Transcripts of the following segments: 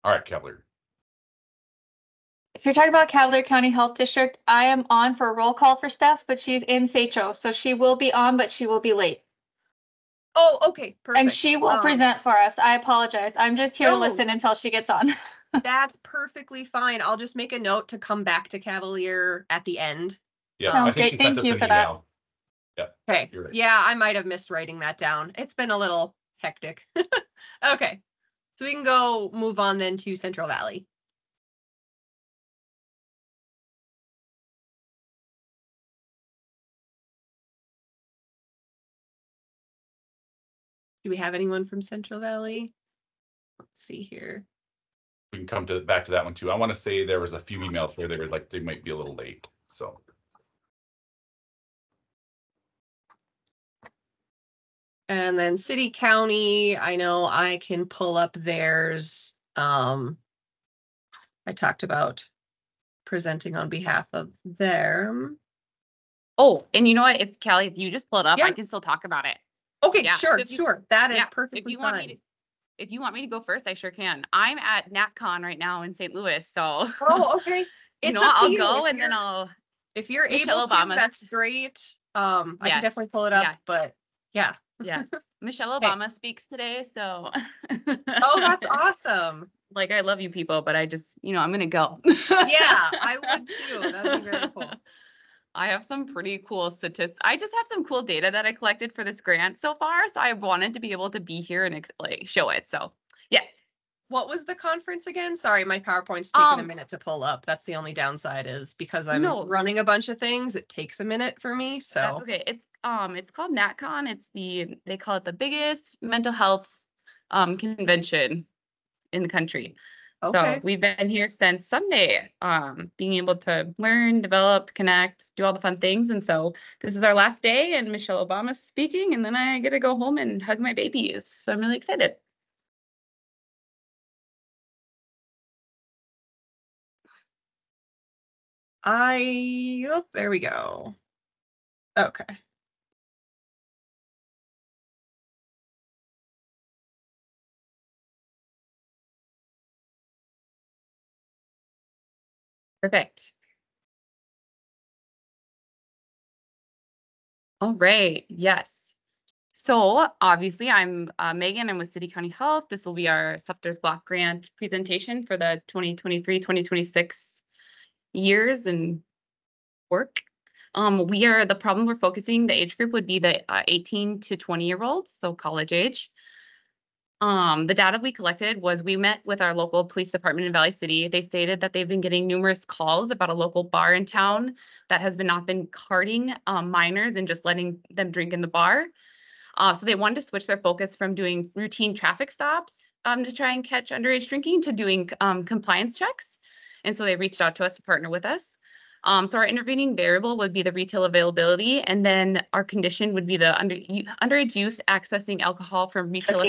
All right, Cavalier. If you're talking about Cavalier County Health District, I am on for a roll call for Steph, but she's in SACHO, so she will be on, but she will be late. Oh, okay, perfect. And she will present for us. I apologize. I'm just here to listen until she gets on. That's perfectly fine. I'll just make a note to come back to Cavalier at the end. Yeah, Sounds great. Thank you for that. Yeah. Okay. Right. Yeah, I might have missed writing that down. It's been a little hectic. Okay. So we can go move on then to Central Valley. Do we have anyone from Central Valley? Let's see here. We can come back to that one too. I want to say there was a few emails where they were like, they might be a little late. So. And then city county, I know I can pull up theirs. I talked about presenting on behalf of them. Oh, and you know what? If Callie, if you just pull it up, Yeah. I can still talk about it. Okay, yeah. Sure. That is perfectly fine. If you want me to go first, I sure can. I'm at NatCon right now in St. Louis, so. Oh, okay. I'll go and then I'll. If you're able to, that's great. I can definitely pull it up, but yeah. Yes. Michelle Obama speaks today, so. Oh, that's awesome. Like, I love you people, but I just, I'm going to go. Yeah, I would too. That'd be really cool. I have some pretty cool statistics. I just have some cool data that I collected for this grant so far. So I wanted to be able to be here and show it. So yes. What was the conference again? Sorry, my PowerPoint's taking a minute to pull up. That's the only downside is because I'm running a bunch of things. It takes a minute for me. So that's okay. It's called NatCon. They call it the biggest mental health convention in the country. Okay. So we've been here since Sunday, being able to learn, develop, connect, do all the fun things. And so this is our last day and Michelle Obama's speaking, and then I get to go home and hug my babies. So I'm really excited. There we go. Okay. Perfect. All right. Yes. So obviously I'm Megan. I'm with City County Health. This will be our SUPTRS block grant presentation for the 2023-2026 years and work. The problem we're focusing, the age group would be the 18 to 20-year-olds, so college age. The data we collected was we met with our local police department in Valley City. They stated that they've been getting numerous calls about a local bar in town that has not been carding minors and just letting them drink in the bar. So they wanted to switch their focus from doing routine traffic stops to try and catch underage drinking to doing compliance checks. And so they reached out to us to partner with us. So our intervening variable would be the retail availability, and then our condition would be the underage youth accessing alcohol from retail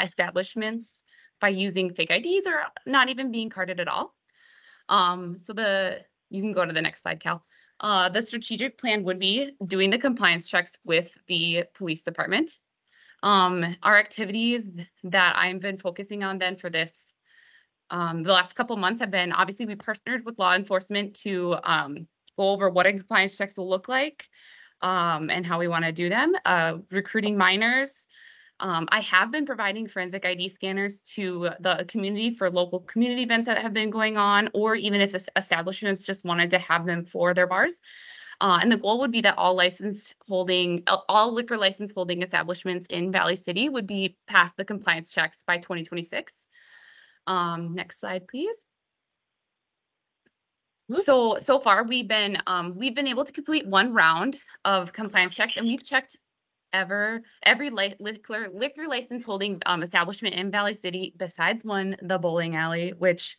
establishments by using fake IDs or not even being carded at all. You can go to the next slide, Cal. The strategic plan would be doing the compliance checks with the police department. Our activities that I've been focusing on then for this the last couple months have been, obviously we partnered with law enforcement to go over what a compliance checks will look like and how we want to do them. Recruiting minors. I have been providing forensic ID scanners to the community for local community events that have been going on, or even if establishments just wanted to have them for their bars. And the goal would be that all liquor license holding establishments in Valley City would be past the compliance checks by 2026. Next slide, please. So far we've been able to complete one round of compliance checks, and we've checked every liquor license holding establishment in Valley City besides one, the bowling alley, which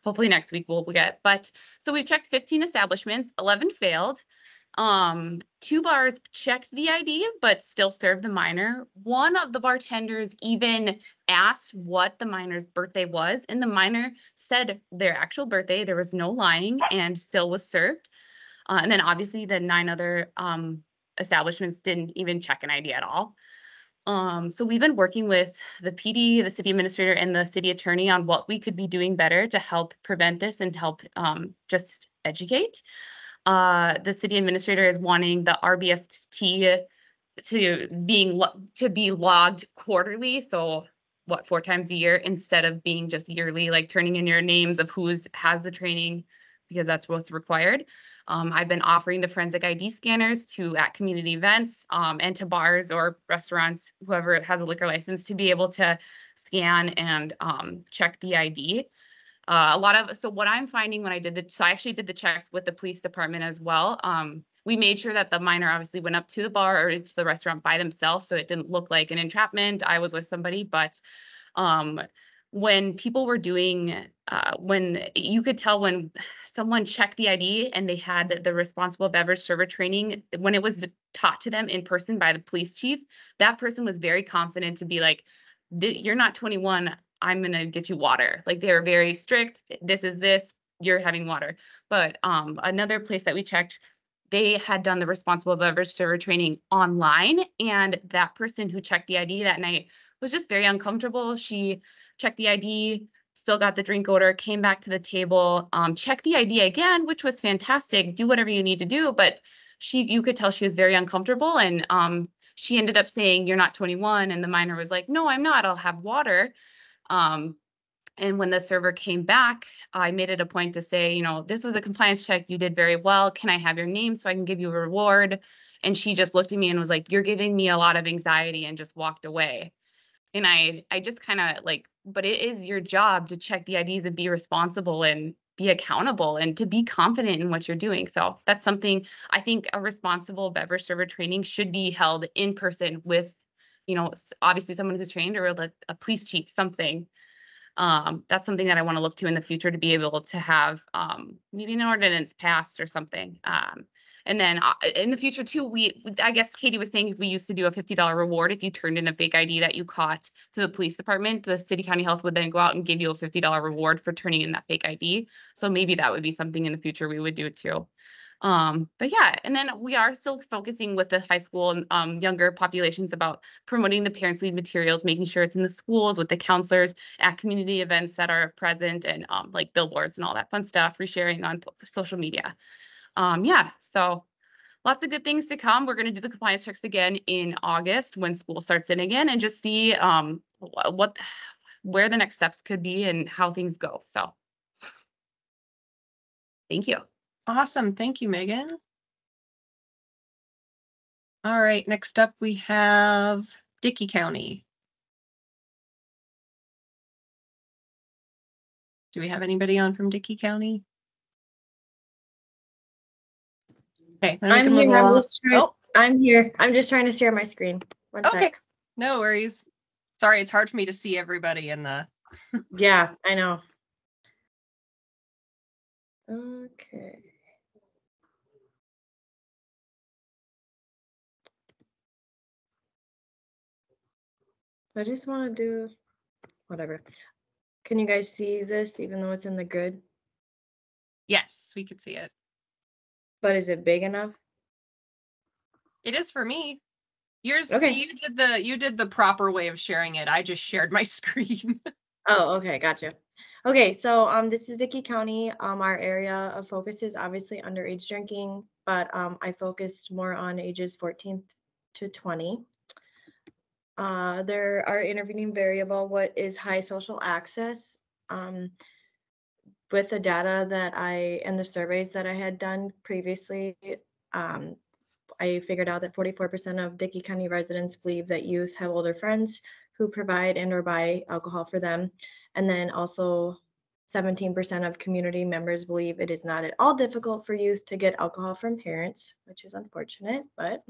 hopefully next week we'll get. But so we've checked 15 establishments, 11 failed. 2 bars checked the ID but still served the minor. One of the bartenders even asked what the minor's birthday was, and the minor said their actual birthday. There was no lying and still was served. And then obviously the 9 other establishments didn't even check an ID at all. So we've been working with the PD, the city administrator, and the city attorney on what we could be doing better to help prevent this and help just educate. The city administrator is wanting the RBST to be logged quarterly. So what, 4 times a year instead of being just yearly, like turning in your names of who's has the training because that's what's required. I've been offering the forensic ID scanners at community events and to bars or restaurants, whoever has a liquor license, to be able to scan and check the ID. So what I'm finding when so I actually did the checks with the police department as well. We made sure that the minor obviously went up to the bar or to the restaurant by themselves, so it didn't look like an entrapment. I was with somebody, but when people were doing, when you could tell when someone checked the ID and they had the responsible beverage server training, when it was taught to them in person by the police chief, that person was very confident to be like, you're not 21, I'm going to get you water. Like, they were very strict. This is this, you're having water. But another place that we checked, they had done the responsible beverage server training online. And that person who checked the ID that night was just very uncomfortable. She checked the ID, still got the drink order, came back to the table, checked the ID again, which was fantastic. Do whatever you need to do. But you could tell she was very uncomfortable. And she ended up saying, you're not 21. And the minor was like, no, I'm not. I'll have water. And when the server came back, I made it a point to say, this was a compliance check. You did very well. Can I have your name so I can give you a reward? And she just looked at me and was like, you're giving me a lot of anxiety, and just walked away. And I just kind of like, but it is your job to check the IDs and be responsible and be accountable and to be confident in what you're doing. So that's something I think a responsible beverage server training should be held in person with, obviously someone who's trained or a police chief, something. That's something that I want to look to in the future to be able to have maybe an ordinance passed or something. And then in the future too, I guess Katie was saying we used to do a $50 reward if you turned in a fake ID that you caught to the police department. The city county health would then go out and give you a $50 reward for turning in that fake ID. So maybe that would be something in the future we would do too. But yeah, and then we are still focusing with the high school and younger populations about promoting the parents lead materials, making sure it's in the schools with the counselors at community events that are present, and like billboards and all that fun stuff, resharing on social media. Yeah, so lots of good things to come. We're going to do the compliance checks again in August when school starts in again, and just see where the next steps could be and how things go. So thank you. Awesome. Thank you, Megan. All right, next up we have Dickey County. Do we have anybody on from Dickey County? Okay, then we can move along. I'm here. I'm just trying to share my screen. One Okay, sec. no worries. Sorry, it's hard for me to see everybody in the. Yeah, I know. Okay. I just want to do whatever. Can you guys see this even though it's in the grid? Yes, we could see it. But is it big enough? It is for me. Yours, Okay. you did the proper way of sharing it. I just shared my screen. Oh, okay, gotcha. Okay, so this is Dickey County. Our area of focus is obviously underage drinking, but I focused more on ages 14 to 20. There are intervening variable, what is high social access. With the data that and the surveys that I had done previously, I figured out that 44% of Dickey County residents believe that youth have older friends who provide and or buy alcohol for them. And then also 17% of community members believe it is not at all difficult for youth to get alcohol from parents, which is unfortunate, but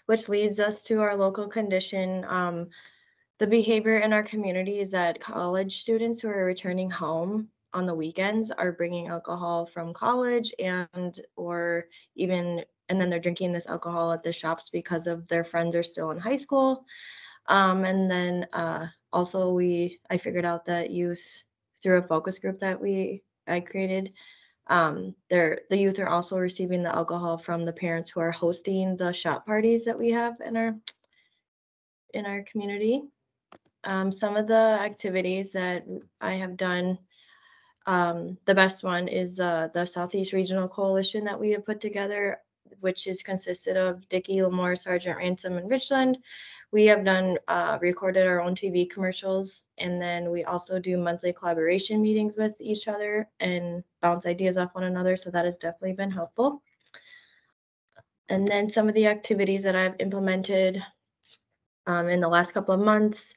which leads us to our local condition. The behavior in our community is that college students who are returning home on the weekends are bringing alcohol from college and then they're drinking this alcohol at the shops because of their friends are still in high school. And then also I figured out that youth, through a focus group that I created, the youth are also receiving the alcohol from the parents who are hosting the shop parties that we have in in our community. Some of the activities that I have done, the best one is the Southeast Regional Coalition that we have put together, which is consisted of Dickey, Lemoore, Sergeant Ransom, and Richland. We have done recorded our own TV commercials, and then we also do monthly collaboration meetings with each other and bounce ideas off one another. So that has definitely been helpful. And then some of the activities that I've implemented in the last couple of months,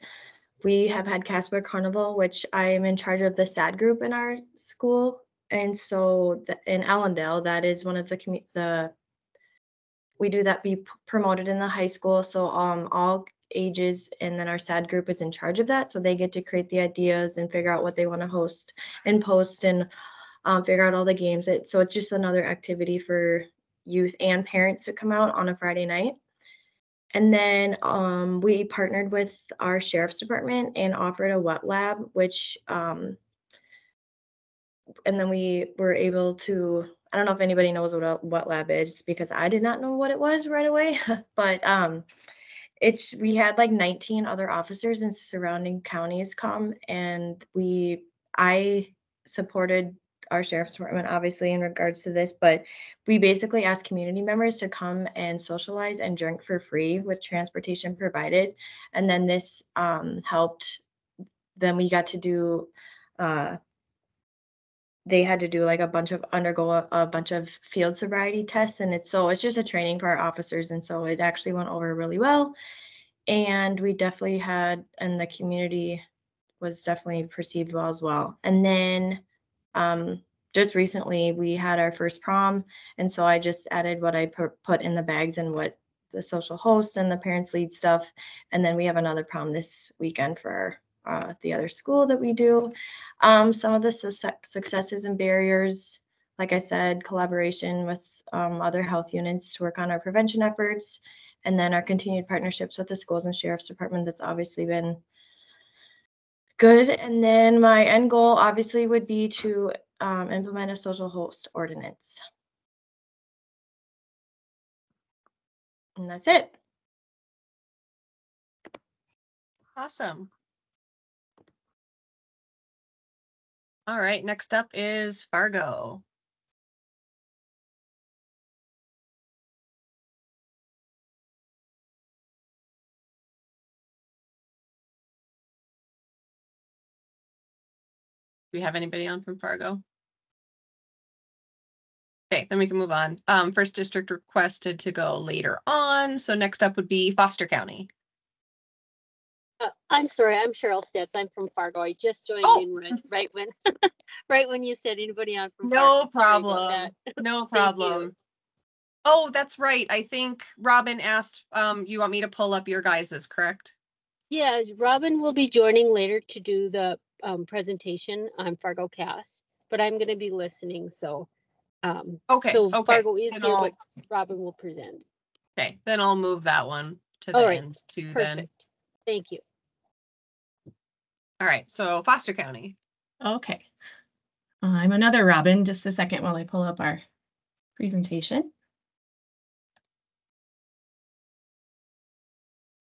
we have had Casper Carnival, which I am in charge of the SAD group in our school. And so in Allendale, that is one of we do that be promoted in the high school. So all ages, and then our SAD group is in charge of that. So they get to create the ideas and figure out what they want to host and post and figure out all the games. So it's just another activity for youth and parents to come out on a Friday night. And then we partnered with our sheriff's department and offered a wet lab, which, and then we were able to, I don't know if anybody knows what a wet lab is, because I did not know what it was right away, but we had like 19 other officers in surrounding counties come, and I supported our sheriff's department, obviously, in regards to this, but we basically asked community members to come and socialize and drink for free with transportation provided. And then this helped. Then we got to do, they had to do like undergo a bunch of field sobriety tests. And it's just a training for our officers. And so it actually went over really well. And we definitely and the community was definitely perceived well as well. And then just recently we had our first prom, and so I just added what I put in the bags and what the social host and the parents lead stuff. And then we have another prom this weekend for the other school that we do. Some of the successes and barriers, like I said, collaboration with other health units to work on our prevention efforts, and then our continued partnerships with the schools and sheriff's department. That's obviously been good. And then my end goal obviously would be to implement a social host ordinance. And that's it. Awesome. All right, next up is Fargo. Do we have anybody on from Fargo? Okay, then we can move on. First district requested to go later on. So next up would be Foster County. I'm sorry, I'm Cheryl Stetz. I'm from Fargo. I just joined in right when right when you said anybody on from Fargo. No problem. No problem. Oh, that's right. I think Robin asked, you want me to pull up your guys's, correct? Yeah, Robin will be joining later to do the presentation on Fargo Cast, but I'm going to be listening. So, okay. So okay. Fargo is here, but Robin will present. Okay, then I'll move that one to the end too. Perfect. Then. Thank you. All right, so Foster County. Okay. I'm another Robin. Just a second while I pull up our presentation.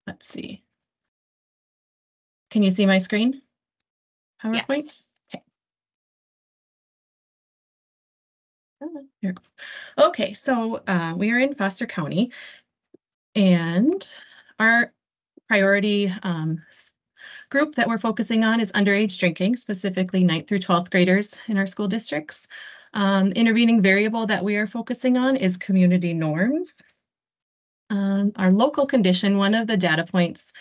Let's see. Can you see my screen? PowerPoint? Yes. Okay. Here we go. Okay, so we are in Foster County, and our priority group that we're focusing on is underage drinking, specifically 9th through 12th graders in our school districts. Intervening variable that we are focusing on is community norms. Our local condition, one of the data points,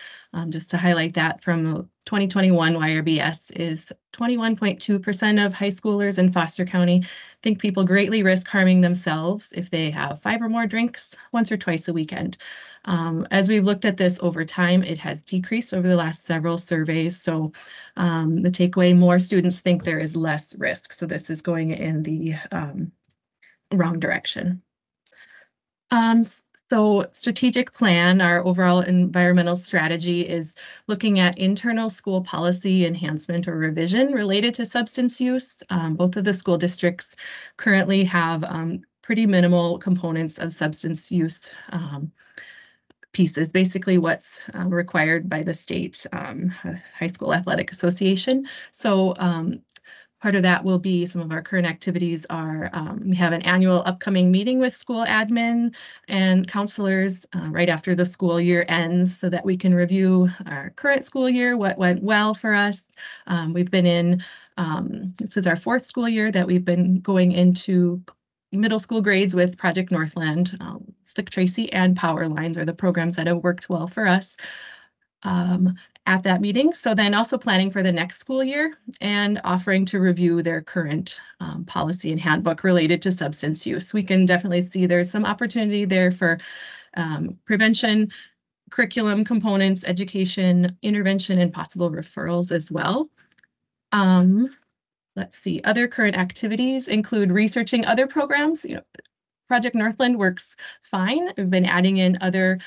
just to highlight that from 2021 YRBS, is 21.2% of high schoolers in Foster County think people greatly risk harming themselves if they have 5 or more drinks once or twice a weekend. As we've looked at this over time, it has decreased over the last several surveys. So the takeaway, more students think there is less risk. So this is going in the wrong direction. So strategic plan, our overall environmental strategy is looking at internal school policy enhancement or revision related to substance use. Both of the school districts currently have pretty minimal components of substance use pieces, basically what's required by the state high school athletic association. So part of that will be some of our current activities are we have an annual upcoming meeting with school admin and counselors right after the school year ends so that we can review our current school year, what went well for us. We've been in, this is our 4th school year that we've been going into middle school grades with Project Northland. Slick Tracy and Power Lines are the programs that have worked well for us at that meeting. So then also planning for the next school year and offering to review their current policy and handbook related to substance use. We can definitely see there's some opportunity there for prevention, curriculum components, education, intervention, and possible referrals as well. Let's see, other current activities include researching other programs. Project Northland works fine. We've been adding in other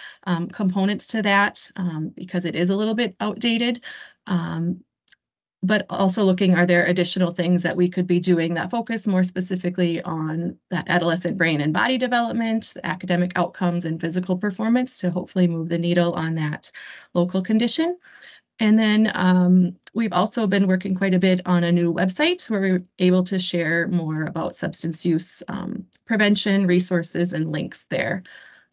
components to that because it is a little bit outdated. But also looking, are there additional things that we could be doing that focus more specifically on that adolescent brain and body development, academic outcomes, and physical performance to hopefully move the needle on that local condition. And then we've also been working quite a bit on a new website where we're able to share more about substance use prevention, resources, and links there.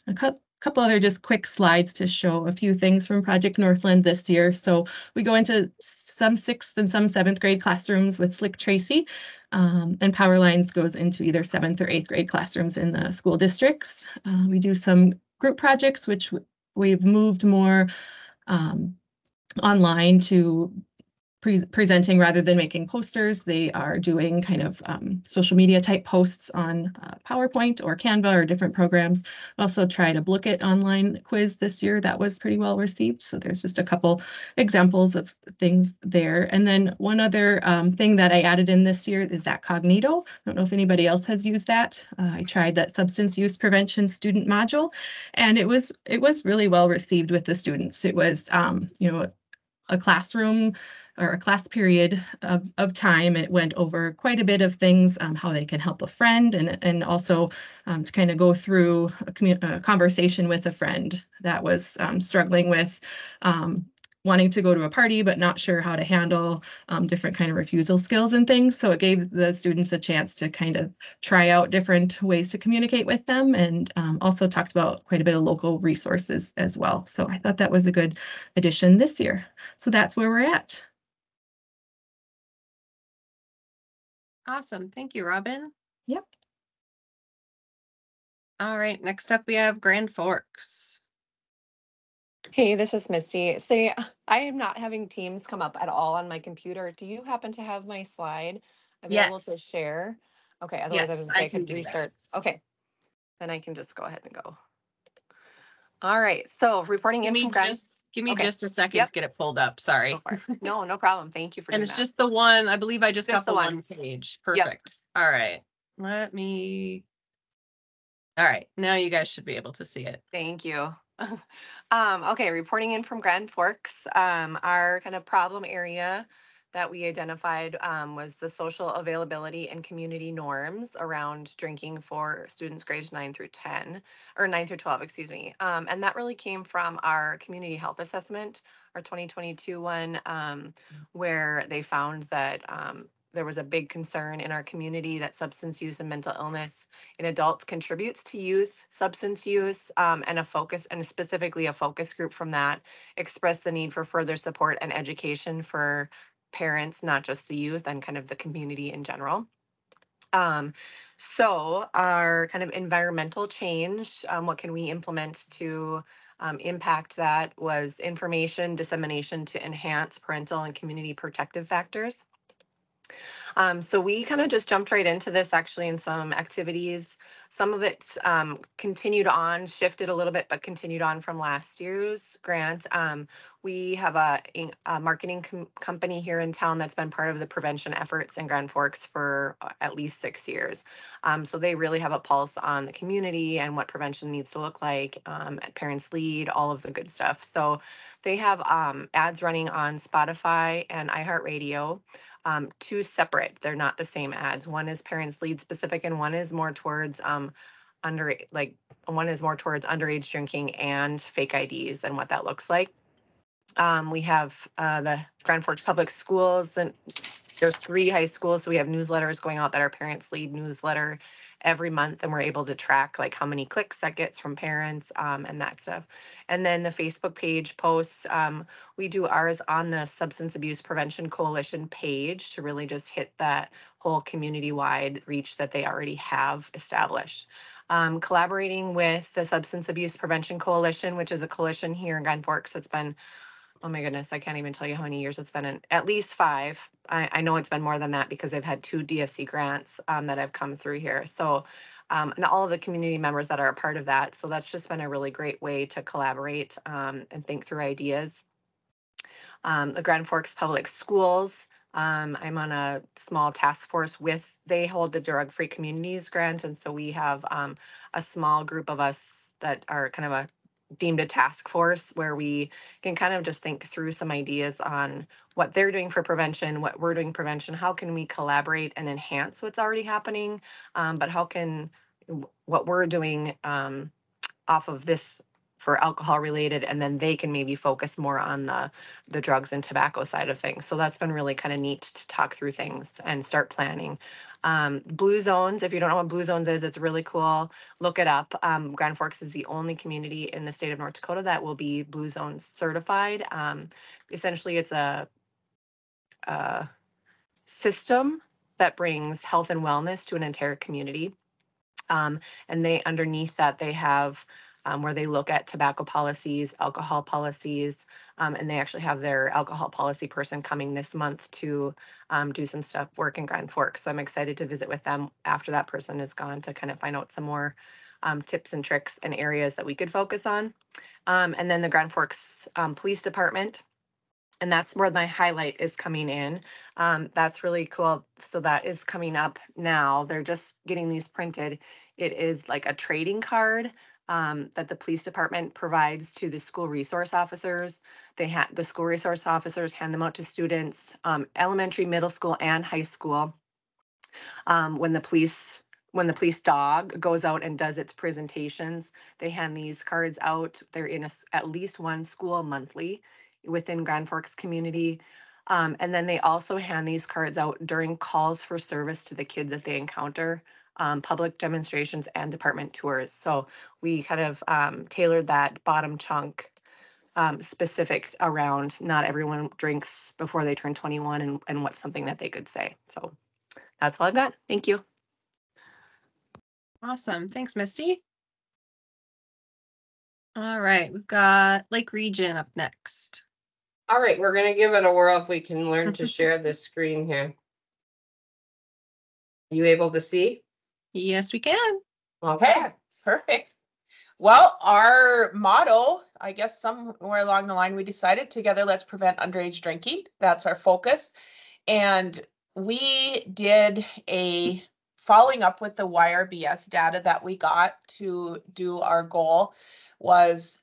A couple other just quick slides to show a few things from Project Northland this year. So we go into some 6th and some 7th grade classrooms with Slick Tracy, and Power Lines goes into either 7th or 8th grade classrooms in the school districts. We do some group projects, which we've moved more online to presenting rather than making posters. They are doing kind of social media type posts on PowerPoint or Canva or different programs. Also tried a Blooket online quiz this year that was pretty well received. So there's just a couple examples of things there. And then one other thing that I added in this year is that Cognito. I don't know if anybody else has used that. I tried that substance use prevention student module, and it was really well received with the students. It was a classroom or a class period of time. It went over quite a bit of things, how they can help a friend, and also to kind of go through a conversation with a friend that was struggling with wanting to go to a party, but not sure how to handle different kind of refusal skills and things. So it gave the students a chance to kind of try out different ways to communicate with them, and also talked about quite a bit of local resources as well. So I thought that was a good addition this year. So that's where we're at. Awesome. Thank you, Robin. Yep. All right. Next up, we have Grand Forks. Hey, this is Misty. Say, I am not having Teams come up at all on my computer. Do you happen to have my slide available to Yes. share? Okay, otherwise Yes, I I could can do that. restart. Okay, then I can just go ahead and go. All right, so reporting in from Grand. Give me Okay. just a second Yep. to get it pulled up. Sorry. Go for it. No, no problem. Thank you for And doing it's that. just the one, I believe I just got Just the the one. one page. Yep. Perfect. All right. All right. Now you guys should be able to see it. Thank you. Okay, reporting in from Grand Forks. Our kind of problem area that we identified was the social availability and community norms around drinking for students grades 9 through 10, or 9 through 12, excuse me. And that really came from our community health assessment, our 2022 one, where they found that there was a big concern in our community that substance use and mental illness in adults contributes to youth substance use, and a focus, and specifically a focus group from that expressed the need for further support and education for parents, not just the youth, and kind of the community in general. So our kind of environmental change, what can we implement to impact that, was information dissemination to enhance parental and community protective factors. So we kind of just jumped right into this actually in some activities. Some of it continued on, shifted a little bit, but continued on from last year's grant. We have a marketing company here in town that's been part of the prevention efforts in Grand Forks for at least 6 years. So they really have a pulse on the community and what prevention needs to look like, parents lead, all of the good stuff. So they have ads running on Spotify and iHeartRadio. Two separate, they're not the same ads. One is parents lead specific and one is more towards one is more towards underage drinking and fake IDs and what that looks like. We have the Grand Forks Public Schools, and there's 3 high schools, so we have newsletters going out that our parents lead newsletter every month, and we're able to track like how many clicks that gets from parents and that stuff. And then the Facebook page posts, we do ours on the Substance Abuse Prevention Coalition page to really just hit that whole community-wide reach that they already have established. Collaborating with the Substance Abuse Prevention Coalition, which is a coalition here in Grand Forks that's been, oh my goodness, I can't even tell you how many years it's been in, at least 5. I know it's been more than that because they've had 2 DFC grants that have come through here. So, and all of the community members that are a part of that. So that's just been a really great way to collaborate and think through ideas. The Grand Forks Public Schools, I'm on a small task force with, they hold the Drug Free Communities grant. And so we have a small group of us that are kind of a deemed a task force where we can kind of just think through some ideas on what they're doing for prevention, what we're doing prevention, how can we collaborate and enhance what's already happening, but how can what we're doing off of this for alcohol related, and then they can maybe focus more on the drugs and tobacco side of things. So that's been really kind of neat to talk through things and start planning. Blue zones, if you don't know what blue zones is, it's really cool. Look it up. Grand Forks is the only community in the state of North Dakota that will be blue zones certified. Essentially, it's a system that brings health and wellness to an entire community. And they underneath that, they have where they look at tobacco policies, alcohol policies, and they actually have their alcohol policy person coming this month to do some stuff, work in Grand Forks. So I'm excited to visit with them after that person is gone to kind of find out some more tips and tricks and areas that we could focus on. And then the Grand Forks Police Department. And that's where my highlight is coming in. That's really cool. So that is coming up now. They're just getting these printed. It is like a trading card that the police department provides to the school resource officers. The school resource officers hand them out to students, elementary, middle school, and high school. When the police dog goes out and does its presentations, they hand these cards out. They're in at least one school monthly within Grand Forks community. And then they also hand these cards out during calls for service to the kids that they encounter, public demonstrations and department tours. So we kind of tailored that bottom chunk specific around not everyone drinks before they turn 21 and what's something that they could say. So that's all I've got. Thank you. Awesome. Thanks, Misty. All right, we've got Lake Region up next. All right, we're going to give it a whirl if we can learn to share this screen here. You able to see? Yes, we can. Okay, perfect. Well, our motto, I guess somewhere along the line, we decided together, let's prevent underage drinking. That's our focus. And we did a following up with the YRBS data that we got to do our goal was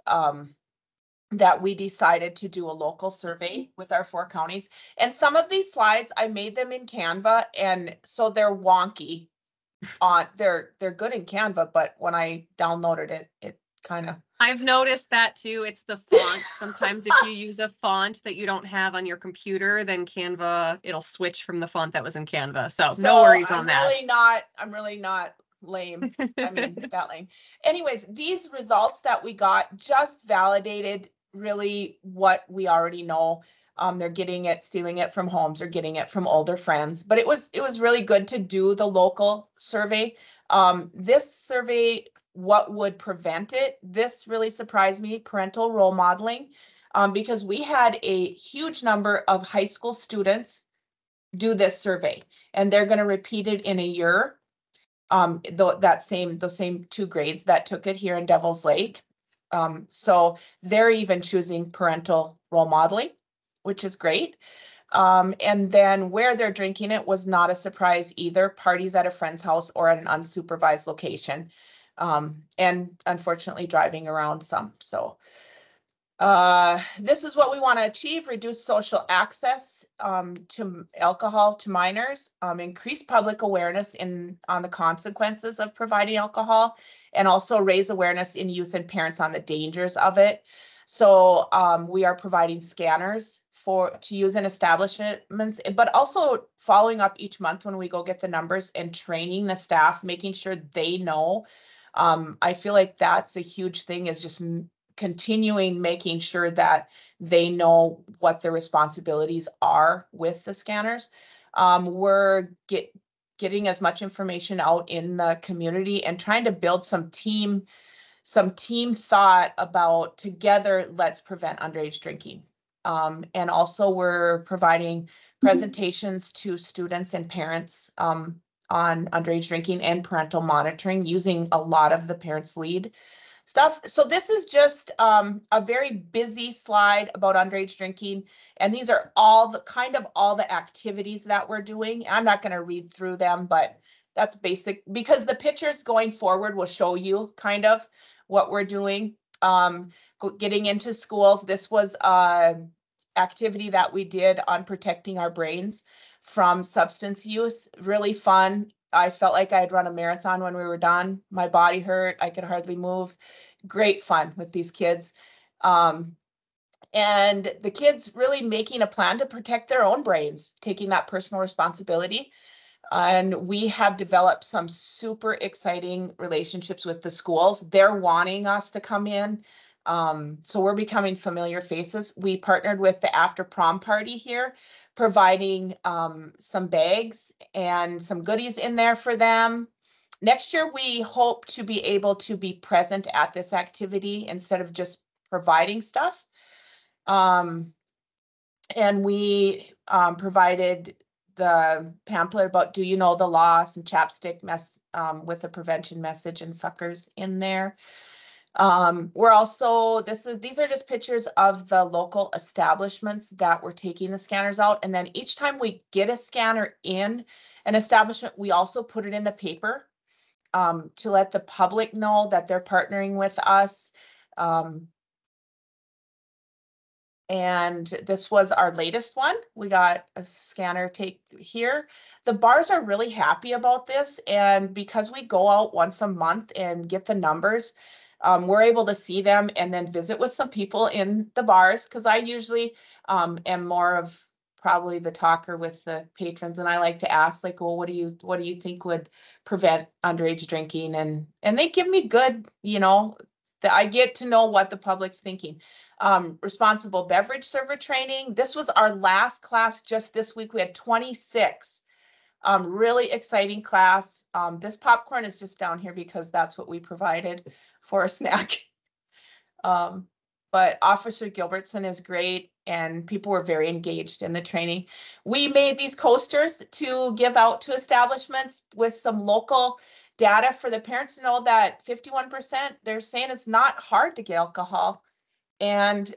that we decided to do a local survey with our 4 counties. And some of these slides, I made them in Canva, and so they're wonky. They're good in Canva, but when I downloaded it, it kind of. I've noticed that too. It's the font. Sometimes if you use a font that you don't have on your computer, then Canva, it'll switch from the font that was in Canva. So no worries on that. I'm really not lame. I mean, that lame. Anyways, these results that we got just validated really what we already know. They're getting it, stealing it from homes or getting it from older friends. But it was really good to do the local survey. This survey, what would prevent it? This really surprised me, parental role modeling, because we had a huge number of high school students do this survey, and they're going to repeat it in a year. The same 2 grades that took it here in Devil's Lake. So they're even choosing parental role modeling, which is great. And then where they're drinking it was not a surprise either. Parties at a friend's house or at an unsupervised location. And unfortunately driving around some. So This is what we want to achieve: reduce social access to alcohol to minors, increase public awareness on the consequences of providing alcohol, and also raise awareness in youth and parents on the dangers of it. So we are providing scanners to use in establishments, but also following up each month when we go get the numbers and training the staff, making sure they know. I feel like that's a huge thing, is just continuing making sure that they know what their responsibilities are with the scanners. We're getting as much information out in the community and trying to build some team thought about, together, let's prevent underage drinking. And also we're providing presentations to students and parents on underage drinking and parental monitoring, using a lot of the parents' lead stuff. So this is just a very busy slide about underage drinking. And these are all the activities that we're doing. I'm not going to read through them, but that's basic, because the pictures going forward will show you kind of what we're doing. Getting into schools, this was an activity that we did on protecting our brains from substance use. Really fun. I felt like I had run a marathon when we were done. My body hurt. I could hardly move. Great fun with these kids. And the kids really making a plan to protect their own brains, taking that personal responsibility. And we have developed some super exciting relationships with the schools. They're wanting us to come in. So we're becoming familiar faces. We partnered with the after prom party here, providing some bags and some goodies in there for them. Next year, we hope to be able to be present at this activity instead of just providing stuff. And we provided the pamphlet about Do You Know the Law, some chapstick with a prevention message and suckers in there. We're also, these are just pictures of the local establishments that we're taking the scanners out. And then each time we get a scanner in an establishment, we also put it in the paper to let the public know that they're partnering with us. And this was our latest one. We got a scanner take here. The bars are really happy about this. And because we go out once a month and get the numbers, we're able to see them and then visit with some people in the bars, because I usually am more of probably the talker with the patrons, and I like to ask, like, well, what do you think would prevent underage drinking? And they give me good, that I get to know what the public's thinking. Responsible beverage server training. This was our last class just this week. We had 26. Really exciting class. This popcorn is just down here because that's what we provided for a snack. But Officer Gilbertson is great, and people were very engaged in the training. We made these coasters to give out to establishments with some local data for the parents to know that 51%, they're saying it's not hard to get alcohol. And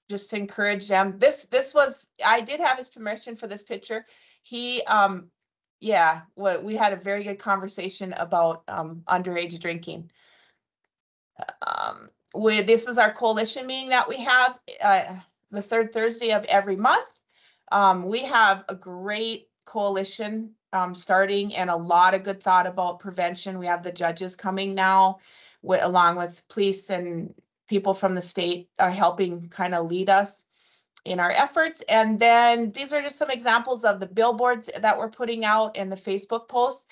just to encourage them. This was, I did have his permission for this picture. He, we had a very good conversation about underage drinking. This is our coalition meeting that we have the third Thursday of every month. We have a great coalition starting, and a lot of good thought about prevention. We have the judges coming now, along with police and people from the state are helping kind of lead us in our efforts. And then these are just some examples of the billboards that we're putting out and the Facebook posts.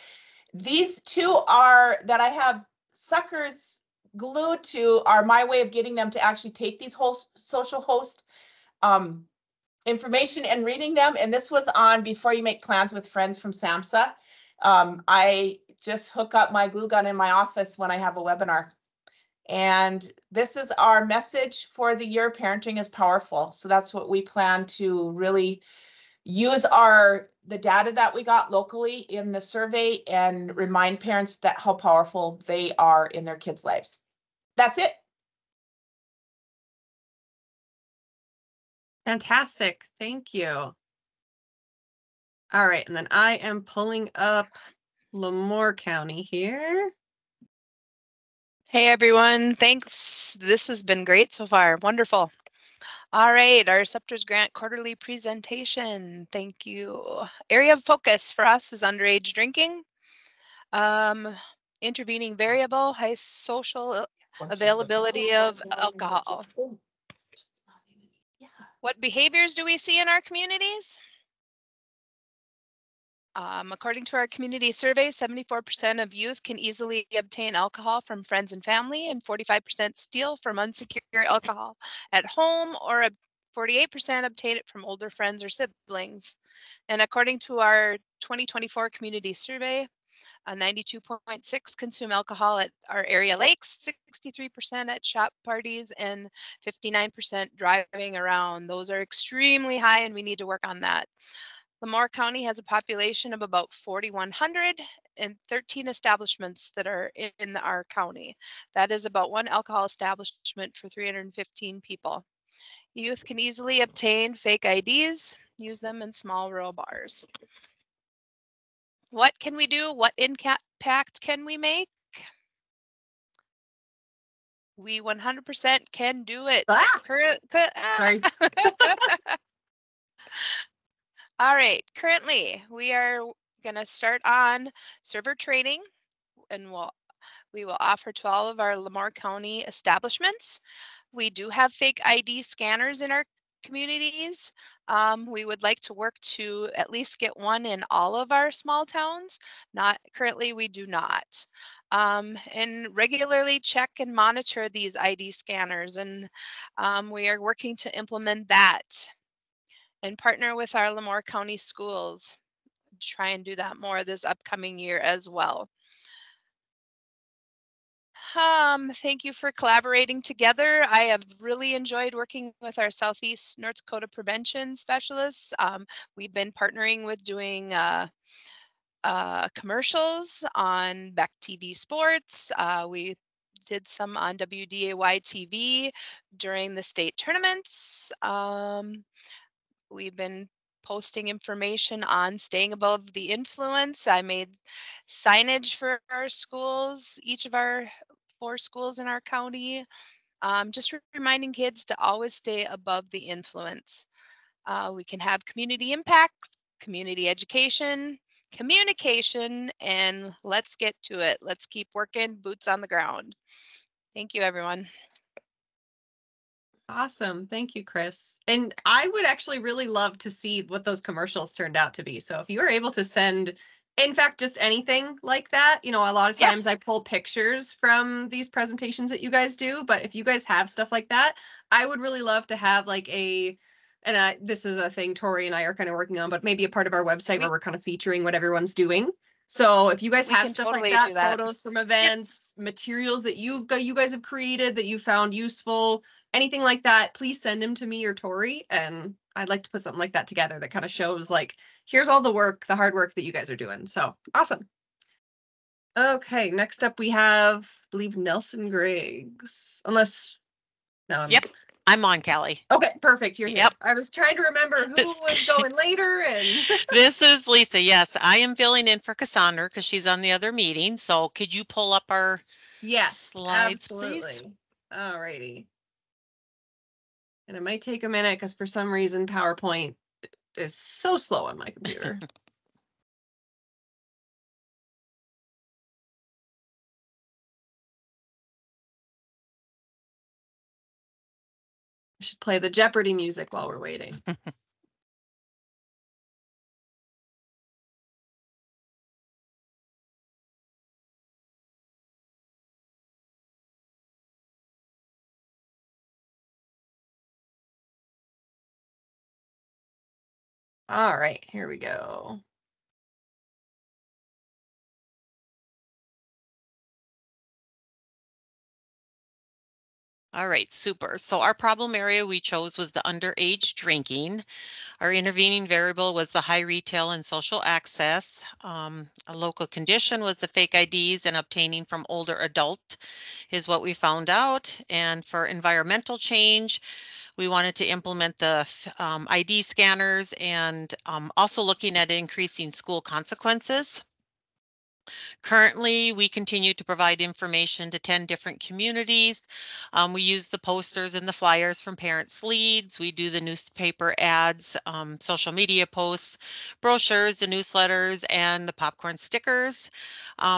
These two are that I have suckers glued to are my way of getting them to actually take these whole social host information and reading them. And this was on Before You Make Plans with Friends from SAMHSA. I just hook up my glue gun in my office when I have a webinar. And this is our message for the year: parenting is powerful. So that's what we plan to really use the data that we got locally in the survey and remind parents that how powerful they are in their kids' lives. That's it. Fantastic. Thank you. All right. And then I am pulling up Lemoore County here. Hey everyone, thanks. This has been great so far. Wonderful. All right, our SUPTRS grant quarterly presentation. Thank you. Area of focus for us is underage drinking. Intervening variable, high social availability of alcohol. What behaviors do we see in our communities? According to our community survey, 74% of youth can easily obtain alcohol from friends and family, and 45% steal from unsecure alcohol at home, or 48% obtain it from older friends or siblings. And according to our 2024 community survey, 92.6 consume alcohol at our area lakes, 63% at shop parties, and 59% driving around. Those are extremely high, and we need to work on that. Lamar County has a population of about 4,100 and 13 establishments that are in our county. That is about one alcohol establishment for 315 people. Youth can easily obtain fake IDs, use them in small rural bars. What can we do? What impact can we make? We 100% can do it. Sorry. All right, currently we are going to start on server training, and we will offer to all of our Lamar County establishments. We do have fake ID scanners in our communities. We would like to work to at least get one in all of our small towns. Not currently, we do not. And regularly check and monitor these ID scanners, and we are working to implement that and partner with our Lamar County schools. Try and do that more this upcoming year as well. Thank you for collaborating together. I have really enjoyed working with our Southeast North Dakota prevention specialists. We've been partnering with doing commercials on Beck TV Sports. We did some on WDAY TV during the state tournaments. We've been posting information on staying above the influence. I made signage for our schools, each of our 4 schools in our county, just reminding kids to always stay above the influence. We can have community impact, community education, communication, and let's get to it. Let's keep working, boots on the ground. Thank you, everyone. Awesome. Thank you, Chris. And I would actually really love to see what those commercials turned out to be. So if you were able to send, in fact, just anything like that, you know, a lot of times I pull pictures from these presentations that you guys do, but if you guys have stuff like that, I would really love to have like this is a thing Tori and I are kind of working on, but maybe a part of our website where we're kind of featuring what everyone's doing. So if you guys have stuff totally like that, do that. photos from events, materials that you guys have created that you found useful, anything like that, please send them to me or Tori. And I'd like to put something like that together that kind of shows like, here's all the work, the hard work that you guys are doing. So awesome. Okay, next up we have, I believe, Nelson Griggs, unless, no. Yep, I'm on, Callie. Okay, perfect. You're here. Yep. I was trying to remember who was going later and. This is Lisa. Yes, I am filling in for Cassandra because she's on the other meeting. So could you pull up our slides, absolutely. please? All righty. And it might take a minute because for some reason PowerPoint is so slow on my computer. I should play the Jeopardy music while we're waiting. All right, here we go. All right, super. So our problem area we chose was the underage drinking. Our intervening variable was the high retail and social access. A local condition was the fake IDs and obtaining from older adult is what we found out. And for environmental change, we wanted to implement the ID scanners and also looking at increasing school consequences. Currently, we continue to provide information to 10 different communities. We use the posters and the flyers from parents' leads. We do the newspaper ads, social media posts, brochures, the newsletters, and the popcorn stickers.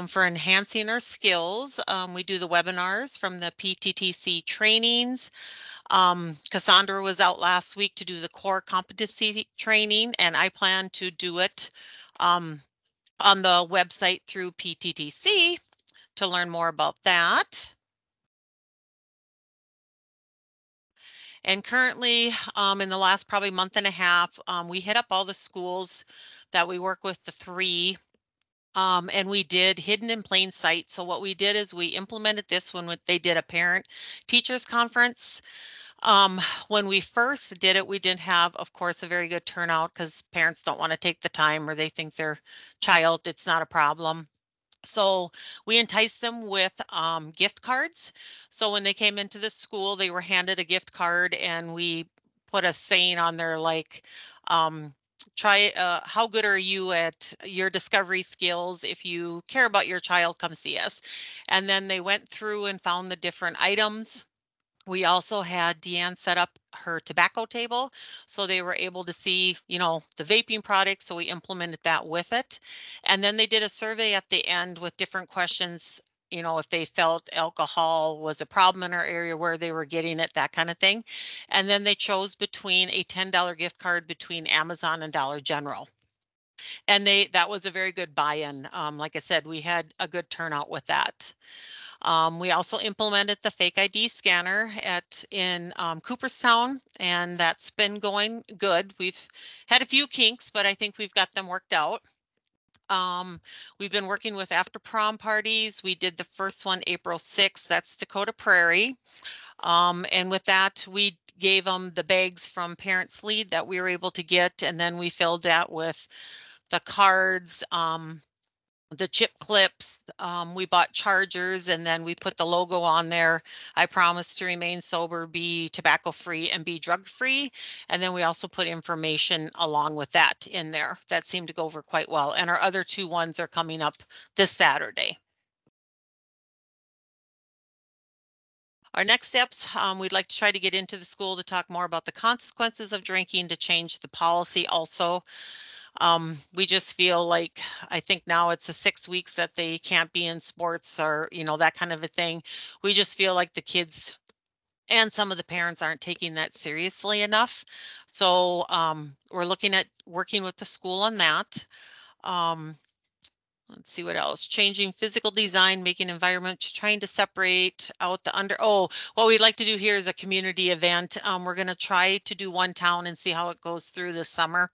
For enhancing our skills, we do the webinars from the PTTC trainings. Cassandra was out last week to do the core competency training, and I plan to do it on the website through PTTC to learn more about that. And currently, in the last probably month and a half, we hit up all the schools that we work with, the 3, and we did hidden in plain sight. So what we did is we implemented this when they did a parent teachers conference. When we first did it, we didn't have, of course, a very good turnout because parents don't want to take the time or they think their child, it's not a problem. So we enticed them with gift cards. So when they came into the school, they were handed a gift card and we put a saying on there like, try, how good are you at your discovery skills? If you care about your child, come see us. And then they went through and found the different items. We also had Deanne set up her tobacco table, so they were able to see, you know, the vaping products. So we implemented that with it. And then they did a survey at the end with different questions, you know, if they felt alcohol was a problem in our area, where they were getting it, that kind of thing. And then they chose between a $10 gift card between Amazon and Dollar General. And that was a very good buy-in. Like I said, we had a good turnout with that. We also implemented the fake ID scanner in Cooperstown, and that's been going good. We've had a few kinks, but I think we've got them worked out. We've been working with after prom parties. We did the first one April 6th. That's Dakota Prairie. And with that, we gave them the bags from Parents Lead that we were able to get, and then we filled that with the cards, the chip clips. We bought chargers and then we put the logo on there. I promise to remain sober, be tobacco free, and be drug free. And then we also put information along with that in there. That seemed to go over quite well. And our other 2 ones are coming up this Saturday. Our next steps, we'd like to try to get into the school to talk more about the consequences of drinking, to change the policy also. We just feel like, I think now it's the 6 weeks that they can't be in sports or, you know, that kind of a thing. We just feel like the kids and some of the parents aren't taking that seriously enough. So we're looking at working with the school on that. Let's see what else. Changing physical design, making environment, trying to separate out the what we'd like to do here is a community event. We're going to try to do one town and see how it goes through this summer.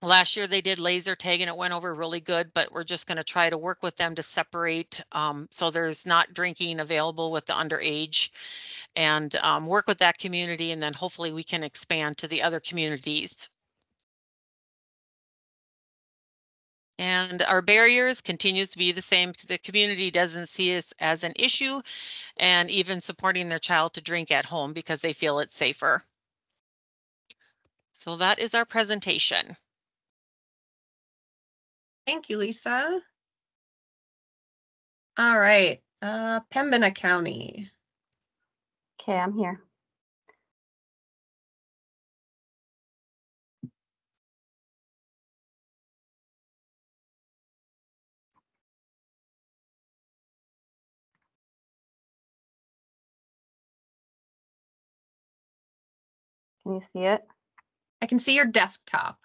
Last year they did laser tag and it went over really good, but we're just going to try to work with them to separate so there's not drinking available with the underage, and work with that community, and then hopefully we can expand to the other communities. And our barriers continues to be the same. The community doesn't see us as an issue, and even supporting their child to drink at home because they feel it's safer. So that is our presentation. Thank you, Lisa. All right, Pembina County. Okay, I'm here. Can you see it? I can see your desktop.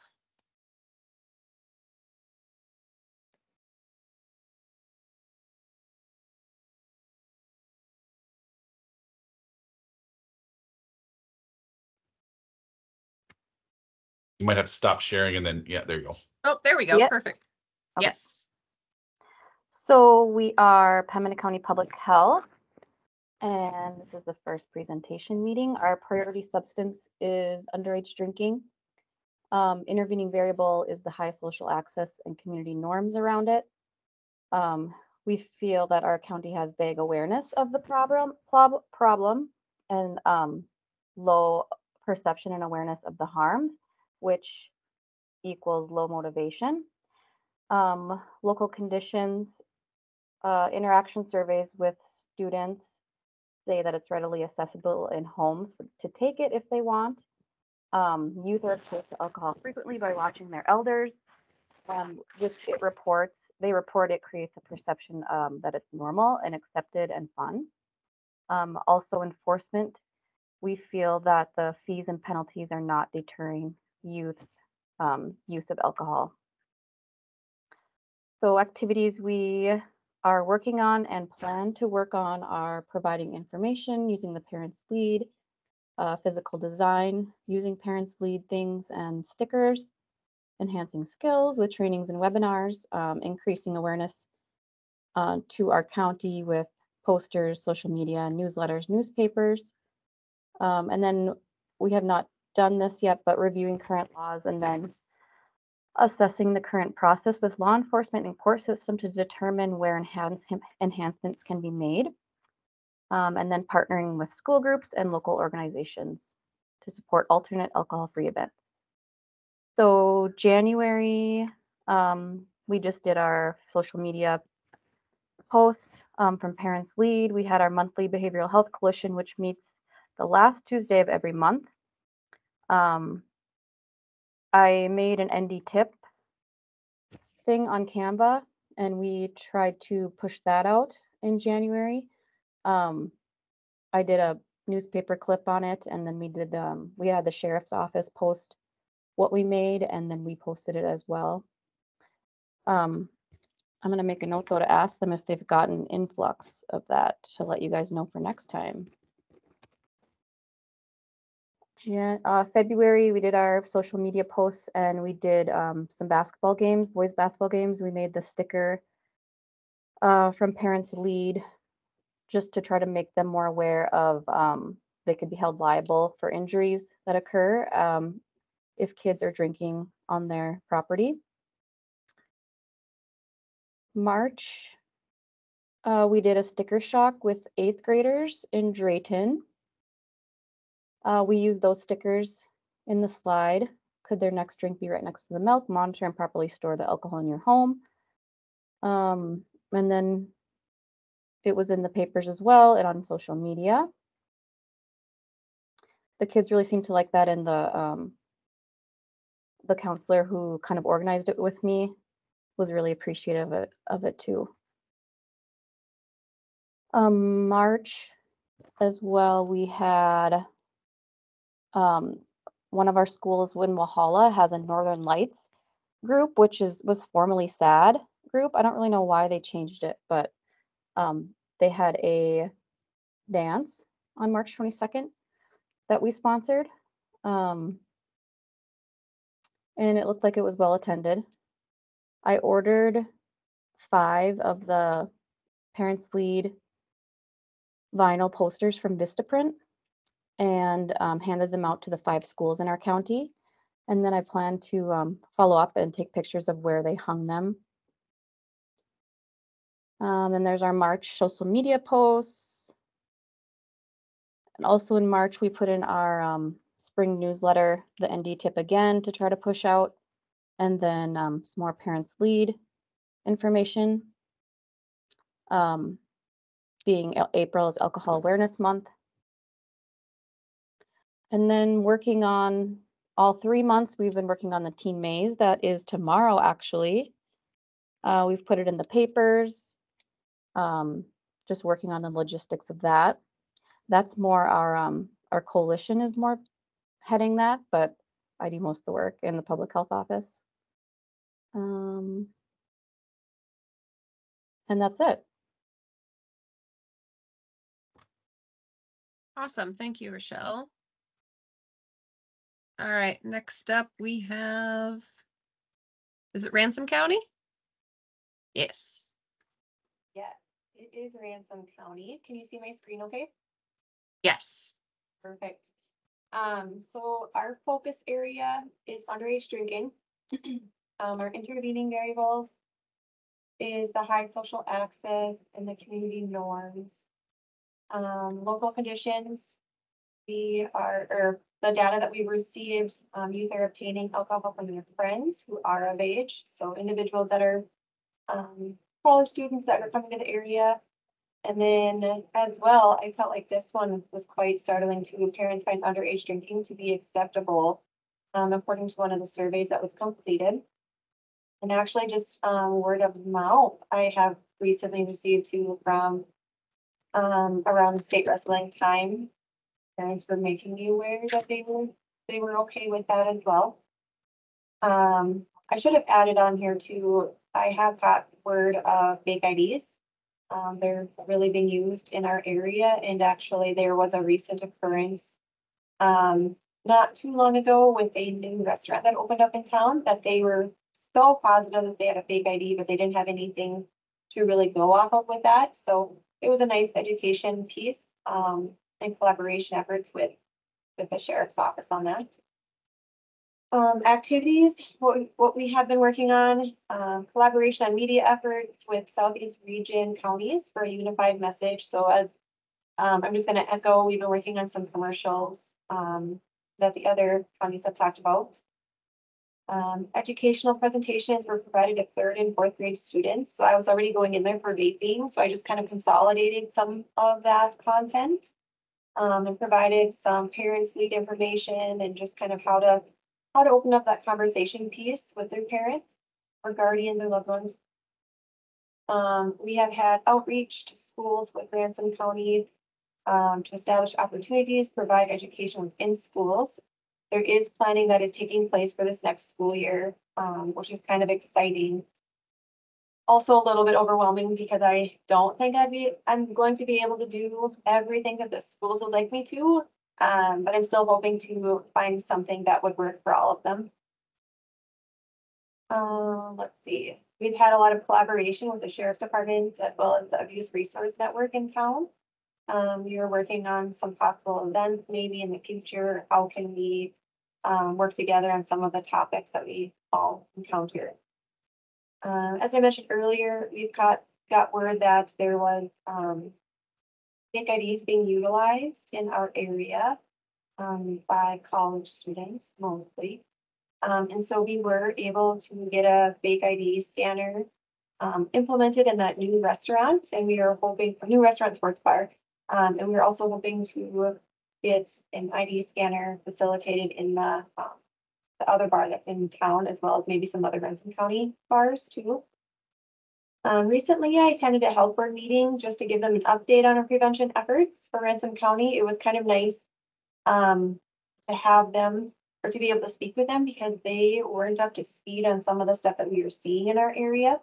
You might have to stop sharing and then, yeah, there you go. Oh, there we go. Yep. Perfect. Okay. Yes. So we are Pembina County Public Health, and this is the first presentation meeting. Our priority substance is underage drinking. Intervening variable is the high social access and community norms around it. We feel that our county has vague awareness of the problem and low perception and awareness of the harm, which equals low motivation. Local conditions, interaction surveys with students say that it's readily accessible in homes to take it if they want. Youth are exposed to alcohol frequently by watching their elders. Which they report it creates a perception that it's normal and accepted and fun. Also enforcement, we feel that the fees and penalties are not deterring youth's use of alcohol. So activities we are working on and plan to work on are providing information using the parents lead, physical design using parents lead things and stickers, enhancing skills with trainings and webinars, increasing awareness to our county with posters, social media, newsletters, newspapers. And then we have not done this yet, but reviewing current laws and then assessing the current process with law enforcement and court system to determine where enhancements can be made. And then partnering with school groups and local organizations to support alternate alcohol-free events. So January, we just did our social media posts from Parents Lead. We had our monthly Behavioral Health Coalition, which meets the last Tuesday of every month. I made an ND tip thing on Canva, and we tried to push that out in January. I did a newspaper clip on it, and then we had the sheriff's office post what we made, and then we posted it as well. I'm going to make a note though to ask them if they've gotten an influx of that to let you guys know for next time. February, we did our social media posts and we did some basketball games, boys basketball games. We made the sticker from Parents Lead just to try to make them more aware of they could be held liable for injuries that occur if kids are drinking on their property. March, we did a sticker shock with 8th graders in Drayton. We used those stickers in the slide. Could their next drink be right next to the milk? Monitor and properly store the alcohol in your home. And then it was in the papers as well and on social media. The kids really seemed to like that, and the counselor who kind of organized it with me was really appreciative of it too. March as well, we had one of our schools in Walhalla has a Northern Lights group, which was formerly SAD group. I don't really know why they changed it, but they had a dance on March 22nd that we sponsored. And it looked like it was well attended. I ordered 5 of the Parents Lead vinyl posters from Vistaprint and handed them out to the 5 schools in our county. And then I plan to follow up and take pictures of where they hung them. And there's our March social media posts. And also in March, we put in our spring newsletter, the ND tip again to try to push out. And then some more Parents Lead information. Being April is Alcohol Awareness Month. And then working on all 3 months, we've been working on the Teen Maze. That is tomorrow, actually. We've put it in the papers. Just working on the logistics of that. That's more our coalition is more heading that, but I do most of the work in the public health office. And that's it. Awesome. Thank you, Rochelle. All right, next up we have, is it Ransom County? Yes. Yes, it is Ransom County. Can you see my screen okay? Yes. Perfect. So our focus area is underage drinking. Our intervening variables is the high social access and the community norms. Local conditions, we are, or the data that we received, youth are obtaining alcohol from their friends who are of age. So individuals that are college students that are coming to the area. And then as well, I felt like this one was quite startling too. Parents find underage drinking to be acceptable, according to one of the surveys that was completed. And actually just word of mouth, I have recently received too from around the state wrestling time. Parents were making me aware that they were okay with that as well. I should have added on here too, I have got word of fake IDs. They're really being used in our area, and actually there was a recent occurrence not too long ago with a new restaurant that opened up in town that they were so positive that they had a fake ID, but they didn't have anything to really go off of with that. So it was a nice education piece and collaboration efforts with the sheriff's office on that. Activities, what we have been working on, collaboration on media efforts with Southeast region counties for a unified message. So as I'm just going to echo, we've been working on some commercials that the other counties have talked about. Educational presentations were provided to 3rd and 4th grade students. So I was already going in there for vaping. So I just kind of consolidated some of that content and provided some parents lead information and just kind of how to open up that conversation piece with their parents or guardians or loved ones. We have had outreach to schools with Ransom County to establish opportunities, provide education within schools. There is planning that is taking place for this next school year, which is kind of exciting. Also a little bit overwhelming because I don't think I'm going to be able to do everything that the schools would like me to. But I'm still hoping to find something that would work for all of them. Let's see. We've had a lot of collaboration with the Sheriff's Department as well as the Abuse Resource Network in town. We are working on some possible events maybe in the future. How can we work together on some of the topics that we all encounter? As I mentioned earlier, we've got word that there was fake IDs being utilized in our area by college students mostly. And so we were able to get a fake ID scanner implemented in that new restaurant, and we are hoping for new restaurant sports bar. And we're also hoping to get an ID scanner facilitated in the other bar that's in town, as well as maybe some other Ransom County bars too. Recently, I attended a health board meeting just to give them an update on our prevention efforts for Ransom County. It was kind of nice to have them or to be able to speak with them because they weren't up to speed on some of the stuff that we were seeing in our area.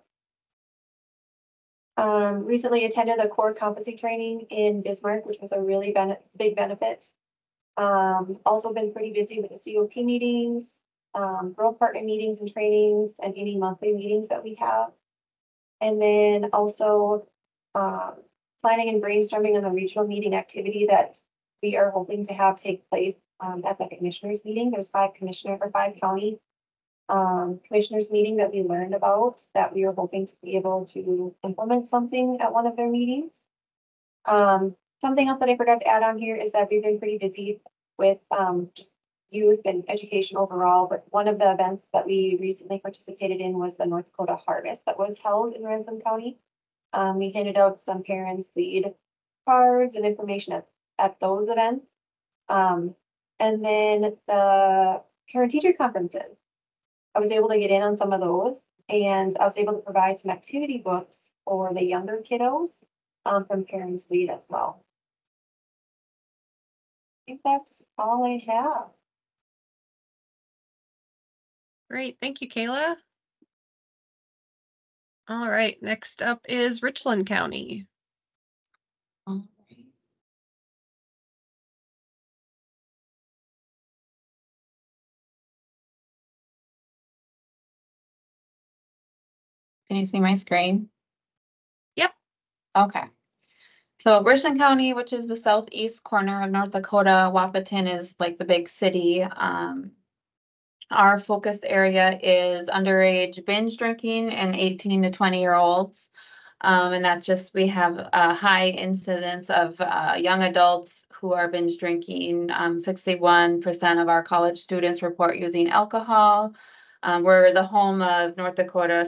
Recently attended the core competency training in Bismarck, which was a really big benefit. Also been pretty busy with the COP meetings, growth partner meetings and trainings, and any monthly meetings that we have. And then also planning and brainstorming on the regional meeting activity that we are hoping to have take place at the commissioners meeting. There's 5 county commissioners meeting that we learned about that we are hoping to be able to implement something at one of their meetings. Something else that I forgot to add on here is that we've been pretty busy with just youth and education overall, but one of the events that we recently participated in was the North Dakota Harvest that was held in Ransom County. We handed out some parents lead cards and information at those events. And then the parent teacher conferences, I was able to get in on some of those, and I was able to provide some activity books for the younger kiddos from Parents Lead as well. I think that's all I have. Great, thank you, Kayla. All right, next up is Richland County. Can you see my screen? Yep. Okay. So Richland County, which is the southeast corner of North Dakota, Wahpeton is like the big city. Our focus area is underage binge drinking and 18 to 20-year-olds. And that's just, we have a high incidence of young adults who are binge drinking. 61% of our college students report using alcohol. We're the home of North Dakota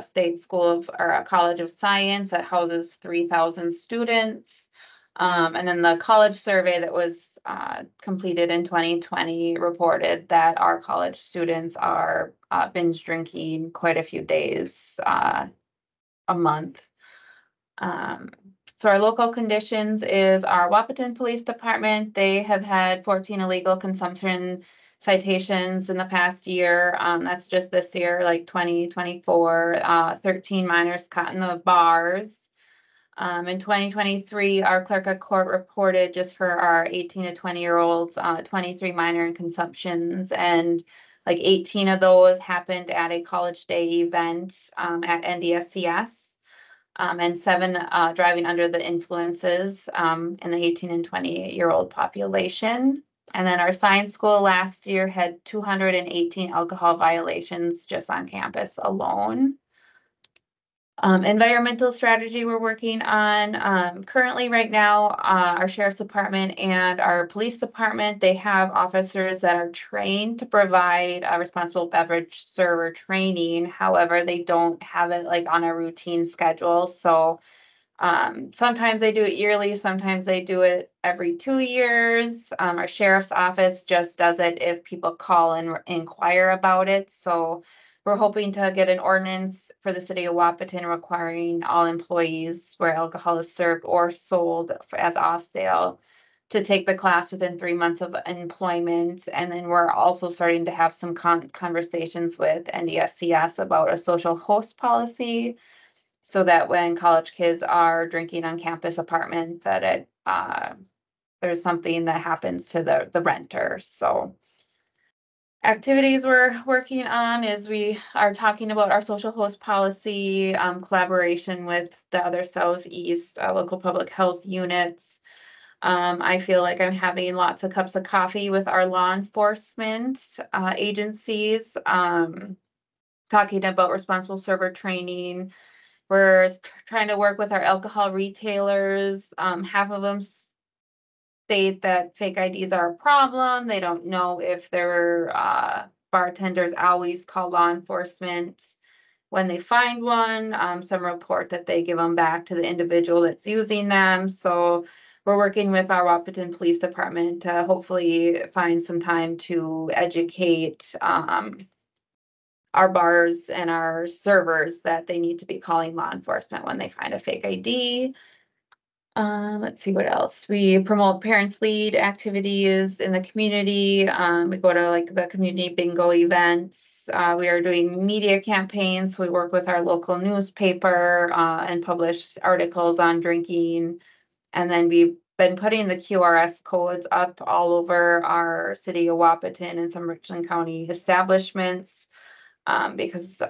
State School of, or College of Science that houses 3,000 students. And then the college survey that was completed in 2020 reported that our college students are binge drinking quite a few days a month. So our local conditions is our Wahpeton Police Department. They have had 14 illegal consumption citations in the past year. That's just this year, like 2024, 13 minors caught in the bars. In 2023, our clerk of court reported just for our 18 to 20-year-olds, 23 minor consumptions, and like 18 of those happened at a college day event at NDSCS. And 7 driving under the influences in the 18 and 28-year-old population. And then our science school last year had 218 alcohol violations just on campus alone. Environmental strategy we're working on. Currently right now, our sheriff's department and our police department, they have officers that are trained to provide responsible beverage server training. However, they don't have it like on a routine schedule. So sometimes they do it yearly, sometimes they do it every 2 years. Our sheriff's office just does it if people call and inquire about it. So we're hoping to get an ordinance for the city of Wahpeton requiring all employees where alcohol is served or sold as off sale to take the class within 3 months of employment. And then we're also starting to have some conversations with NDSCS about a social host policy, so that when college kids are drinking on campus apartments, that it there's something that happens to the renter. So activities we're working on is we are talking about our social host policy, collaboration with the other Southeast local public health units. I feel like I'm having lots of cups of coffee with our law enforcement agencies, talking about responsible server training. We're trying to work with our alcohol retailers. Half of them state that fake IDs are a problem. They don't know if their bartenders always call law enforcement when they find one. Some report that they give them back to the individual that's using them. So we're working with our Wahpeton Police Department to hopefully find some time to educate our bars and our servers that they need to be calling law enforcement when they find a fake ID. Let's see what else. We promote parents lead activities in the community. We go to like the community bingo events. We are doing media campaigns. So we work with our local newspaper and publish articles on drinking. And then we've been putting the QRS codes up all over our city of Wahpeton and some Richland County establishments, because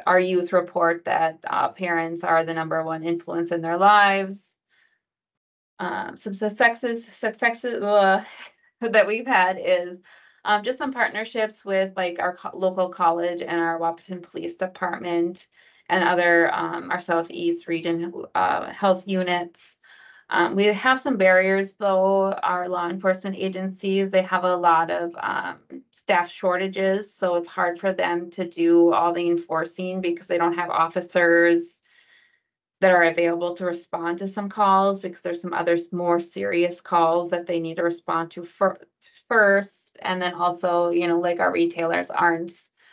our youth report that parents are the #1 influence in their lives. Some successes that we've had is just some partnerships with like our local college and our Wahpeton Police Department and other our Southeast region health units. We have some barriers though. Our law enforcement agencies, they have a lot of staff shortages, so it's hard for them to do all the enforcing because they don't have officers that are available to respond to some calls, because there's some other more serious calls that they need to respond to first. And then also, you know, like our retailers aren't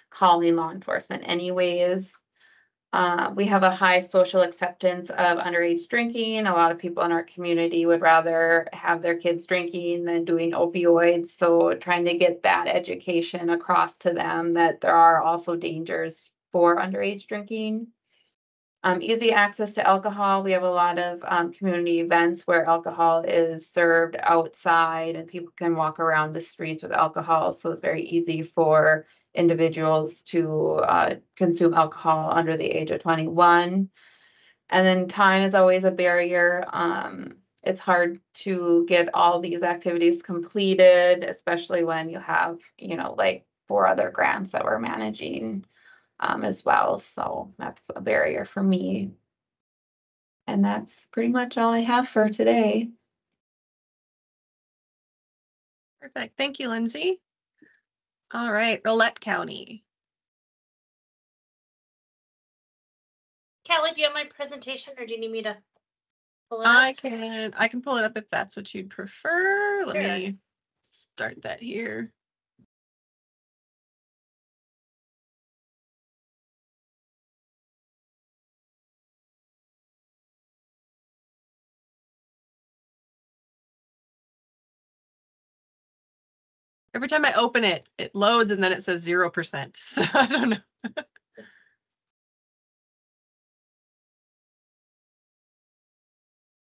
calling law enforcement anyways. We have a high social acceptance of underage drinking. A lot of people in our community would rather have their kids drinking than doing opioids. So trying to get that education across to them that there are also dangers for underage drinking. Easy access to alcohol. We have a lot of community events where alcohol is served outside and people can walk around the streets with alcohol. So it's very easy for individuals to consume alcohol under the age of 21. And then time is always a barrier. It's hard to get all these activities completed, especially when you have, you know, like 4 other grants that we're managing as well. So that's a barrier for me. And that's pretty much all I have for today. Perfect. Thank you, Lindsay. All right, Rolette County. Kelly, do you have my presentation or do you need me to pull it up? I can pull it up if that's what you'd prefer. Let Sure. me start that here. Every time I open it, it loads and then it says 0%. So I don't know.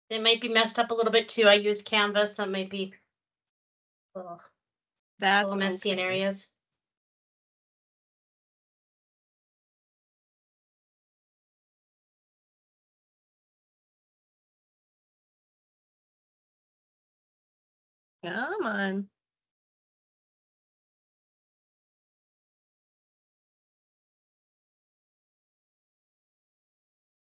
It might be messed up a little bit too. I used Canvas, so it might be a little messy in areas. Come on.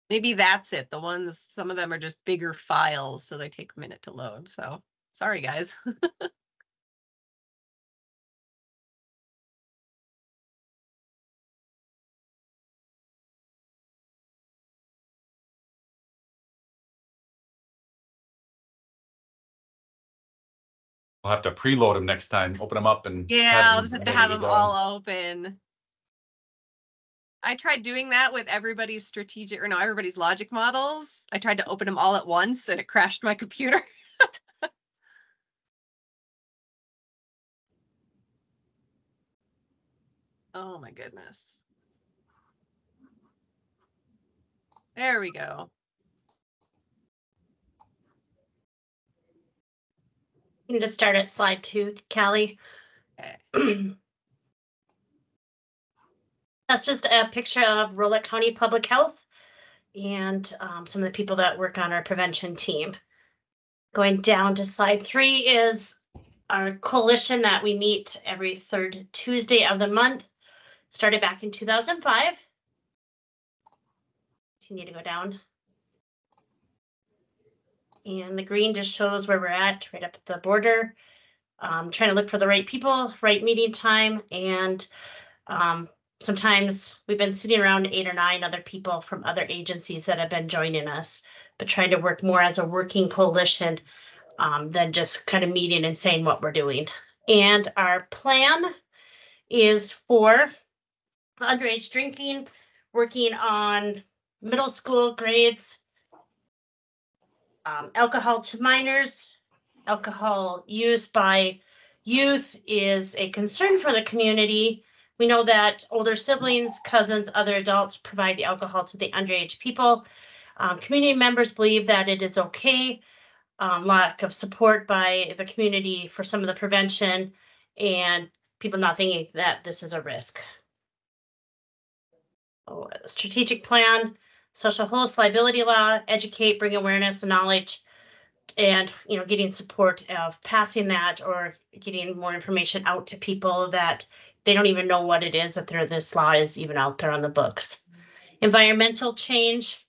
Maybe that's it. The ones, some of them are just bigger files, so they take a minute to load. So sorry, guys. We'll have to preload them next time, open them up and. Yeah, I'll just have to have ready them go. all open. I tried doing that with everybody's everybody's logic models. I tried to open them all at once and it crashed my computer. Oh my goodness. There we go. You need to start at slide 2, Callie. Okay. That's just a picture of Rolette County Public Health and some of the people that work on our prevention team. Going down to slide 3 is our coalition that we meet every third Tuesday of the month. Started back in 2005. You need to go down. And the green just shows where we're at, right up at the border. Trying to look for the right people, right meeting time, and sometimes we've been sitting around 8 or 9 other people from other agencies that have been joining us, but trying to work more as a working coalition than just kind of meeting and saying what we're doing. And our plan is for underage drinking, working on middle school grades, alcohol to minors. Alcohol use by youth is a concern for the community. We know that older siblings, cousins, other adults provide the alcohol to the underage people. Community members believe that it is okay. Lack of support by the community for some of the prevention and people not thinking that this is a risk. Strategic plan, social host liability law, educate, bring awareness and knowledge, and getting support of passing that or getting more information out to people that they don't even know what it is that this law is even out there on the books. Environmental change,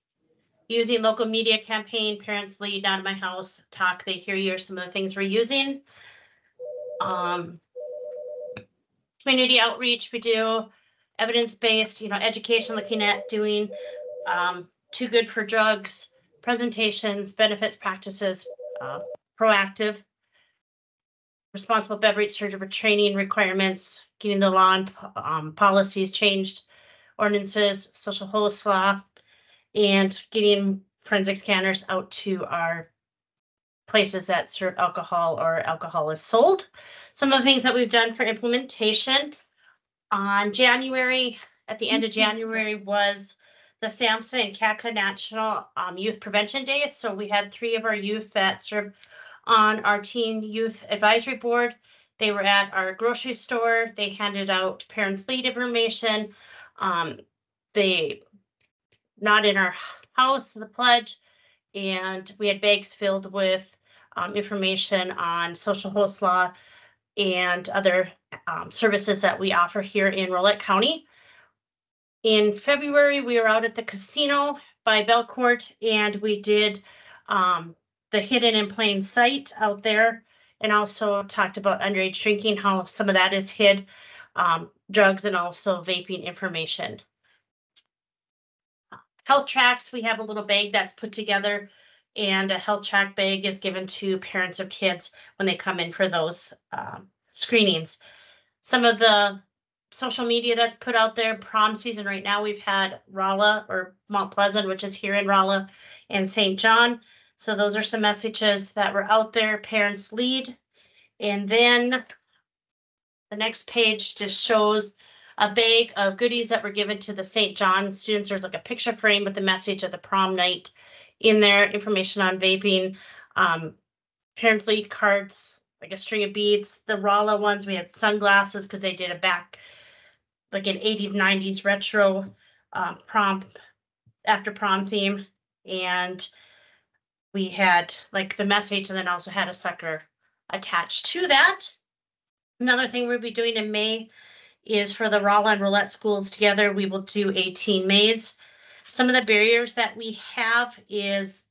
using local media campaign, parents lead, out of my house, talk, they hear you, are some of the things we're using. Community outreach, we do evidence-based, education, looking at doing too good for drugs, presentations, benefits, practices, proactive, responsible beverage surgical training requirements, getting the law and policies changed, ordinances, social host law, and getting forensic scanners out to our places that serve alcohol or alcohol is sold. Some of the things that we've done for implementation on January, at the end of January, was the SAMHSA and CACA National Youth Prevention Day. So we had 3 of our youth that serve on our Teen Youth Advisory Board. They were at our grocery store. They handed out parents' lead information. They not in our house, the pledge, and we had bags filled with information on social host law and other services that we offer here in Rolette County. In February, we were out at the casino by Belcourt, and we did the hidden in plain sight out there. and also talked about underage drinking, how some of that is hid, drugs, and also vaping information. Health tracks, we have a little bag that's put together, and a health track bag is given to parents of kids when they come in for those screenings. Some of the social media that's put out there, prom season right now, we've had Rolla or Mount Pleasant, which is here in Rolla, and St. John. So those are some messages that were out there, parents lead. And then the next page just shows a bag of goodies that were given to the St. John students. There's like a picture frame with the message of the prom night in there, information on vaping, parents lead cards, like a string of beads. The Rolla ones, we had sunglasses because they did a back, like an 80s, 90s retro prom, after prom theme. And we had like the message, and then also had a sucker attached to that. Another thing we'll be doing in May is for the Rolla and Roulette schools together, we will do a teen maze. Some of the barriers that we have is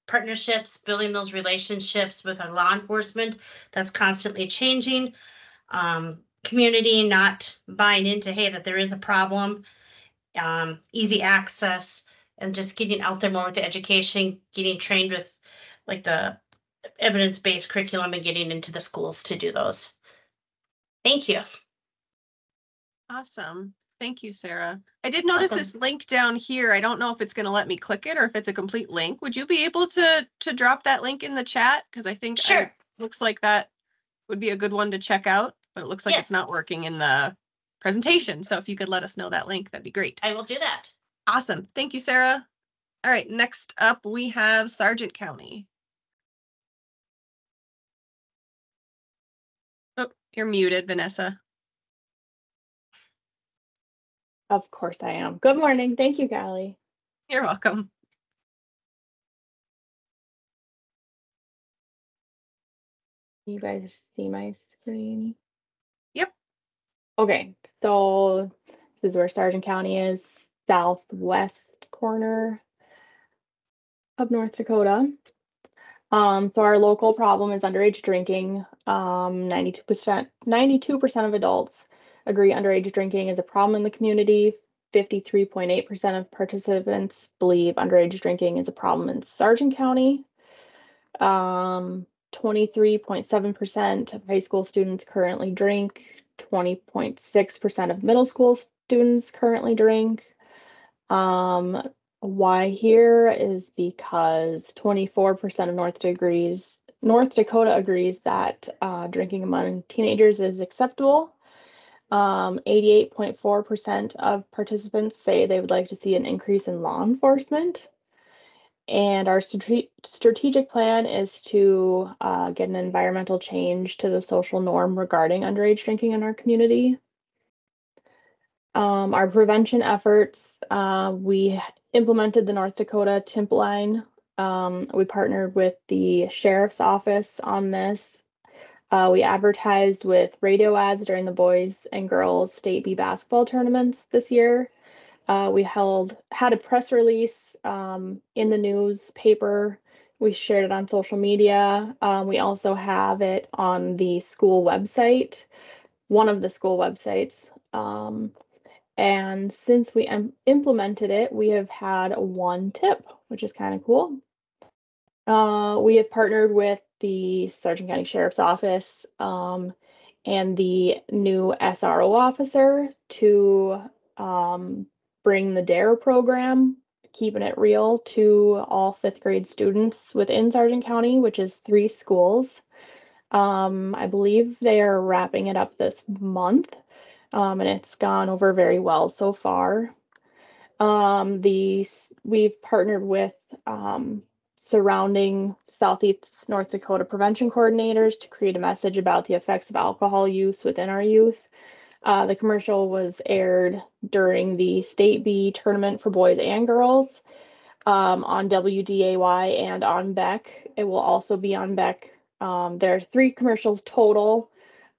partnerships, building those relationships with our law enforcement. That's constantly changing. Community not buying into, hey, that there is a problem. Easy access, and just getting out there more with the education, getting trained with like the evidence-based curriculum and getting into the schools to do those. Thank you. Awesome. Thank you, Sarah. I did notice Welcome. this link down here. I don't know if it's going to let me click it or if it's a complete link. Would you be able to drop that link in the chat? Because I think Sure. looks like that would be a good one to check out, but it looks like it's Yes. not working in the presentation. So if you could let us know that link, that'd be great. I will do that. Awesome. Thank you, Sarah. All right, next up we have Sargent County. Oh, you're muted, Vanessa. Of course I am. Good morning. Thank you, Callie. You're welcome. You guys see my screen? Yep. Okay, so this is where Sargent County is, southwest corner of North Dakota. So our local problem is underage drinking. 92% of adults agree underage drinking is a problem in the community. 53.8% of participants believe underage drinking is a problem in Sargent County. 23.7% of high school students currently drink. 20.6% of middle school students currently drink. Why here is because 24% of North Dakota agrees that drinking among teenagers is acceptable. 88.4% of participants say they would like to see an increase in law enforcement. And our strategic plan is to get an environmental change to the social norm regarding underage drinking in our community. Our prevention efforts, we implemented the North Dakota tip line. We partnered with the sheriff's office on this. We advertised with radio ads during the boys and girls state B basketball tournaments this year. We had a press release in the newspaper. We shared it on social media. We also have it on the school website, one of the school websites. And since we implemented it, we have had one tip, which is kind of cool. We have partnered with the Sargent County Sheriff's Office and the new SRO officer to bring the DARE program, keeping it real, to all fifth grade students within Sargent County, which is 3 schools. I believe they are wrapping it up this month. And it's gone over very well so far. We've partnered with surrounding Southeast North Dakota prevention coordinators to create a message about the effects of alcohol use within our youth. The commercial was aired during the State B tournament for boys and girls on WDAY and on Beck. It will also be on Beck. There are 3 commercials total.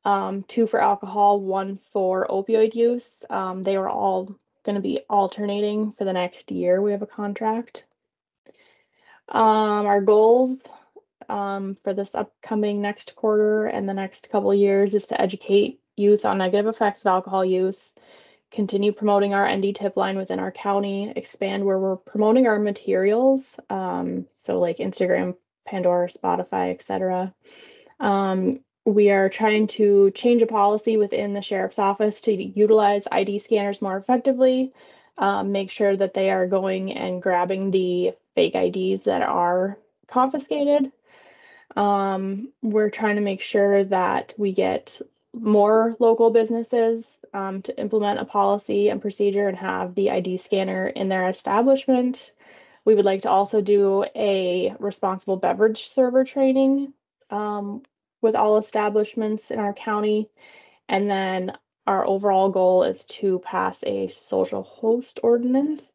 2 for alcohol, 1 for opioid use. They were all going to be alternating for the next year. We have a contract. Our goals for this upcoming next quarter and the next couple of years is to educate youth on negative effects of alcohol use, continue promoting our ND tip line within our county, expand where we're promoting our materials, so like Instagram, Pandora, Spotify, etc. We are trying to change a policy within the sheriff's office to utilize ID scanners more effectively, make sure that they are going and grabbing the fake IDs that are confiscated. We're trying to make sure that we get more local businesses to implement a policy and procedure and have the ID scanner in their establishment. We would like to also do a responsible beverage server training with all establishments in our county. And then our overall goal is to pass a social host ordinance.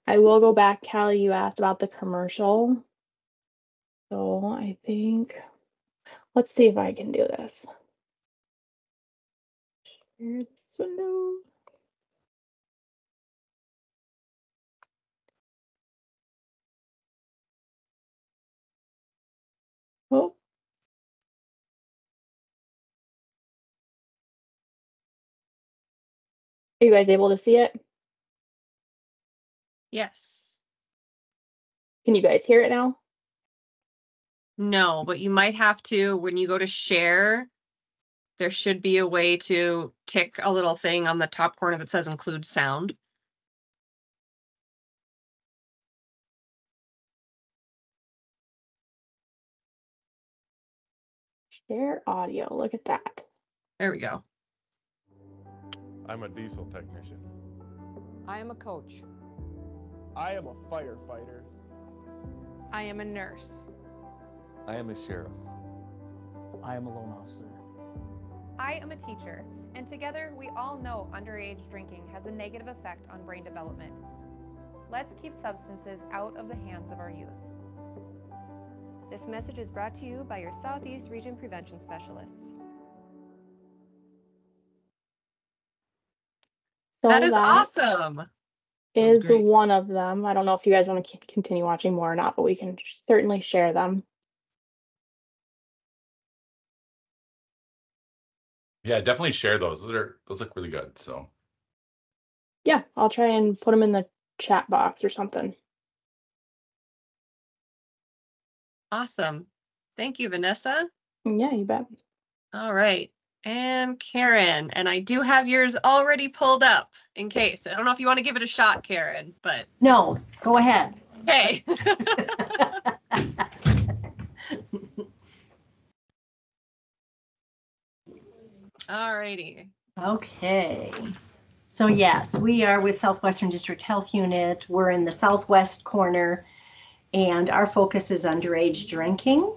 I will go back, Callie, you asked about the commercial. So I think, let's see if I can do this. Share this window. Oh. Are you guys able to see it? Yes. Can you guys hear it now? No, but you might have to, when you go to share, there should be a way to tick a little thing on the top corner that says include sound. Share audio, look at that. There we go. I'm a diesel technician. I am a coach. I am a firefighter. I am a nurse. I am a sheriff. I am a loan officer. I am a teacher, and together we all know underage drinking has a negative effect on brain development. Let's keep substances out of the hands of our youth. This message is brought to you by your Southeast Region Prevention Specialists. So that is awesome. Is one of them. I don't know if you guys want to continue watching more or not, but we can certainly share them. Yeah, definitely share those. Those look really good. So yeah, I'll try and put them in the chat box or something. Awesome. Thank you, Vanessa. Yeah, you bet. All right. And Karen, and I do have yours already pulled up in case. I don't know if you want to give it a shot, Karen, but. No, go ahead. Okay. All righty. Okay. So yes, we are with Southwestern District Health Unit. We're in the southwest corner, and our focus is underage drinking.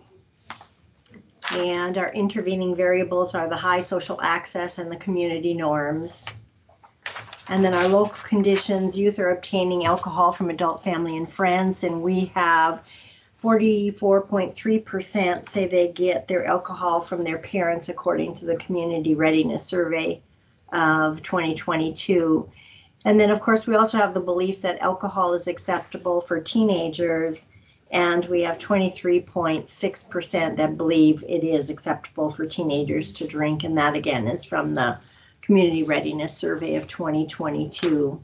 And our intervening variables are the high social access and the community norms. And then our local conditions, youth are obtaining alcohol from adult, family, and friends. And we have 44.3% say they get their alcohol from their parents, according to the Community Readiness Survey of 2022. And then, of course, we also have the belief that alcohol is acceptable for teenagers. And we have 23.6% that believe it is acceptable for teenagers to drink. And that, again, is from the Community Readiness Survey of 2022.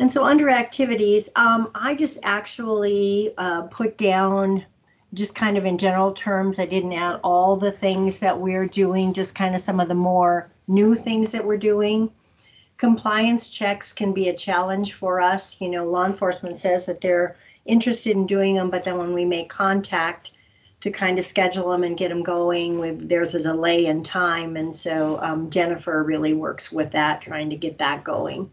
And so under activities, I just actually put down, just kind of in general terms, I didn't add all the things that we're doing, just kind of some of the more new things that we're doing. Compliance checks can be a challenge for us. You know, law enforcement says that they're interested in doing them, but then when we make contact to kind of schedule them and get them going, there's a delay in time. And so Jennifer really works with that, trying to get that going.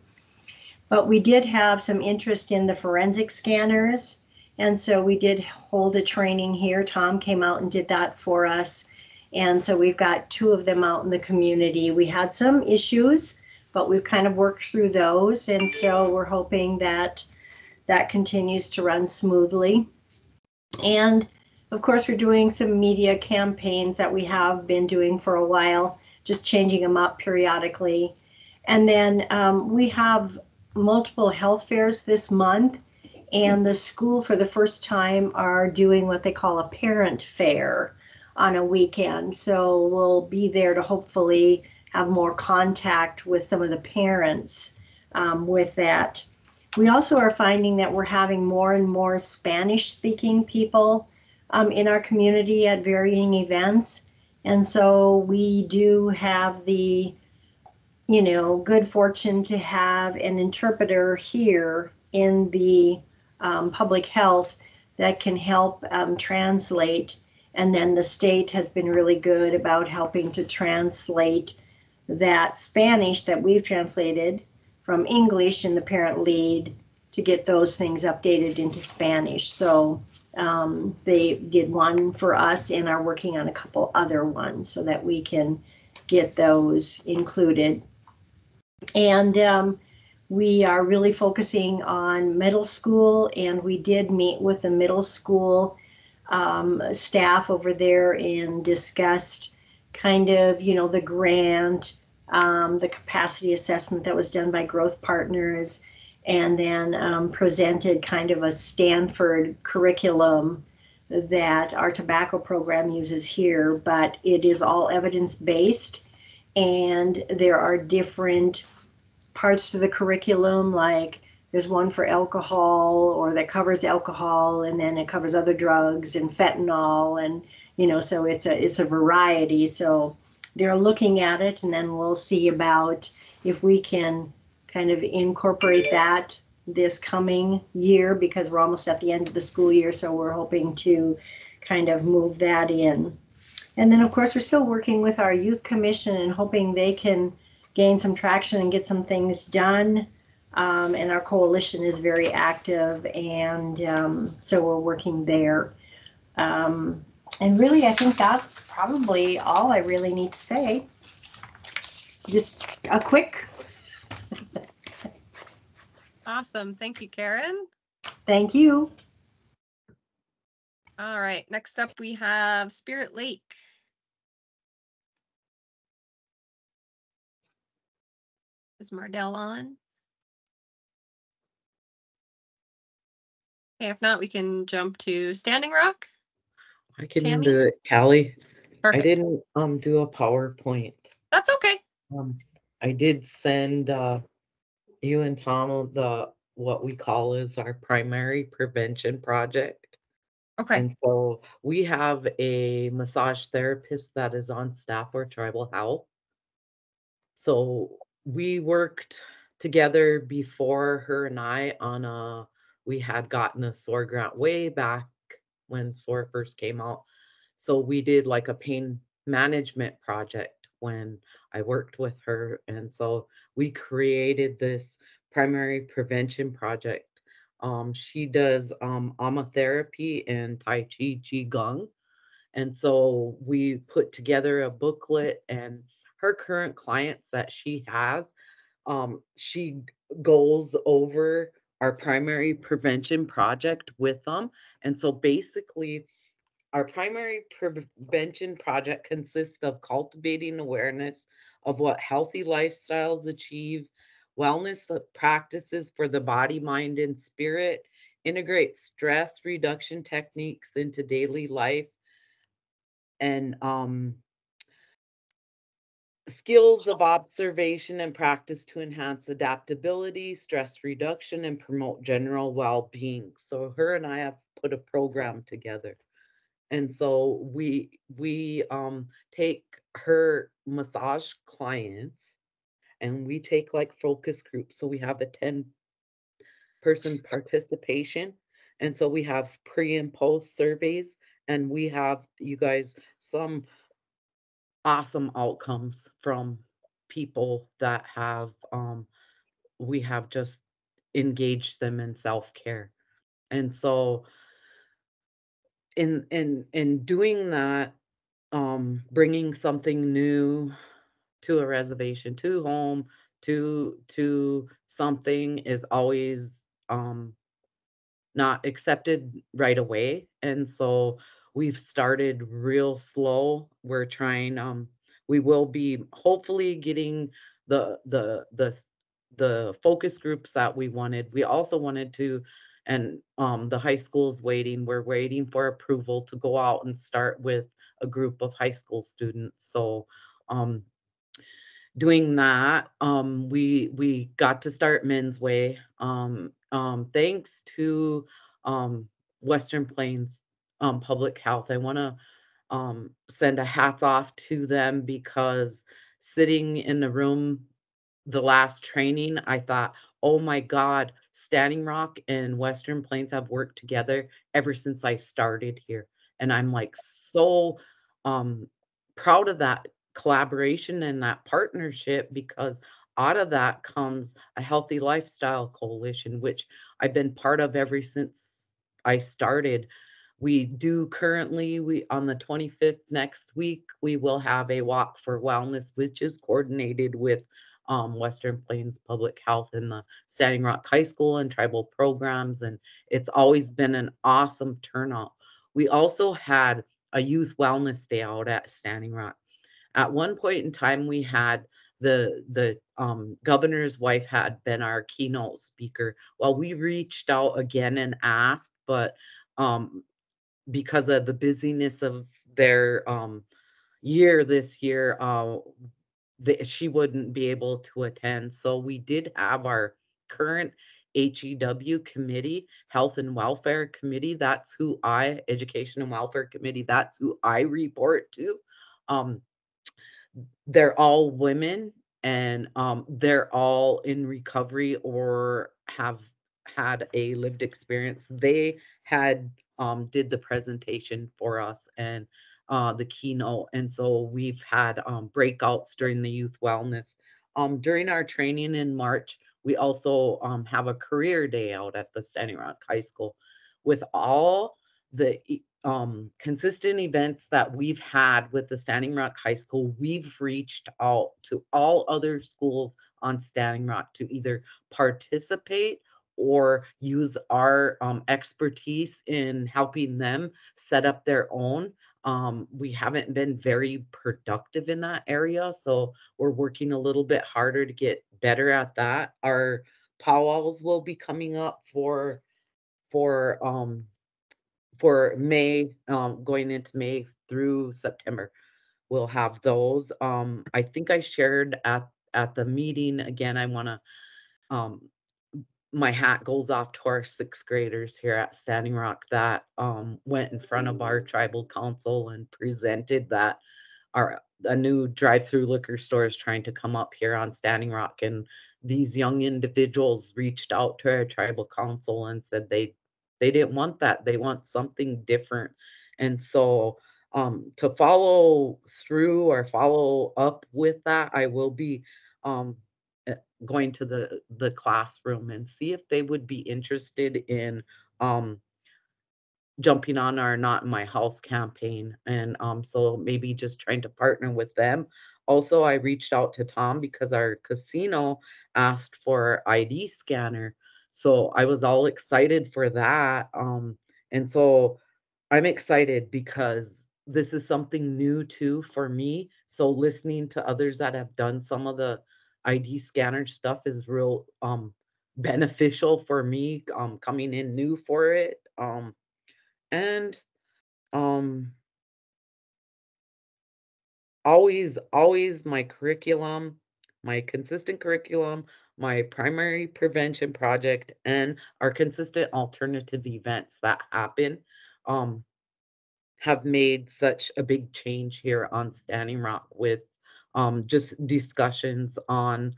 But we did have some interest in the forensic scanners. And so we did hold a training here. Tom came out and did that for us. And so we've got 2 of them out in the community. We had some issues, but we've kind of worked through those. And so we're hoping that that continues to run smoothly. And of course, we're doing some media campaigns that we have been doing for a while, just changing them up periodically. And then we have multiple health fairs this month, And the school for the first time are doing what they call a parent fair on a weekend. So we'll be there to hopefully have more contact with some of the parents with that. We also are finding that we're having more and more Spanish speaking people in our community at varying events. And so we do have the, good fortune to have an interpreter here in the public health that can help translate. And then the state has been really good about helping to translate that Spanish that we've translated from English in the parent lead to get those things updated into Spanish. So they did one for us and are working on a couple other ones so that we can get those included. And we are really focusing on middle school, and we did meet with the middle school staff over there and discussed kind of, the grant, the capacity assessment that was done by Growth Partners, and then presented kind of a Stanford curriculum that our tobacco program uses here, but it is all evidence-based, and there are different parts to the curriculum, like there's one for alcohol, or that covers alcohol, and then it covers other drugs and fentanyl, and so it's a variety. So they're looking at it, and then we'll see about if we can kind of incorporate that this coming year, because we're almost at the end of the school year, so we're hoping to kind of move that in. And then of course we're still working with our youth commission and hoping they can gain some traction and get some things done. And our coalition is very active, and so we're working there. And really, I think that's probably all I really need to say. Just a quick. Awesome. Thank you, Karen. Thank you. All right. Next up, we have Spirit Lake. Is Mardell on? Okay, if not, we can jump to Standing Rock. I can Tammy? do it, Callie. Perfect. I didn't do a PowerPoint. That's okay. I did send you and Tom what we call is our primary prevention project. Okay. And so we have a massage therapist that is on staff for tribal health. So we worked together before, her and I, on we had gotten a SOAR grant way back when SOAR first came out. So we did like a pain management project when I worked with her. And so we created this primary prevention project. She does aromatherapy and Tai Chi Qigong. And so we put together a booklet, and her current clients that she has, she goes over our primary prevention project with them. And so basically, our primary prevention project consists of cultivating awareness of what healthy lifestyles achieve, wellness practices for the body, mind, and spirit, integrate stress reduction techniques into daily life, and skills of observation and practice to enhance adaptability, stress reduction, and promote general well-being. So her and I have put a program together. And so we take her massage clients and we take like focus groups. So we have a 10-person participation. And so we have pre and post surveys, and we have, you guys, some awesome outcomes from people that have we have just engaged them in self-care. And so in doing that, bringing something new to a reservation, to home, to something is always not accepted right away. And so we've started real slow. We're trying, we will be hopefully getting the focus groups that we wanted. We also wanted to and the high school's waiting. We're waiting for approval to go out and start with a group of high school students. So doing that, we got to start Men's Way. Thanks to Western Plains Public Health. I want to send a hats off to them, because sitting in the room the last training, I thought, oh my God, Standing Rock and Western Plains have worked together ever since I started here. And I'm like so proud of that collaboration and that partnership, because out of that comes a Healthy Lifestyle Coalition, which I've been part of ever since I started. We do currently, we on the 25th next week, we will have a walk for wellness, which is coordinated with Western Plains Public Health and the Standing Rock High School and tribal programs. And it's always been an awesome turnout. We also had a youth wellness day out at Standing Rock. At one point in time, we had the governor's wife had been our keynote speaker. Well, we reached out again and asked, but because of the busyness of their year this year, she wouldn't be able to attend. So we did have our current HEW committee, Health and Welfare Committee. That's who Education and Welfare Committee, that's who I report to. They're all women, and they're all in recovery or have had a lived experience. They had did the presentation for us and the keynote, and so we've had breakouts during the youth wellness. During our training in March, we also have a career day out at the Standing Rock High School. With all the consistent events that we've had with the Standing Rock High School, we've reached out to all other schools on Standing Rock to either participate or use our expertise in helping them set up their own. We haven't been very productive in that area, so we're working a little bit harder to get better at that. Our powwows will be coming up for May, going into May through September. We'll have those. I think I shared at the meeting again. I want to my hat goes off to our sixth graders here at Standing Rock that went in front of our tribal council and presented that a new drive-through liquor store is trying to come up here on Standing Rock, and these young individuals reached out to our tribal council and said they didn't want that. They want something different. And so to follow through or follow up with that, I will be going to the classroom and see if they would be interested in jumping on our Not in My House campaign. And so maybe just trying to partner with them. Also, I reached out to Tom because our casino asked for ID scanner. So I was all excited for that. And so I'm excited because this is something new too for me. So listening to others that have done some of the ID scanner stuff is real beneficial for me coming in new for it. And always my curriculum, my consistent curriculum, my primary prevention project, and our consistent alternative events that happen have made such a big change here on Standing Rock with just discussions on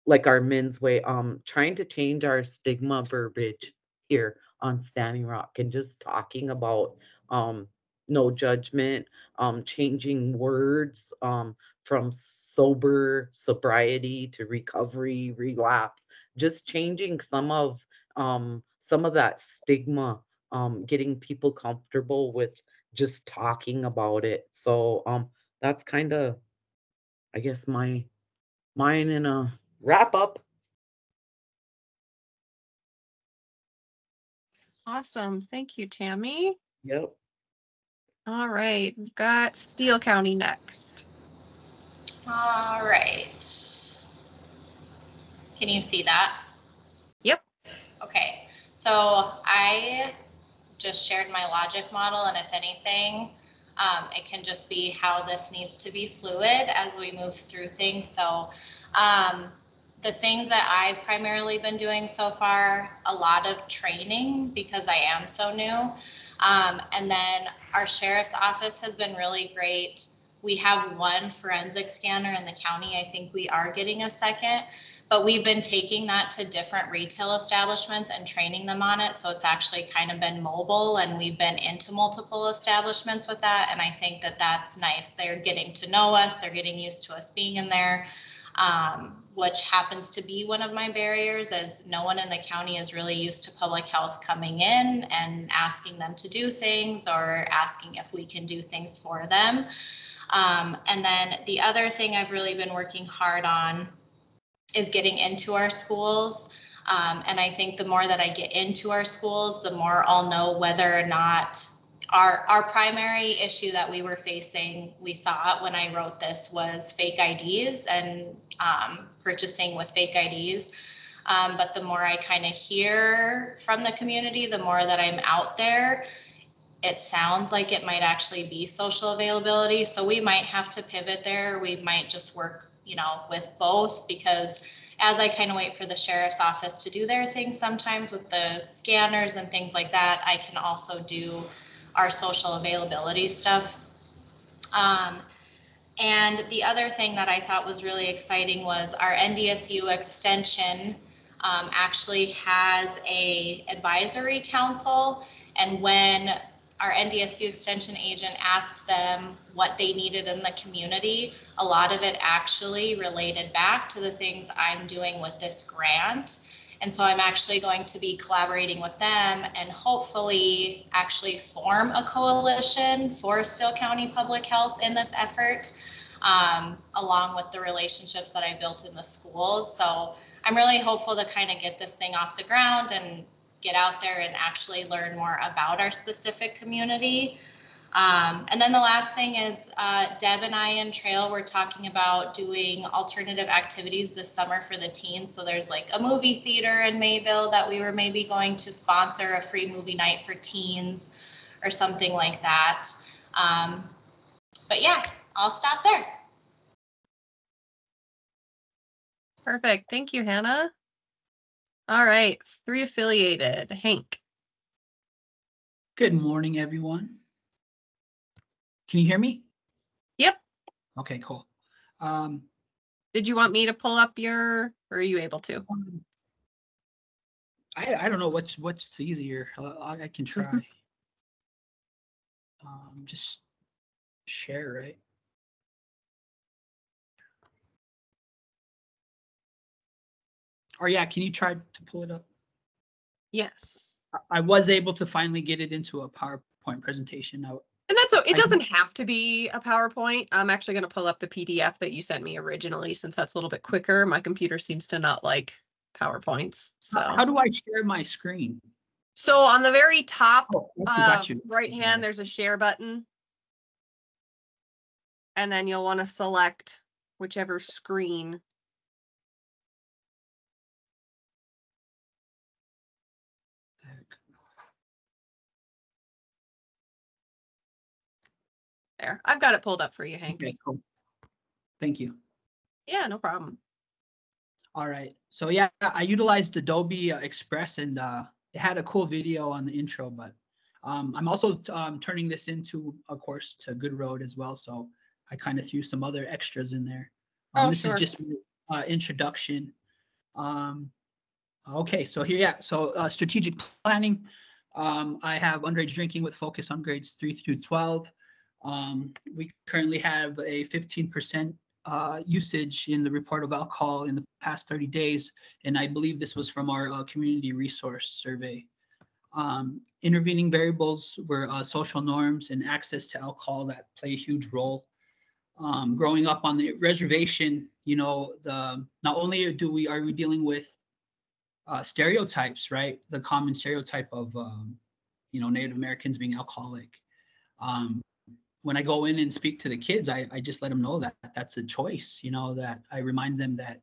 like our Men's Way, trying to change our stigma verbiage here on Standing Rock and just talking about no judgment, changing words from sobriety to recovery, relapse, just changing some of that stigma, getting people comfortable with just talking about it. So that's kind of, I guess, mine in a wrap up. Awesome. Thank you, Tammy. Yep. All right. We've got Steele County next. All right. Can you see that? Yep. Okay. So I just shared my logic model, and if anything, it can just be how this needs to be fluid as we move through things. So the things that I've primarily been doing so far, a lot of training because I am so new. And then our sheriff's office has been really great. We have one forensic scanner in the county. I think we are getting a second, but we've been taking that to different retail establishments and training them on it. So it's actually kind of been mobile, and we've been into multiple establishments with that. And I think that that's nice. They're getting to know us. They're getting used to us being in there, which happens to be one of my barriers, as no one in the county is really used to public health coming in and asking them to do things or asking if we can do things for them. And then the other thing I've really been working hard on is getting into our schools. And I think the more that I get into our schools, the more I'll know whether or not our primary issue that we were facing, we thought when I wrote this, was fake IDs and purchasing with fake IDs. But the more I kind of hear from the community, the more that I'm out there, it sounds like it might actually be social availability. So we might have to pivot there. We might just work, with both, because as I kind of wait for the sheriff's office to do their thing sometimes with the scanners and things like that, I can also do our social availability stuff. And the other thing that I thought was really exciting was our NDSU extension actually has a advisory council, and when our NDSU extension agent asked them what they needed in the community, a lot of it actually related back to the things I'm doing with this grant. And so I'm actually going to be collaborating with them and hopefully actually form a coalition for Steele County Public Health in this effort, along with the relationships that I built in the schools. So I'm really hopeful to kind of get this thing off the ground and get out there and actually learn more about our specific community. And then the last thing is Deb and I in Trail were talking about doing alternative activities this summer for the teens. So there's like a movie theater in Mayville that we were maybe going to sponsor, a free movie night for teens or something like that. But yeah, I'll stop there. Perfect. Thank you, Hannah. All right, 3 affiliated. Hank. Good morning, everyone. Can you hear me? Yep. Okay, cool. Did you want me to pull up or are you able to? I don't know what's easier. I can try. Just share, right? Or yeah, can you try to pull it up? Yes. I was able to finally get it into a PowerPoint presentation now. And it doesn't have to be a PowerPoint. I'm actually going to pull up the PDF that you sent me originally, since that's a little bit quicker. My computer seems to not like PowerPoints. So how do I share my screen? So on the very top got you. right hand, there's a share button. And then you'll want to select whichever screen. There, I've got it pulled up for you, Hank. Okay, cool. Thank you. Yeah, no problem. All right. So yeah, I utilized Adobe Express, and it had a cool video on the intro, but I'm also turning this into a course to Good Road as well. So I kind of threw some other extras in there. This sure. is just introduction. Okay, so here, yeah. So strategic planning. I have underage drinking with focus on grades 3 through 12. We currently have a 15% usage in the report of alcohol in the past 30 days, and I believe this was from our community resource survey. Intervening variables were social norms and access to alcohol that play a huge role. Growing up on the reservation, not only are we dealing with stereotypes, right? The common stereotype of Native Americans being alcoholic. When I go in and speak to the kids, I just let them know that that's a choice, that I remind them that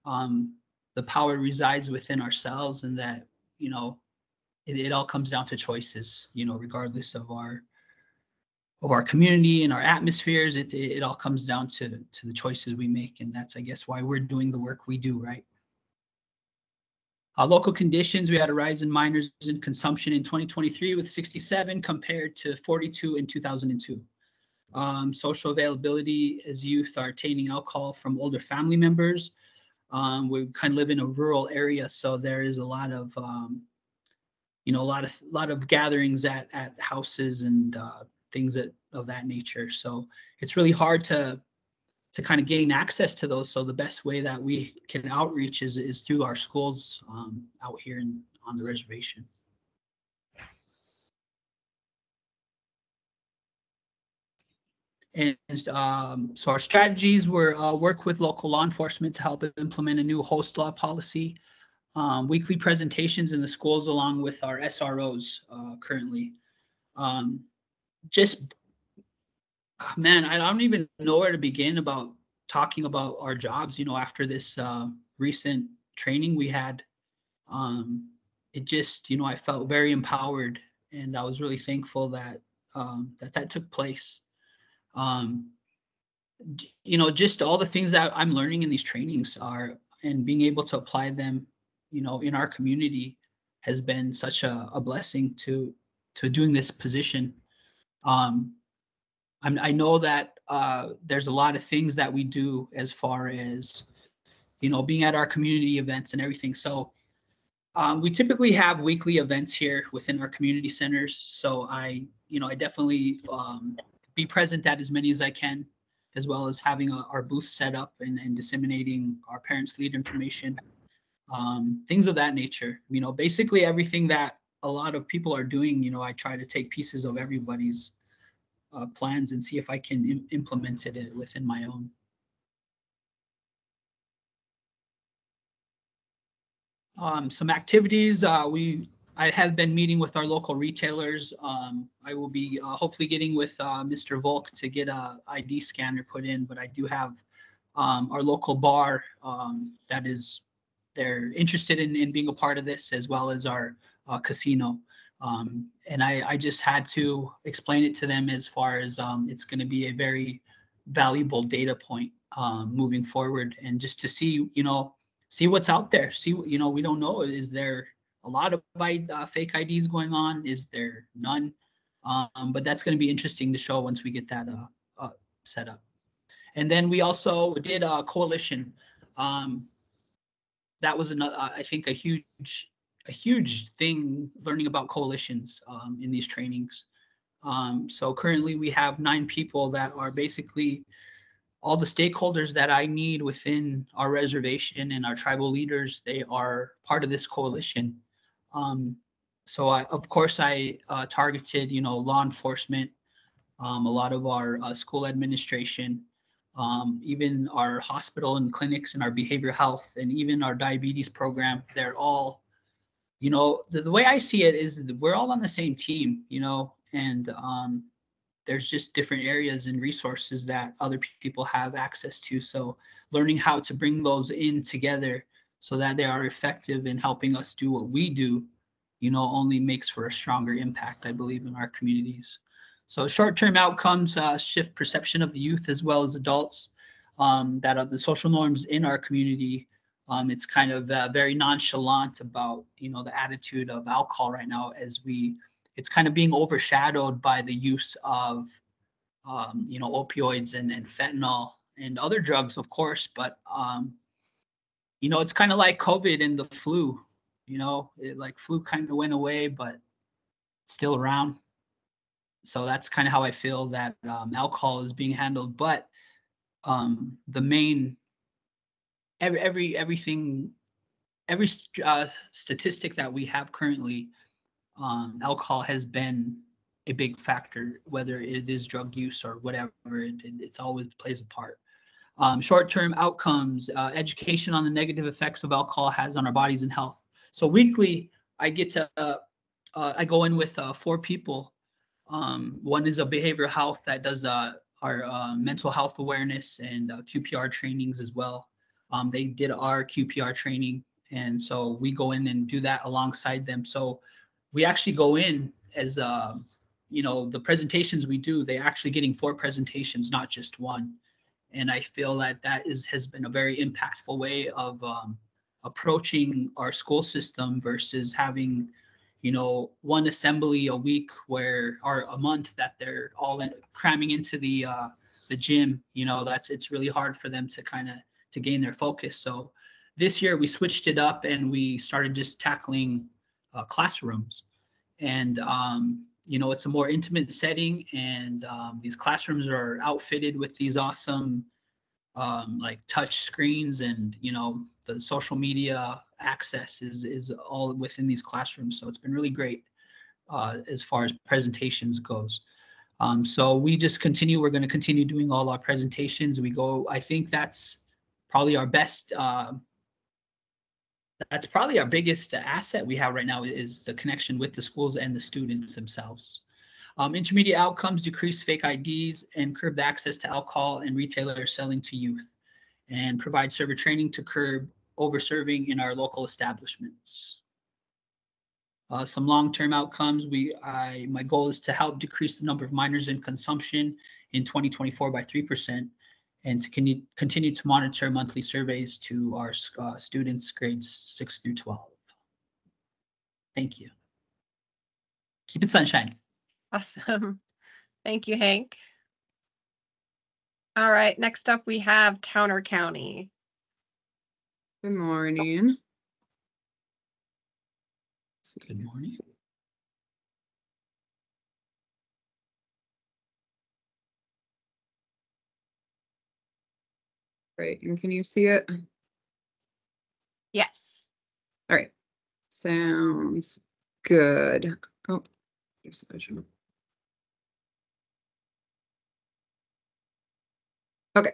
the power resides within ourselves, and that, it all comes down to choices, regardless of our community and our atmospheres. It all comes down to the choices we make. And that's, I guess, why we're doing the work we do, right? Local conditions, we had a rise in minors in consumption in 2023 with 67 compared to 42 in 2002. Social availability, as youth are obtaining alcohol from older family members. We kind of live in a rural area, so there is a lot of a lot of gatherings at houses and things of that nature. So it's really hard to kind of gain access to those. So the best way that we can outreach is through our schools out here on the reservation. And so our strategies were work with local law enforcement to help implement a new host law policy, weekly presentations in the schools along with our SROs currently. Man, I don't even know where to begin about talking about our jobs, after this recent training we had. It just, I felt very empowered, and I was really thankful that that took place. Just all the things that I'm learning in these trainings and being able to apply them, in our community has been such a blessing to doing this position. I know that there's a lot of things that we do as far as, being at our community events and everything. So we typically have weekly events here within our community centers. So I definitely be present at as many as I can, as well as having our booth set up and disseminating our parents' lead information, things of that nature. Basically everything that a lot of people are doing, I try to take pieces of everybody's plans and see if I can implement it within my own. Some activities, I have been meeting with our local retailers. I will be hopefully getting with Mr. Volk to get a ID scanner put in, but I do have our local bar they're interested in being a part of this, as well as our casino. And I just had to explain it to them as far as it's going to be a very valuable data point moving forward, and just to see, see what's out there. See, we don't know, is there a lot of fake IDs going on? Is there none? But that's going to be interesting to show once we get that set up. And then we also did a coalition. That was another, I think, a huge thing, learning about coalitions in these trainings. So currently we have 9 people that are basically all the stakeholders that I need within our reservation, and our tribal leaders, they are part of this coalition. So of course I targeted, law enforcement, a lot of our school administration, even our hospital and clinics, and our behavioral health, and even our diabetes program. They're all, the way I see it is that we're all on the same team, and there's just different areas and resources that other people have access to. So learning how to bring those in together so that they are effective in helping us do what we do, only makes for a stronger impact, I believe, in our communities. So short-term outcomes shift perception of the youth as well as adults, that are the social norms in our community. It's kind of very nonchalant about, the attitude of alcohol right now, as it's kind of being overshadowed by the use of, opioids and fentanyl and other drugs, of course. But, it's kind of like COVID and the flu, like flu kind of went away, but it's still around. So that's kind of how I feel that alcohol is being handled. But the main, every statistic that we have currently, alcohol has been a big factor, whether it is drug use or whatever. It's always plays a part. Short-term outcomes, education on the negative effects of alcohol has on our bodies and health. So weekly, I get to, I go in with 4 people. One is a behavioral health that does our mental health awareness and QPR trainings as well. They did our QPR training, and so we go in and do that alongside them. So we actually go in as, you know, the presentations we do, they're actually getting 4 presentations, not just 1. And I feel that has been a very impactful way of approaching our school system versus having, you know, 1 assembly a week or a month that they're all cramming into the gym. You know, it's really hard for them to gain their focus. So this year we switched it up and we started just tackling classrooms. And you know, it's a more intimate setting, and these classrooms are outfitted with these awesome like touch screens, and you know, the social media access is all within these classrooms. So it's been really great as far as presentations goes. So we just continue. We're going to continue doing all our presentations. I think that's probably our best. That's probably our biggest asset we have right now, is the connection with the schools and the students themselves. Intermediate outcomes: decrease fake IDs and curb the access to alcohol and retailers selling to youth, and provide server training to curb over-serving in our local establishments. Some long-term outcomes: my goal is to help decrease the number of minors in consumption in 2024 by 3%, and to continue to monitor monthly surveys to our students grades 6 through 12. Thank you. Keep it sunshine. Awesome. Thank you, Hank. All right, next up we have Towner County. Good morning. Good morning. Right, and can you see it? Yes. All right, sounds good. Oh, there's the visual. Okay,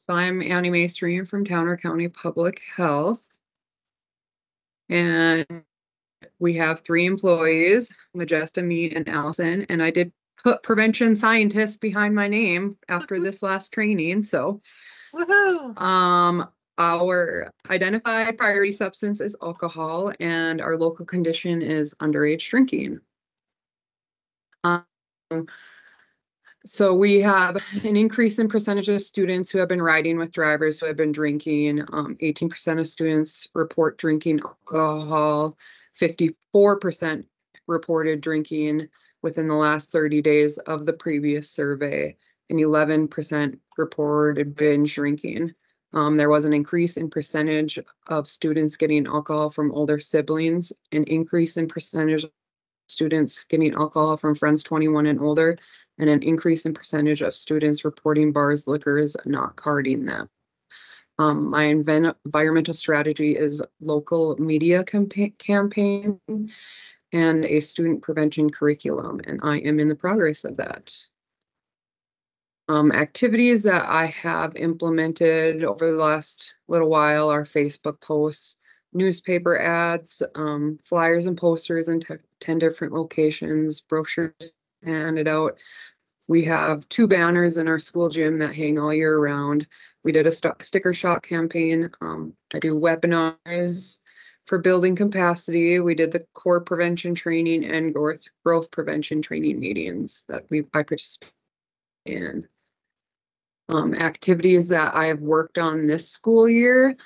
so I'm Annie Maestri from Towner County Public Health. And we have 3 employees, Majesta, me, and Allison. And I did put prevention scientist behind my name after this last training. So woohoo! Our identified priority substance is alcohol, and our local condition is underage drinking. So we have an increase in percentage of students who have been riding with drivers who have been drinking. 18% of students report drinking alcohol. 54% reported drinking within the last 30 days of the previous survey, and 11% reported binge drinking. There was an increase in percentage of students getting alcohol from older siblings, an increase in percentage of students getting alcohol from friends 21 and older, and an increase in percentage of students reporting bars, liquors, not carding them. My environmental strategy is local media campaign and a student prevention curriculum, and I am in the progress of that. Activities that I have implemented over the last little while are Facebook posts, newspaper ads, flyers and posters in 10 different locations, brochures handed out. We have 2 banners in our school gym that hang all year round. We did a sticker shock campaign. I do webinars for building capacity. We did the core prevention training and growth prevention training meetings that I participate in. Activities that I have worked on this school year.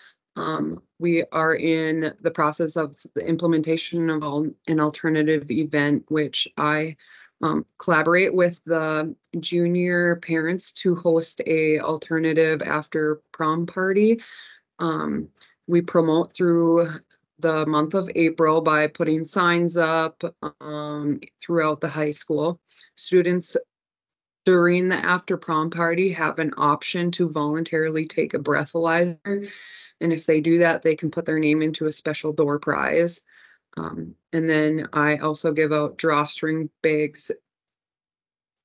We are in the process of the implementation of an alternative event, which I collaborate with the junior parents to host a alternative after prom party. We promote through the month of April by putting signs up throughout the high school. Students during the after prom party have an option to voluntarily take a breathalyzer. And if they do that, they can put their name into a special door prize. And then I also give out drawstring bags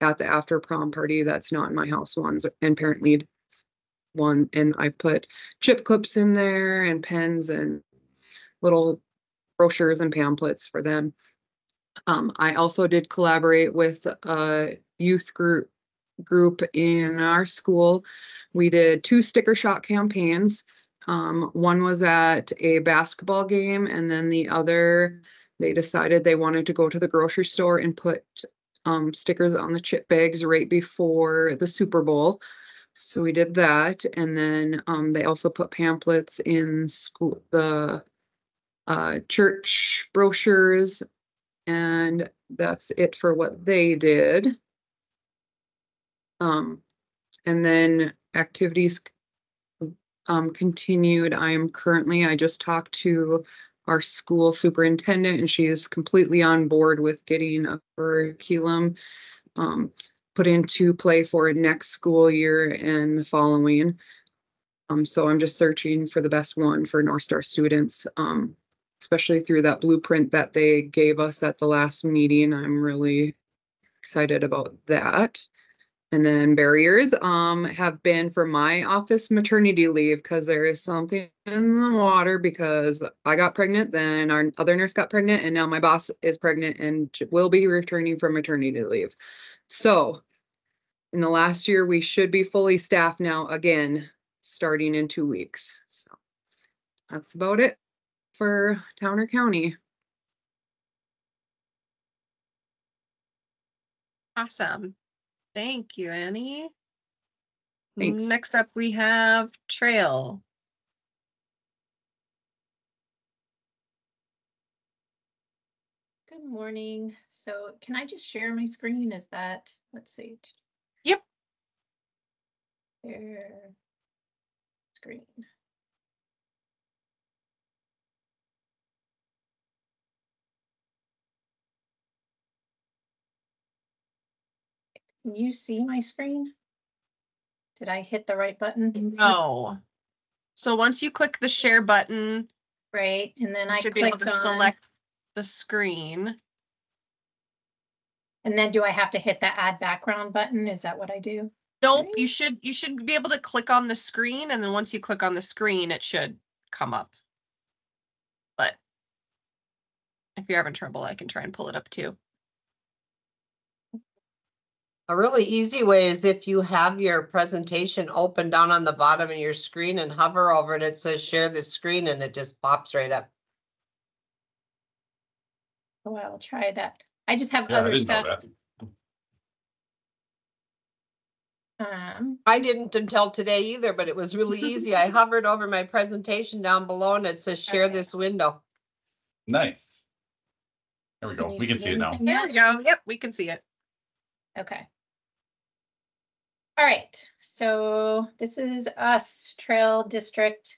at the after prom party. That's not in my house ones, and parent lead one. And I put chip clips in there and pens and little brochures and pamphlets for them. I also did collaborate with a youth group in our school. We did 2 sticker shock campaigns. One was at a basketball game, and then the other They decided they wanted to go to the grocery store and put stickers on the chip bags right before the Super Bowl. So we did that. And then they also put pamphlets in school, the church brochures, and that's it for what they did. And then activities continued. I just talked to our school superintendent, and she is completely on board with getting a curriculum put into play for next school year and the following. So I'm just searching for the best one for North Star students, especially through that blueprint that they gave us at the last meeting. I'm really excited about that. And then barriers have been for my office maternity leave, because there is something in the water, because I got pregnant, then our other nurse got pregnant, and now my boss is pregnant and will be returning from maternity leave. So in the last year, we should be fully staffed now again, starting in 2 weeks. So that's about it for Towner County. Awesome. Thank you, Annie. Thanks. Next up, we have Trail. Good morning. So can I just share my screen? Is that, let's see. Yep. Share screen. Can you see my screen? Did I hit the right button? No. So once you click the share button, right, and then you I should be able to clicked on, select the screen. and then do I have to hit the add background button? Is that what I do? Nope, you should be able to click on the screen, and then once you click on the screen, it should come up. But if you're having trouble, I can try and pull it up too. A really easy way is if you have your presentation open down on the bottom of your screen and hover over it, it says share the screen and it just pops right up. Oh, I'll try that. I just have Yeah, I other didn't know stuff. that. I didn't until today either, but it was really easy. I hovered over my presentation down below and it says share this window. Nice. There we go. Can you We can see see it now. anything There we go. Yep, we can see it. Okay. All right, so this is us, Trail District.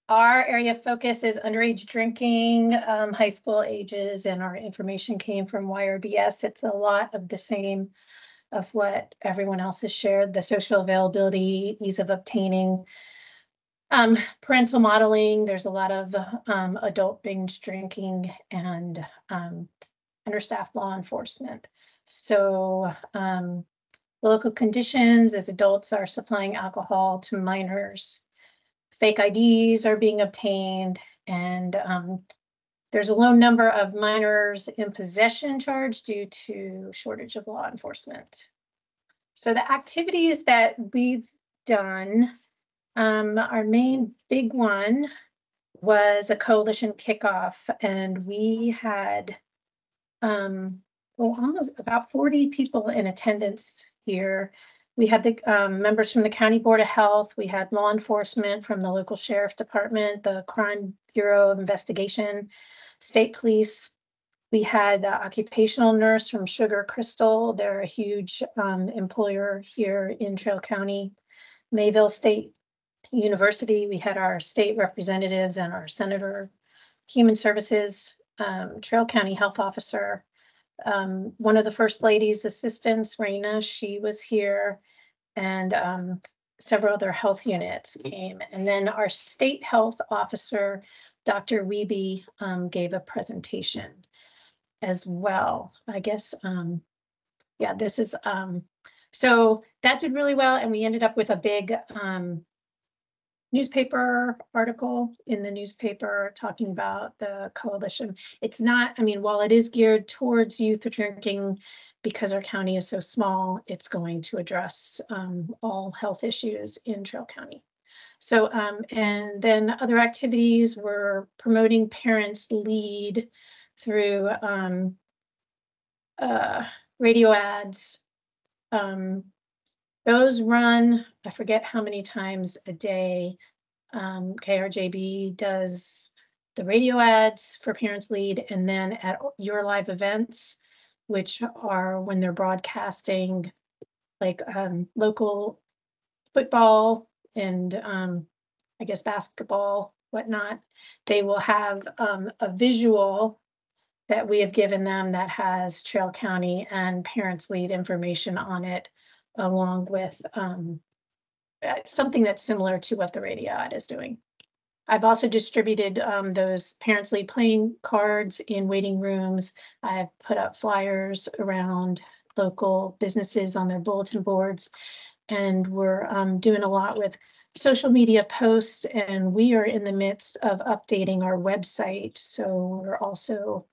Our area of focus is underage drinking, high school ages, and our information came from YRBS. It's a lot of the same of what everyone else has shared, the social availability, ease of obtaining, parental modeling. There's a lot of adult binge drinking and understaffed law enforcement. So the local conditions as adults are supplying alcohol to minors. Fake IDs are being obtained, and there's a low number of minors in possession charged due to shortage of law enforcement. So the activities that we've done, our main big one was a coalition kickoff, and we had almost about 40 people in attendance here. We had the members from the County Board of Health. We had law enforcement from the local sheriff department, the Crime Bureau of Investigation, state police. We had the occupational nurse from Sugar Crystal. They're a huge employer here in Trail County. Mayville State University. We had our state representatives and our senator. Human Services, Trail County Health Officer. One of the First Lady's assistants, Raina, she was here, and several other health units came. And then our state health officer, Dr. Wiebe, gave a presentation as well. I guess, yeah, this is, so that did really well. And we ended up with a big newspaper article in the newspaper talking about the coalition. It's not, I mean, while it is geared towards youth drinking, because our county is so small, it's going to address all health issues in Trail County. So, and then other activities were promoting parents lead through radio ads. Those run, I forget how many times a day. KRJB does the radio ads for Parents Lead, and then at your live events, which are when they're broadcasting like local football and I guess basketball, whatnot, they will have a visual that we have given them that has Trail County and Parents Lead information on it, along with something that's similar to what the radio ad is doing. I've also distributed those Parents Lead playing cards in waiting rooms. I've put up flyers around local businesses on their bulletin boards, and we're doing a lot with social media posts, and we are in the midst of updating our website. So we're also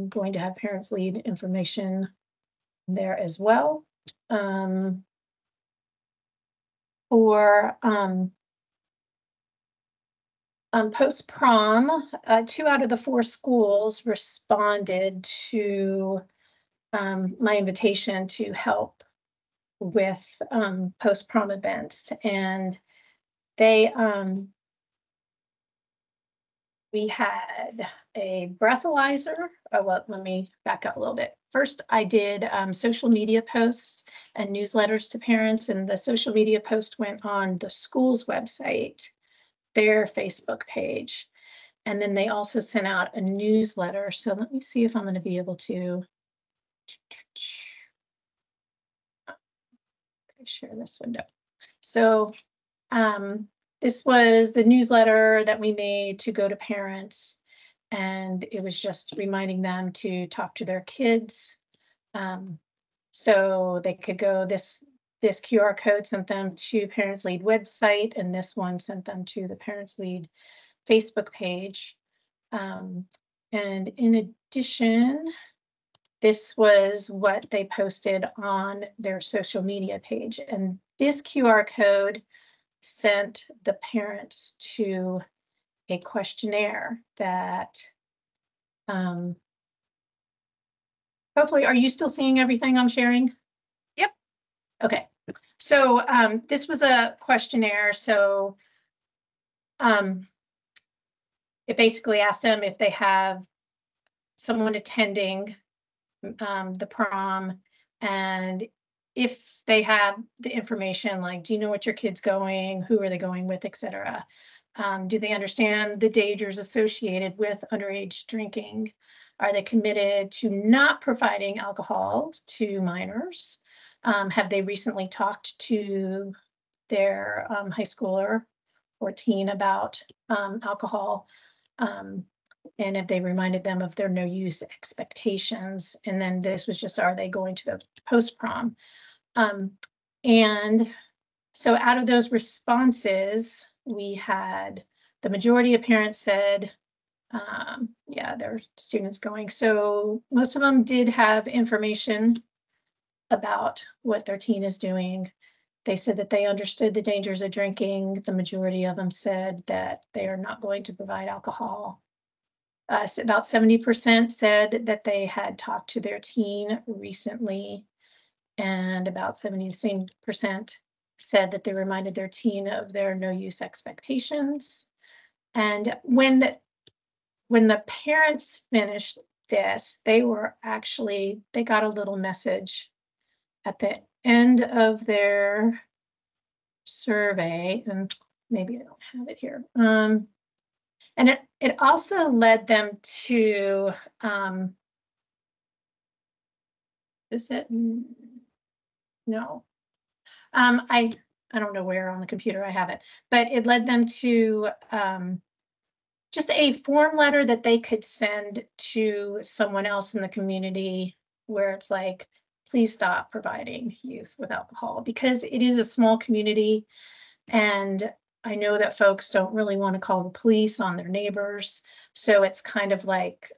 going to have Parents Lead information there as well. For post-prom, 2 out of the 4 schools responded to my invitation to help with post-prom events, and they we had a breathalyzer. Oh, well, let me back up a little bit. First, I did social media posts and newsletters to parents, and the social media post went on the school's website, their Facebook page. And then they also sent out a newsletter. So let me see if I'm going to be able to share this window. So this was the newsletter that we made to go to parents, and it was just reminding them to talk to their kids. So they could go, this QR code sent them to Parents Lead website, and this one sent them to the Parents Lead Facebook page. And in addition, this was what they posted on their social media page. And this QR code sent the parents to a questionnaire that hopefully, are you still seeing everything I'm sharing? Yep. Okay. So this was a questionnaire. So it basically asked them if they have someone attending the prom, and if they have the information, like, do you know what your kid's going, who are they going with, etc. Do they understand the dangers associated with underage drinking? Are they committed to not providing alcohol to minors? Have they recently talked to their high schooler or teen about alcohol? And if they reminded them of their no use expectations. And then this was just, are they going to the post-prom? And so out of those responses, we had the majority of parents said, yeah, their students going. So most of them did have information about what their teen is doing. They said that they understood the dangers of drinking. The majority of them said that they are not going to provide alcohol. About 70% said that they had talked to their teen recently, and about 70% said that they reminded their teen of their no use expectations. And when the parents finished this, they got a little message at the end of their survey, and maybe I don't have it here. And it also led them to, is it? No. I don't know where on the computer I have it, but it led them to just a form letter that they could send to someone else in the community, where it's like, please stop providing youth with alcohol, because it is a small community, and I know that folks don't really want to call the police on their neighbors. So it's kind of like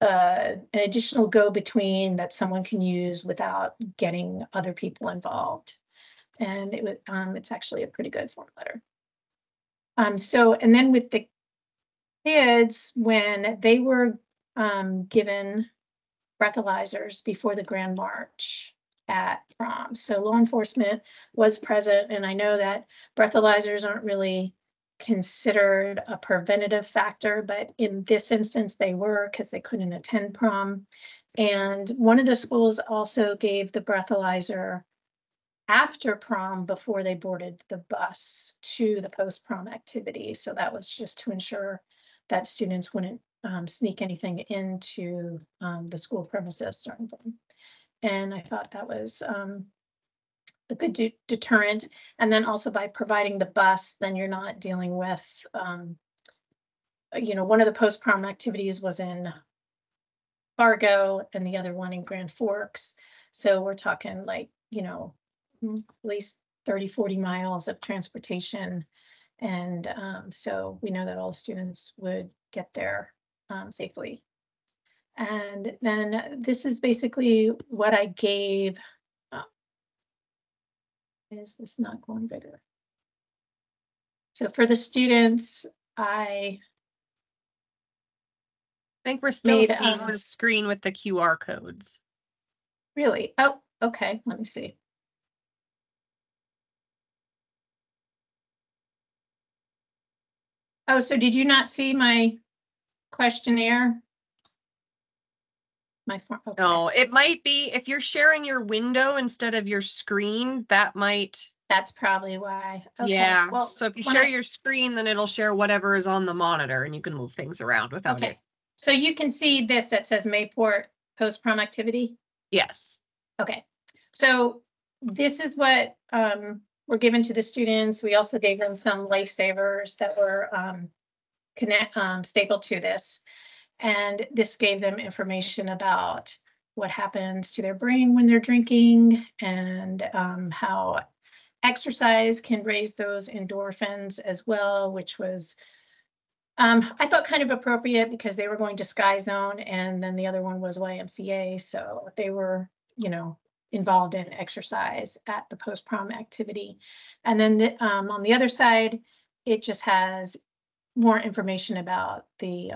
an additional go-between that someone can use without getting other people involved. And it's actually a pretty good form letter. So, and then with the kids, when they were given breathalyzers before the Grand March at prom. So law enforcement was present, and I know that breathalyzers aren't really considered a preventative factor, but in this instance they were because they couldn't attend prom. And one of the schools also gave the breathalyzer after prom before they boarded the bus to the post-prom activity. So that was just to ensure that students wouldn't sneak anything into the school premises during prom. And I thought that was a good deterrent. And then also by providing the bus, then you're not dealing with, you know, one of the post-prom activities was in Fargo and the other one in Grand Forks. So we're talking like, you know, at least 30, 40 miles of transportation. And so we know that all students would get there safely. And then this is basically what I gave. Is this not going bigger? So for the students, I think we're still made, seeing the screen with the QR codes. Really? Oh, okay. Let me see. Oh, so did you not see my questionnaire? My form? Okay. No, it might be if you're sharing your window instead of your screen, that might. That's probably why. Okay. Yeah. Well, So if you share your screen, then it'll share whatever is on the monitor and you can move things around without it. So you can see this that says Mayport post-prom activity? Yes. Okay. So this is what were given to the students. We also gave them some lifesavers that were stapled to this. And this gave them information about what happens to their brain when they're drinking and how exercise can raise those endorphins as well, which was, I thought kind of appropriate because they were going to Sky Zone and then the other one was YMCA. So they were, you know, involved in exercise at the post-prom activity. And then on the other side, it just has more information about the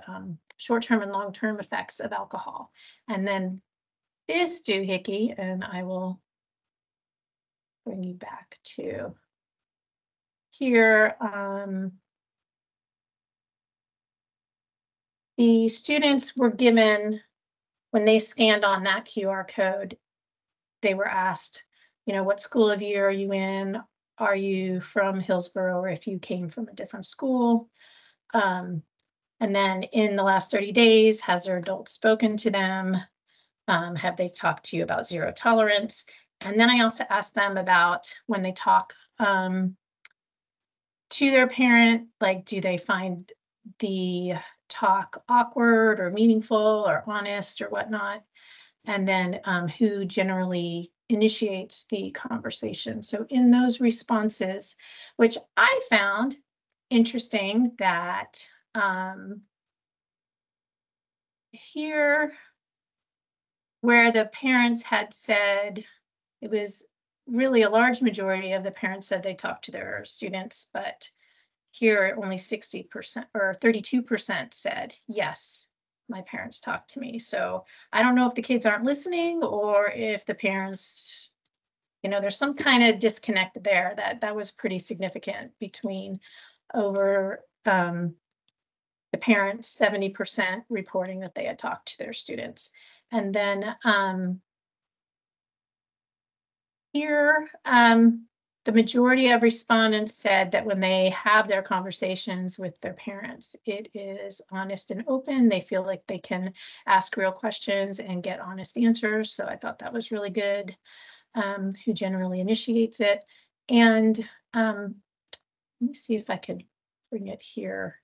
short-term and long-term effects of alcohol. And then this doohickey, and I will bring you back to here. The students were given, when they scanned on that QR code, they were asked, you know, what school of year are you in? Are you from Hillsborough, or if you came from a different school? And then in the last 30 days, has their adult spoken to them? Have they talked to you about zero tolerance? And then I also asked them about when they talk to their parent, like, do they find the talk awkward or meaningful or honest or whatnot? And then who generally initiates the conversation. So in those responses, which I found interesting that here where the parents had said, it was really a large majority of the parents said they talked to their students, but here only 60% or 32% said, yes, my parents talked to me. So I don't know if the kids aren't listening or if the parents, you know, there's some kind of disconnect there. That was pretty significant between over the parents, 70% reporting that they had talked to their students. And then here, the majority of respondents said that when they have their conversations with their parents, it is honest and open. They feel like they can ask real questions and get honest answers. So I thought that was really good. Who generally initiates it. And let me see if I could bring it here.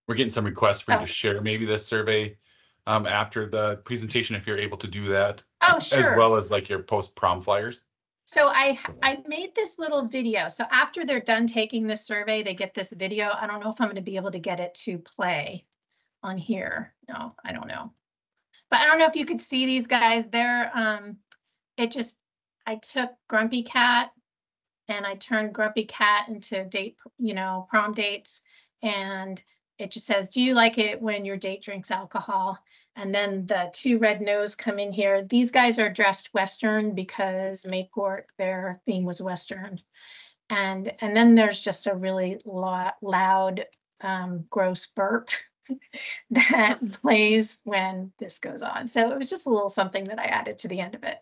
We're getting some requests for you to share maybe this survey after the presentation, if you're able to do that. Oh, sure. As well as like your post-prom flyers. So I made this little video. So after they're done taking this survey, they get this video. I don't know if I'm going to be able to get it to play on here. No, I don't know. But I don't know if you could see these guys. They're I took Grumpy Cat and I turned Grumpy Cat into prom dates. and it just says, do you like it when your date drinks alcohol? And then the two red nose come in here. These guys are dressed Western because Mayport, their theme was Western. And then there's just a really loud, gross burp that plays when this goes on. So it was just a little something that I added to the end of it.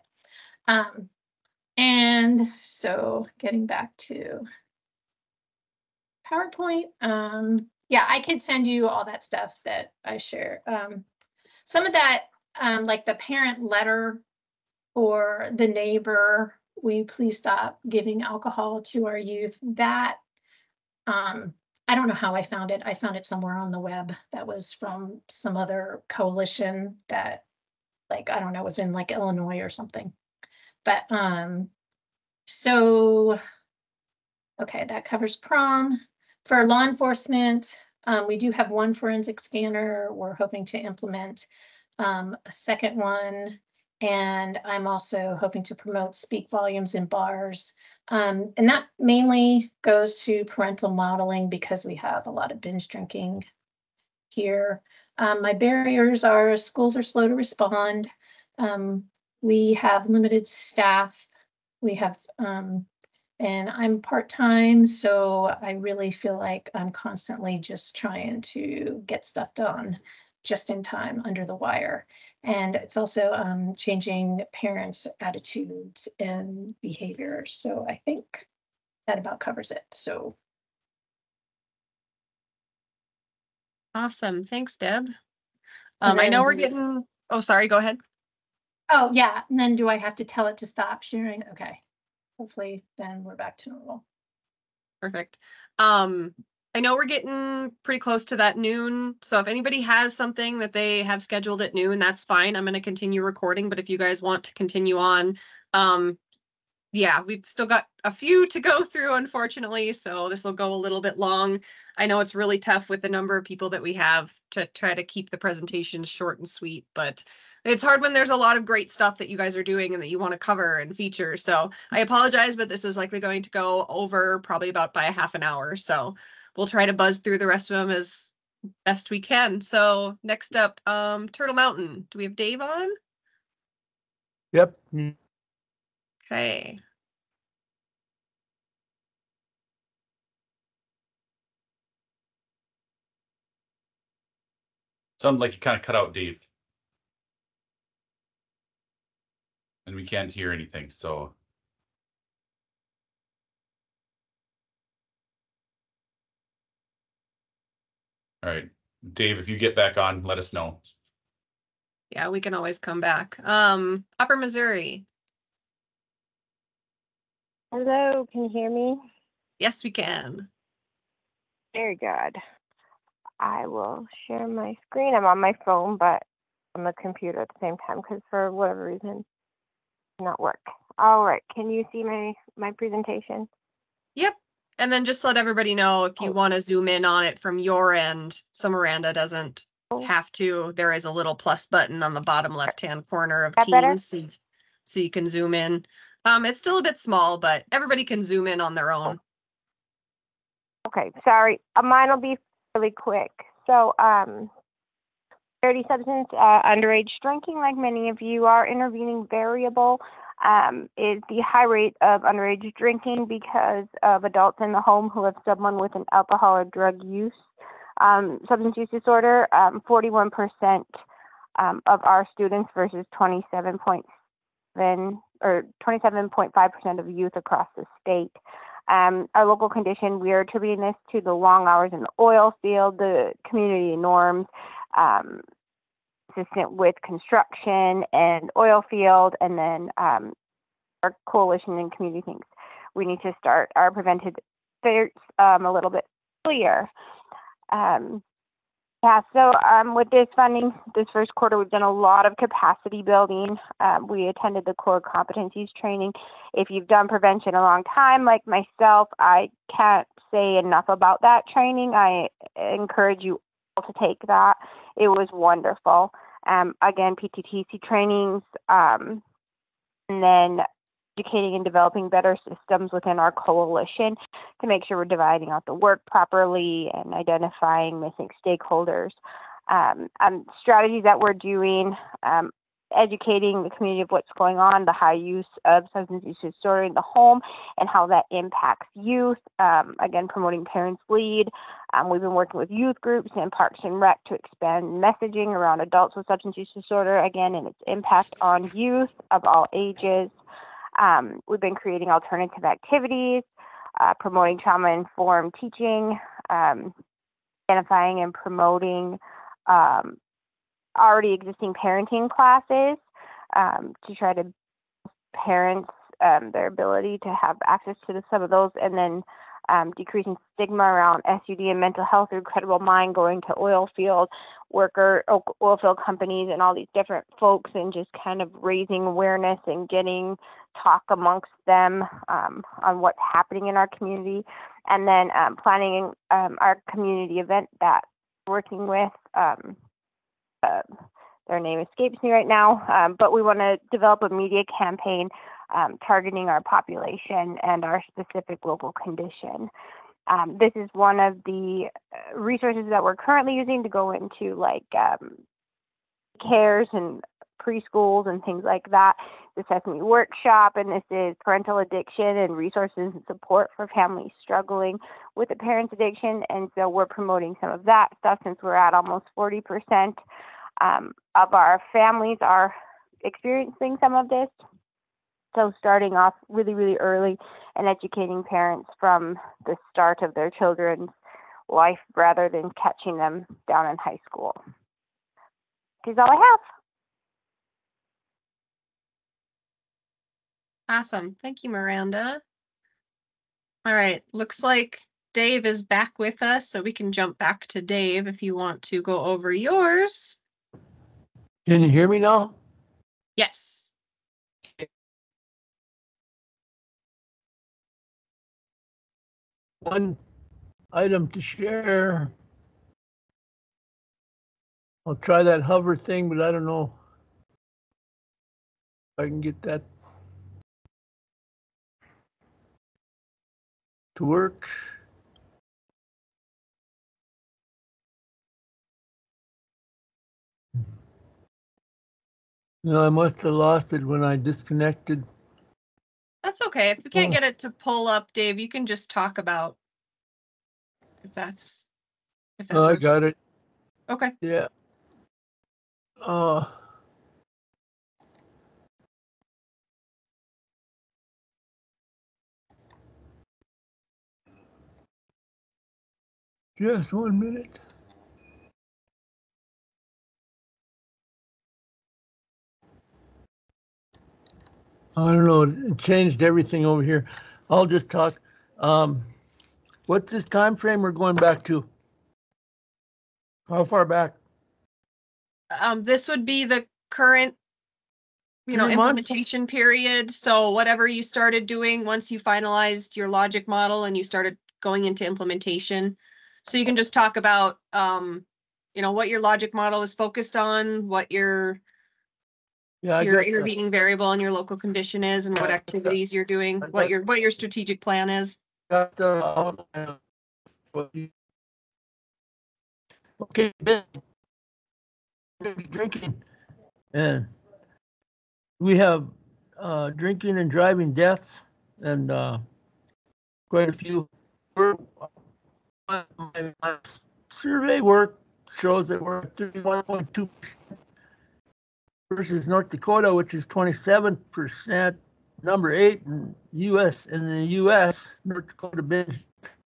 And so getting back to PowerPoint, yeah, I could send you all that stuff that I share. Some of that, like the parent letter or the neighbor, will you please stop giving alcohol to our youth? That, I don't know how I found it. I found it somewhere on the web. That was from some other coalition that, like, I don't know, was in like Illinois or something. But so, okay, that covers prom. For law enforcement, we do have one forensic scanner. We're hoping to implement a second one. And I'm also hoping to promote speak volumes in bars. And that mainly goes to parental modeling because we have a lot of binge drinking here. My barriers are schools are slow to respond. We have limited staff. We have, and I'm part-time, so I really feel like I'm constantly just trying to get stuff done just in time under the wire. And it's also changing parents' attitudes and behavior. So I think that about covers it. So. Awesome. Thanks, Deb. I know we're getting, oh, sorry, go ahead. Oh, yeah. And then do I have to tell it to stop sharing? Okay. Hopefully then we're back to normal. Perfect. I know we're getting pretty close to that noon. So if anybody has something that they have scheduled at noon, that's fine. I'm going to continue recording. But if you guys want to continue on, yeah, we've still got a few to go through, unfortunately. So this will go a little bit long. I know it's really tough with the number of people that we have to try to keep the presentations short and sweet, but it's hard when there's a lot of great stuff that you guys are doing and that you want to cover and feature. So I apologize, but this is likely going to go over probably about by a half an hour. So we'll try to buzz through the rest of them as best we can. So next up, Turtle Mountain. Do we have Dave on? Yep. Okay. Sounded like you kind of cut out, Dave. And we can't hear anything, so. All right, Dave, if you get back on, let us know. Yeah, we can always come back. Upper Missouri. Hello, can you hear me? Yes, we can. Very good. I will share my screen. I'm on my phone, but on the computer at the same time because for whatever reason, it did not work. All right, can you see my presentation? Yep. And then just let everybody know if you want to zoom in on it from your end, so Miranda doesn't have to. There is a little plus button on the bottom left-hand corner of Teams, so you can zoom in. It's still a bit small, but everybody can zoom in on their own. Okay, sorry. Mine will be really quick. So, dirty substance, underage drinking, like many of you are, intervening variable is the high rate of underage drinking because of adults in the home who have someone with an alcohol or drug use, substance use disorder. 41% of our students versus 27.7 or 27.5% of youth across the state. Our local condition, we are attributing this to the long hours in the oil field, the community norms, consistent with construction and oil field, and then our coalition and community thinks we need to start our preventive efforts a little bit earlier. So with this funding, this first quarter, we've done a lot of capacity building. We attended the core competencies training. If you've done prevention a long time, like myself, I can't say enough about that training. I encourage you all to take that. It was wonderful. Again, PTTC trainings, and then educating and developing better systems within our coalition to make sure we're dividing out the work properly and identifying missing stakeholders. Strategies that we're doing, educating the community of what's going on, the high use of substance use disorder in the home and how that impacts youth. Again, promoting parents lead. We've been working with youth groups and Parks and Rec to expand messaging around adults with substance use disorder, again, and its impact on youth of all ages. We've been creating alternative activities, promoting trauma-informed teaching, identifying and promoting already existing parenting classes to try to parents their ability to have access to some of those, and then decreasing stigma around SUD and mental health through Credible Mind, going to oil field companies and all these different folks, and just kind of raising awareness and getting talk amongst them on what's happening in our community, and then planning our community event that we're working with. Their name escapes me right now, but we want to develop a media campaign targeting our population and our specific local condition. This is one of the resources that we're currently using to go into like cares and preschools and things like that. The Sesame Workshop, and this is parental addiction and resources and support for families struggling with a parent's addiction. And so we're promoting some of that stuff since we're at almost 40% of our families are experiencing some of this. So starting off really, really early and educating parents from the start of their children's life rather than catching them down in high school. That's all I have. Awesome. Thank you, Miranda. All right. Looks like Dave is back with us, so we can jump back to Dave if you want to go over yours. Can you hear me now? Yes. One item to share. I'll try that hover thing, but I don't know if I can get that to work. No, I must have lost it when I disconnected. That's okay. If we can't get it to pull up, Dave, you can just talk about if that I works. got it. Okay. Yeah. Just 1 minute. I don't know, it changed everything over here. I'll just talk. What's this time frame we're going back to? How far back? This would be the current, 3 months? implementation period. So whatever you started doing once you finalized your logic model and you started going into implementation. So you can just talk about, what your logic model is focused on, what your intervening variable in your local condition is, and what activities you're doing, what your strategic plan is. Okay, drinking, and we have drinking and driving deaths, and quite a few. My survey work shows that we're at 31.2% versus North Dakota, which is 27%. Number 8 in the U.S. North Dakota binge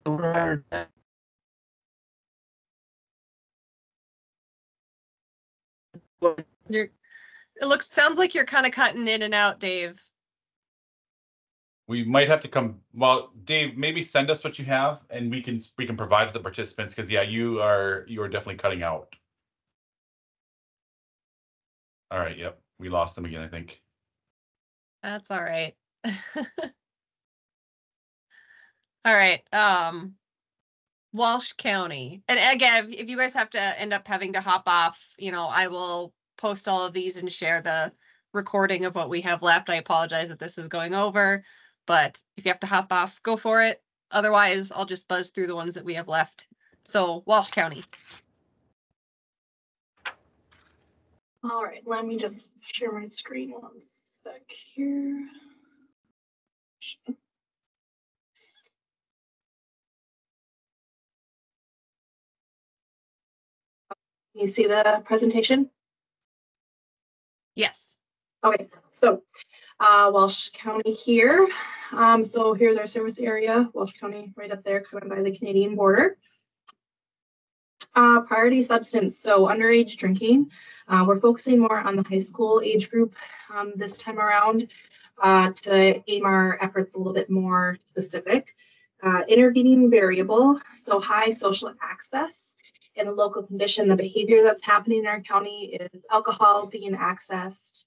over higher than Sounds like you're kind of cutting in and out, Dave. We might have to come. Well, Dave, maybe send us what you have, and we can provide to the participants. Because you are definitely cutting out. All right. Yep, we lost them again, I think. That's all right. All right. Walsh County. And again, if you guys have to end up having to hop off, I will post all of these and share the recording of what we have left. I apologize that this is going over, but if you have to hop off, go for it. Otherwise, I'll just buzz through the ones that we have left. So Walsh County. All right, let me just share my screen one sec here. You see the presentation? Yes. Okay, so Walsh County here. So here's our service area, Walsh County right up there, kind of by the Canadian border. Priority substance, so underage drinking. We're focusing more on the high school age group this time around to aim our efforts a little bit more specific. Intervening variable, so high social access. In the local condition, the behavior that's happening in our county is alcohol being accessed.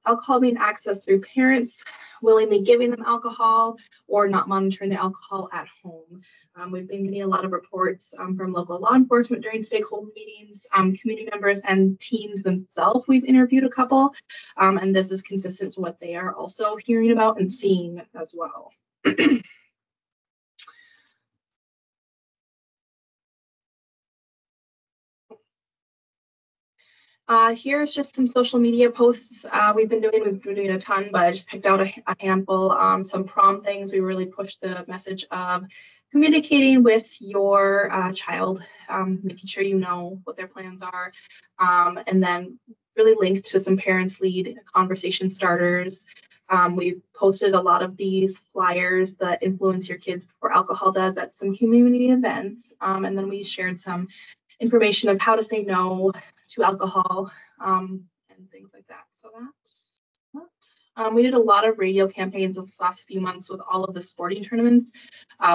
Alcohol being accessed through parents willingly giving them alcohol or not monitoring the alcohol at home. We've been getting a lot of reports from local law enforcement during stakeholder meetings, community members and teens themselves. We've interviewed a couple, and this is consistent to what they are also hearing about and seeing as well. Here's just some social media posts we've been doing a ton, but I just picked out a handful. Some prom things, we really push the message of communicating with your child, making sure you know what their plans are, and then really linked to some parents lead conversation starters. We've posted a lot of these flyers that influence your kids before alcohol does at some community events, and then we shared some information of how to say no to alcohol and things like that. So that's that. We did a lot of radio campaigns this last few months with all of the sporting tournaments.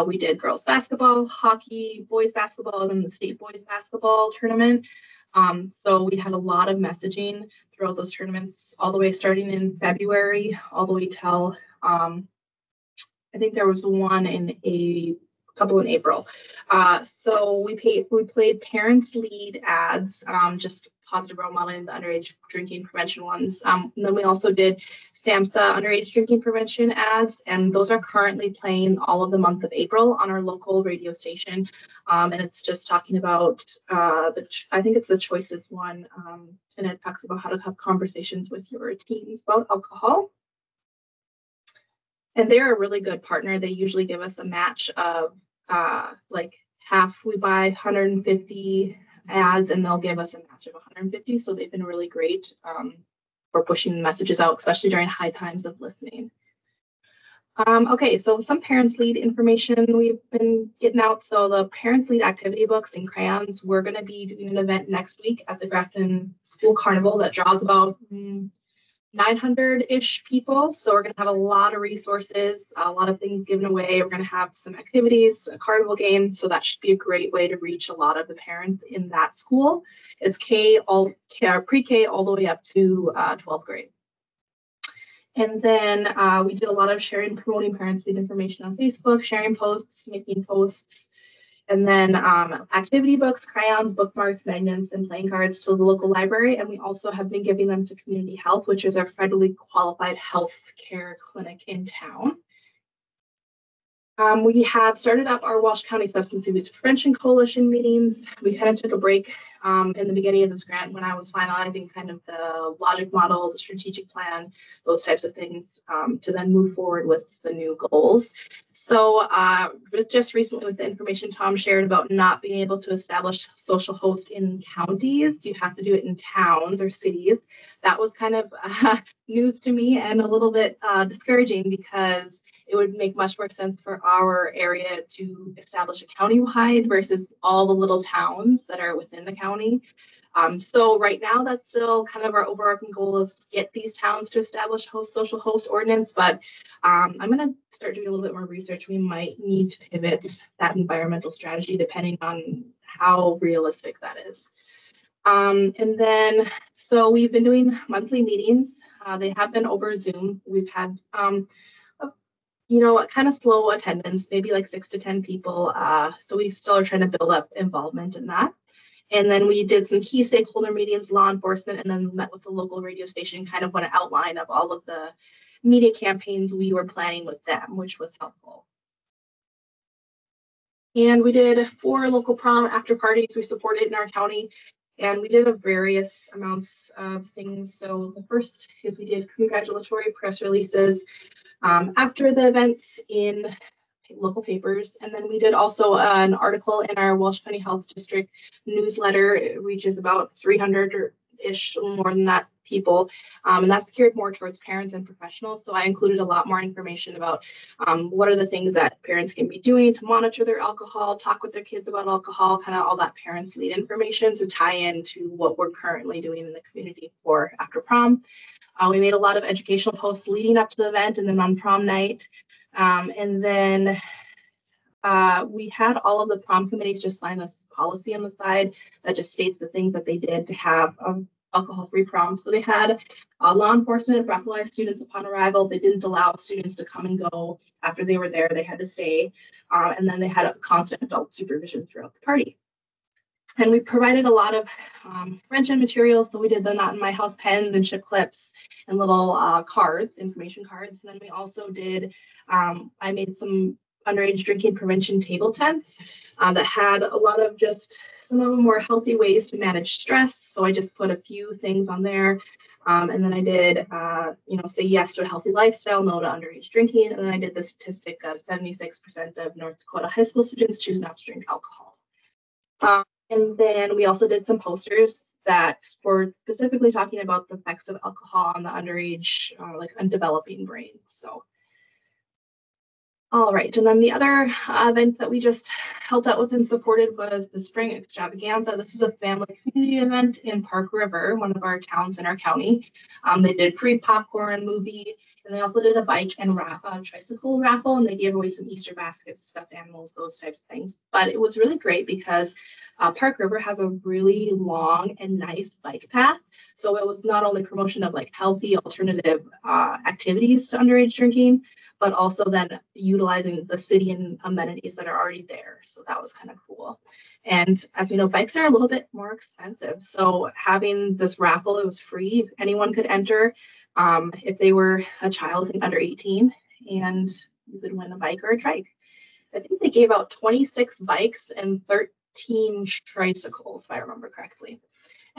We did girls basketball, hockey, boys basketball, and then the state boys basketball tournament. So we had a lot of messaging throughout those tournaments, all the way starting in February, all the way till I think there was one in a couple in April. So we played parents lead ads, just positive role modeling, the underage drinking prevention ones. And then we also did SAMHSA underage drinking prevention ads, and those are currently playing all of the month of April on our local radio station. And it's just talking about, I think it's the Choices one, and it talks about how to have conversations with your teens about alcohol. And they're a really good partner. They usually give us a match of like half, we buy 150 ads and they'll give us a match of 150. So they've been really great for pushing messages out, especially during high times of listening. Okay, so some parents lead information we've been getting out. So the parents lead activity books and crayons, we're going to be doing an event next week at the Grafton School Carnival that draws about 900-ish people. So we're going to have a lot of resources, a lot of things given away. We're going to have some activities, a carnival game. So that should be a great way to reach a lot of the parents in that school. It's pre-K all the way up to 12th grade. And then we did a lot of sharing, promoting parents lead information on Facebook, sharing posts, making posts. And then activity books, crayons, bookmarks, magnets, and playing cards to the local library. And we also have been giving them to Community Health, which is our federally qualified health care clinic in town. We have started up our Walsh County Substance Abuse Prevention Coalition meetings. We kind of took a break in the beginning of this grant when I was finalizing kind of the logic model, the strategic plan, those types of things to then move forward with the new goals. So just recently with the information Tom shared about not being able to establish social host in counties, you have to do it in towns or cities. That was kind of news to me and a little bit discouraging because it would make much more sense for our area to establish a county-wide versus all the little towns that are within the county. So right now, that's still kind of our overarching goal is to get these towns to establish social host ordinance, but I'm going to start doing a little bit more research. We might need to pivot that environmental strategy depending on how realistic that is. And then, so we've been doing monthly meetings. They have been over Zoom. We've had a kind of slow attendance, maybe like 6 to 10 people. So we still are trying to build up involvement in that. And then we did some key stakeholder meetings, law enforcement, and then met with the local radio station, kind of what an outline of all of the media campaigns we were planning with them, which was helpful. And we did 4 local prom after parties we supported in our county, and we did various amounts of things. So the first is we did congratulatory press releases after the events in local papers. And then we did also an article in our Walsh County Health District newsletter. It reaches about 300-ish, more than that, people. And that's geared more towards parents and professionals. So I included a lot more information about what are the things that parents can be doing to monitor their alcohol, talk with their kids about alcohol, kind of all that parents lead information to tie into what we're currently doing in the community for after prom. We made a lot of educational posts leading up to the event and then on prom night. And then we had all of the prom committees just sign this policy on the side that just states the things that they did to have alcohol-free prom. So they had law enforcement breathalyze students upon arrival. They didn't allow students to come and go after they were there. They had to stay. And then they had a constant adult supervision throughout the party. And we provided a lot of friendship materials. So we did the Not in My House pens and chip clips and little cards, information cards. And then we also did, I made some underage drinking prevention table tents that had a lot of just, some of them were healthy ways to manage stress. So I just put a few things on there. And then I did, say yes to a healthy lifestyle, no to underage drinking. And then I did the statistic of 76% of North Dakota high school students choose not to drink alcohol. And then we also did some posters that were specifically talking about the effects of alcohol on the underage, on developing brains. So, all right. And then the other event that we just helped out with and supported was the Spring Extravaganza. This was a family community event in Park River, one of our towns in our county. They did free popcorn, movie, and they also did a bike and tricycle raffle, and they gave away some Easter baskets, stuffed animals, those types of things. But it was really great because Park River has a really long and nice bike path. So it was not only promotion of healthy alternative activities to underage drinking, but also then utilizing the city and amenities that are already there. So that was kind of cool. And as we know, bikes are a little bit more expensive. So having this raffle, it was free. Anyone could enter if they were a child under 18, and you could win a bike or a trike. I think they gave out 26 bikes and 13 tricycles, if I remember correctly.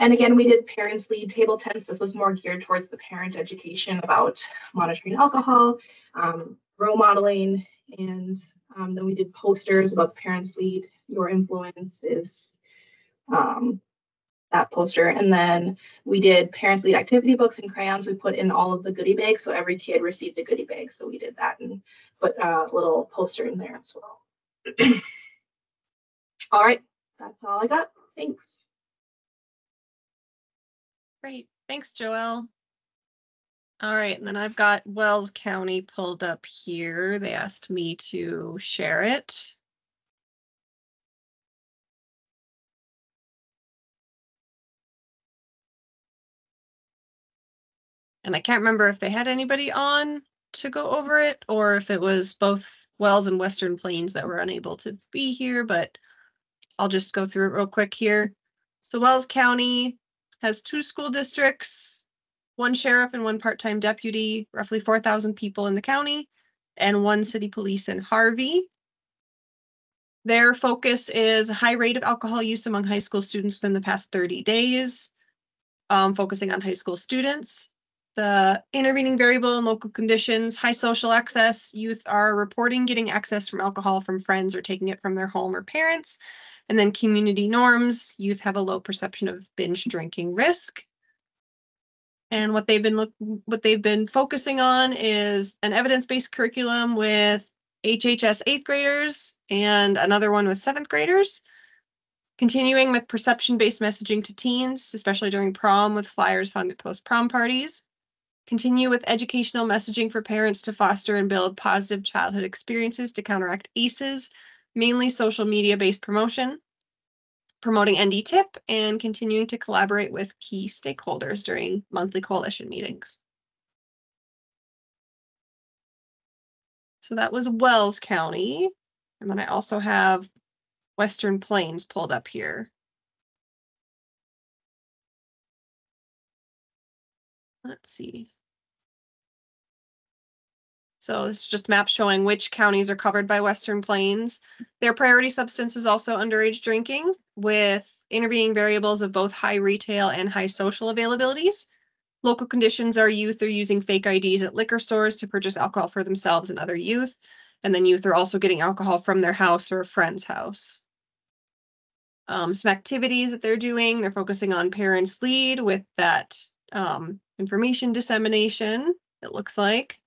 And again, we did parents lead table tents. This was more geared towards the parent education about monitoring alcohol, role modeling, and then we did posters about the parents lead, your influence is that poster. And then we did parents lead activity books and crayons. We put in all of the goodie bags, so every kid received a goodie bag. So we did that and put a little poster in there as well. All right, that's all I got. Thanks. Great. Thanks, Joelle. All right, and then I've got Wells County pulled up here. They asked me to share it. And I can't remember if they had anybody on to go over it or if it was both Wells and Western Plains that were unable to be here, but I'll just go through it real quick here. So Wells County has 2 school districts, 1 sheriff and 1 part-time deputy, roughly 4,000 people in the county, and 1 city police in Harvey. Their focus is a high rate of alcohol use among high school students within the past 30 days, focusing on high school students. The intervening variable in local conditions, high social access, youth are reporting getting access from alcohol from friends or taking it from their home or parents. And then community norms, youth have a low perception of binge drinking risk. And what they've been focusing on is an evidence-based curriculum with HHS 8th graders and another one with 7th graders. Continuing with perception-based messaging to teens, especially during prom with flyers hung at post-prom parties. Continue with educational messaging for parents to foster and build positive childhood experiences to counteract ACEs, mainly social media-based promotion. Promoting ND tip and continuing to collaborate with key stakeholders during monthly coalition meetings. So that was Wells County. And then I also have Western Plains pulled up here. let's see. So this is just map showing which counties are covered by Western Plains. Their priority substance is also underage drinking, with intervening variables of both high retail and high social availabilities. Local conditions are youth are using fake IDs at liquor stores to purchase alcohol for themselves and other youth. And then youth are also getting alcohol from their house or a friend's house. Some activities that they're doing, they're focusing on parents lead with that information dissemination, it looks like.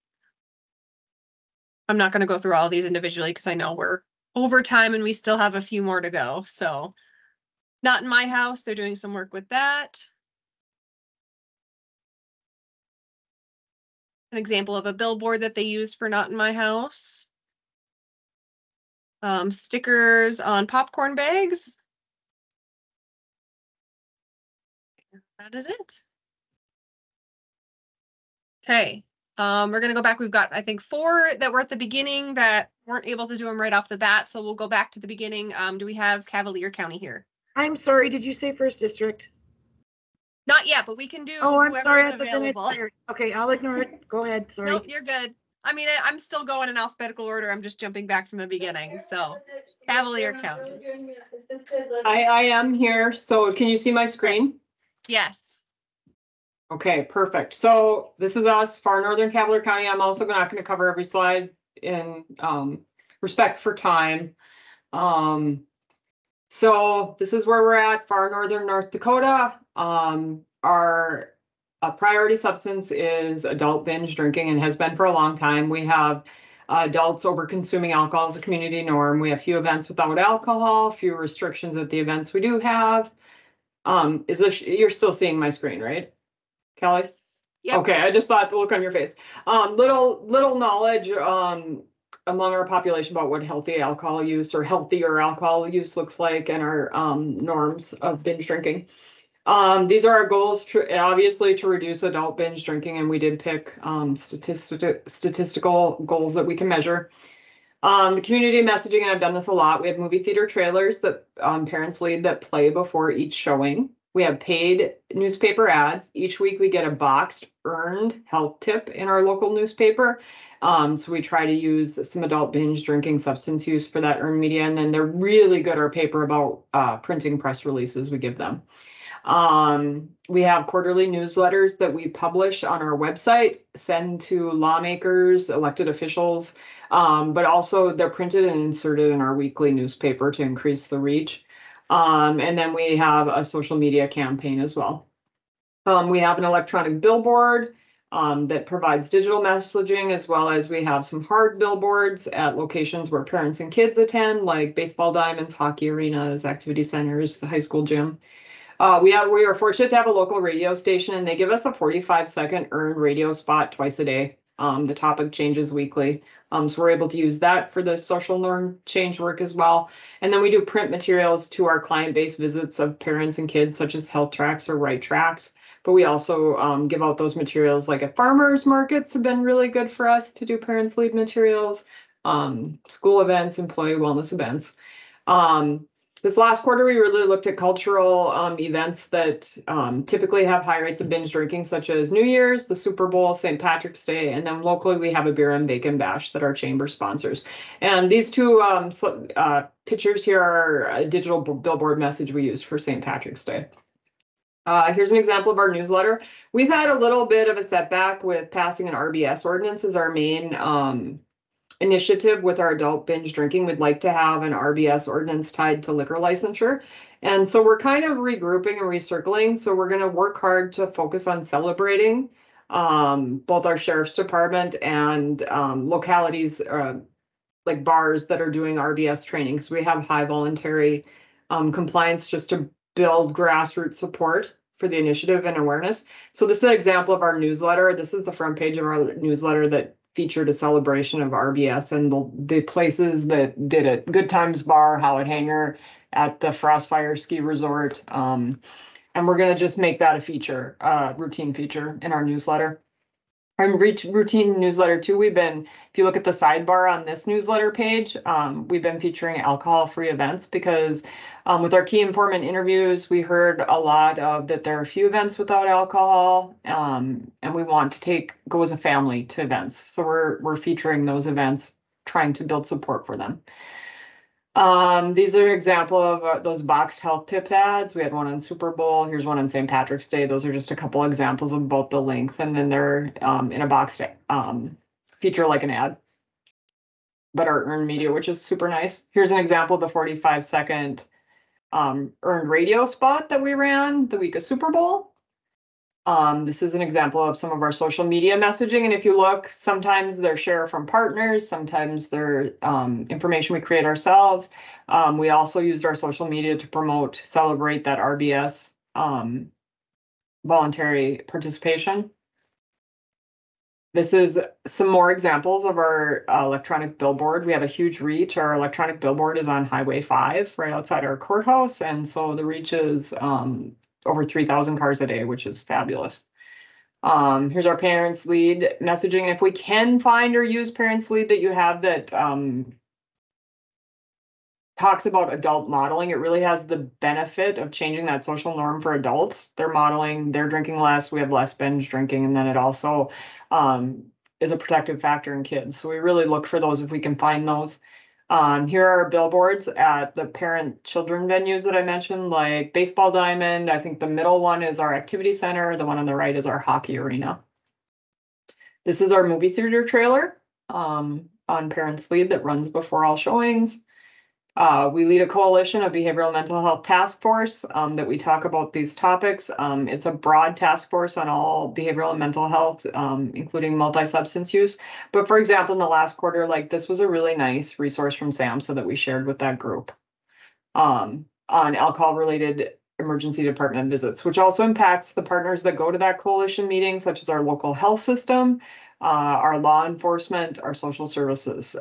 I'm not going to go through all of these individually because I know we're over time and we still have a few more to go. So Not in My House, they're doing some work with that. An example of a billboard that they used for Not in My House. Stickers on popcorn bags. That is it. Okay, we're gonna go back. We've got, I think, 4 that were at the beginning that weren't able to do them right off the bat. So we'll go back to the beginning. Do we have Cavalier County here? I'm sorry, did you say first district? Not yet, but we can do Oh, I'm sorry, I whoever's thought then available. expired. Okay, I'll ignore it. Go ahead, sorry. Nope, you're good. I mean, I'm still going in alphabetical order. I'm just jumping back from the beginning. So Cavalier County. I am here. So can you see my screen? Yes. Okay, perfect. So this is us, far northern Cavalier County. I'm also not going to cover every slide in respect for time. So this is where we're at, far northern North Dakota. Our priority substance is adult binge drinking and has been for a long time. We have adults over consuming alcohol as a community norm. We have few events without alcohol, few restrictions at the events we do have. Is this, you're still seeing my screen, right, Kelly? Yep. Okay, I just thought the look on your face. Little knowledge among our population about what healthy alcohol use or healthier alcohol use looks like and our norms of binge drinking. These are our goals, obviously, to reduce adult binge drinking, and we did pick statistical goals that we can measure. The community messaging, and I've done this a lot. We have movie theater trailers that parents lead that play before each showing. We have paid newspaper ads. Each week we get a boxed earned health tip in our local newspaper. So we try to use some adult binge drinking substance use for that earned media. And then they're really good, our paper about printing press releases we give them. We have quarterly newsletters that we publish on our website, send to lawmakers, elected officials, but also they're printed and inserted in our weekly newspaper to increase the reach. And then we have a social media campaign as well. We have an electronic billboard that provides digital messaging, as well as we have some hard billboards at locations where parents and kids attend, like baseball diamonds, hockey arenas, activity centers, the high school gym. We are fortunate to have a local radio station, and they give us a 45-second earned radio spot twice a day. The topic changes weekly. So we're able to use that for the social norm change work as well. And then we do print materials to our client-based visits of parents and kids, such as health tracks or right tracks. But we also give out those materials like at farmers markets have been really good for us to do parents lead materials, school events, employee wellness events. This last quarter, we really looked at cultural events that typically have high rates of binge drinking, such as New Year's, the Super Bowl, St. Patrick's Day, and then locally we have a beer and bacon bash that our chamber sponsors. And these two pictures here are a digital billboard message we used for St. Patrick's Day. Here's an example of our newsletter. We've had a little bit of a setback with passing an RBS ordinance as our main initiative with our adult binge drinking. We'd like to have an RBS ordinance tied to liquor licensure. And so we're kind of regrouping and recircling. So we're going to work hard to focus on celebrating both our sheriff's department and localities like bars that are doing RBS training. So we have high voluntary compliance just to build grassroots support for the initiative and awareness. So this is an example of our newsletter. This is the front page of our newsletter that featured a celebration of RBS and the places that did it. Good Times Bar, Howard Hangar, at the Frostfire Ski Resort. And we're going to just make that a feature, routine feature in our newsletter. And routine newsletter too. If you look at the sidebar on this newsletter page, we've been featuring alcohol-free events because with our key informant interviews, we heard a lot of that there are a few events without alcohol, and we want to go as a family to events. So we're featuring those events, trying to build support for them. These are an example of those boxed health tip ads. We had one on Super Bowl. Here's one on St. Patrick's Day. Those are just a couple examples of both the length, and then they're in a boxed feature like an ad, but are earned media, which is super nice. Here's an example of the 45-second earned radio spot that we ran the week of Super Bowl. This is an example of some of our social media messaging. And if you look, sometimes they're shared from partners, sometimes they're information we create ourselves. We also used our social media to celebrate that RBS voluntary participation. This is some more examples of our electronic billboard. We have a huge reach. Our electronic billboard is on Highway 5 right outside our courthouse. And so the reach is over 3,000 cars a day, which is fabulous. Here's our parents lead messaging. If we can find or use parents lead that you have that talks about adult modeling, it really has the benefit of changing that social norm for adults. They're modeling, they're drinking less, we have less binge drinking, and then it also is a protective factor in kids. So we really look for those if we can find those. Here are our billboards at the parent-children venues that I mentioned, like Baseball Diamond. I think the middle one is our activity center. The one on the right is our hockey arena. This is our movie theater trailer on Parents Lead that runs before all showings. We lead a coalition of behavioral mental health task force that we talk about these topics. It's a broad task force on all behavioral and mental health, including multi-substance use. But for example, in the last quarter, like this was a really nice resource from SAMHSA that we shared with that group on alcohol-related emergency department visits, which also impacts the partners that go to that coalition meeting, such as our local health system, our law enforcement, our social services.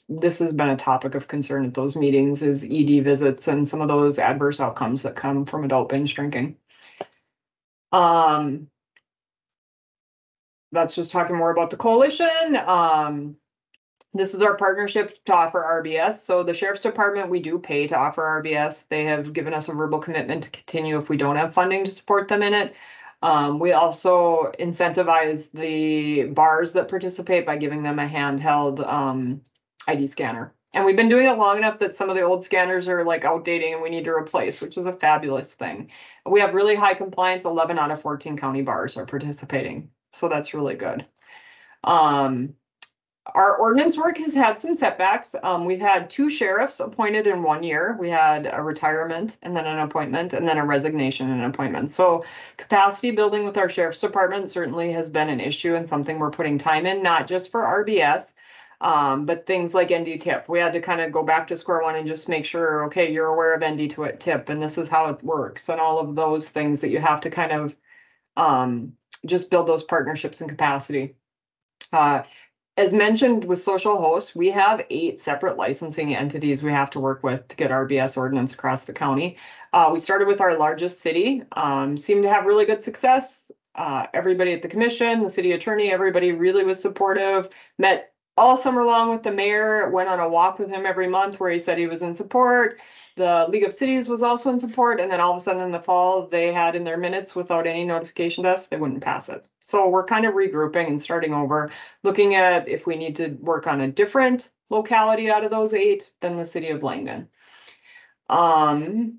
This has been a topic of concern at those meetings is ED visits and some of those adverse outcomes that come from adult binge drinking. That's just talking more about the coalition. This is our partnership to offer RBS. So the Sheriff's Department, we do pay to offer RBS. They have given us a verbal commitment to continue if we don't have funding to support them in it. We also incentivize the bars that participate by giving them a handheld ID scanner. And we've been doing it long enough that some of the old scanners are like outdating and we need to replace, which is a fabulous thing. We have really high compliance. 11 out of 14 county bars are participating. So that's really good. Our ordinance work has had some setbacks. We've had 2 sheriffs appointed in 1 year. We had a retirement and then an appointment and then a resignation and an appointment. So capacity building with our sheriff's department certainly has been an issue and something we're putting time in, not just for RBS, but things like ND tip. We had to kind of go back to square one and just make sure, okay, you're aware of ND tip and this is how it works and all of those things that you have to kind of just build those partnerships and capacity. As mentioned with social hosts, we have 8 separate licensing entities we have to work with to get RBS ordinance across the county. We started with our largest city, seemed to have really good success. Everybody at the commission, the city attorney, everybody really was supportive, met all summer long with the mayor, went on a walk with him every month where he said he was in support. The League of Cities was also in support. And then all of a sudden in the fall, they had in their minutes without any notification to us, they wouldn't pass it. So we're kind of regrouping and starting over, looking at if we need to work on a different locality out of those 8 than the city of Langdon. In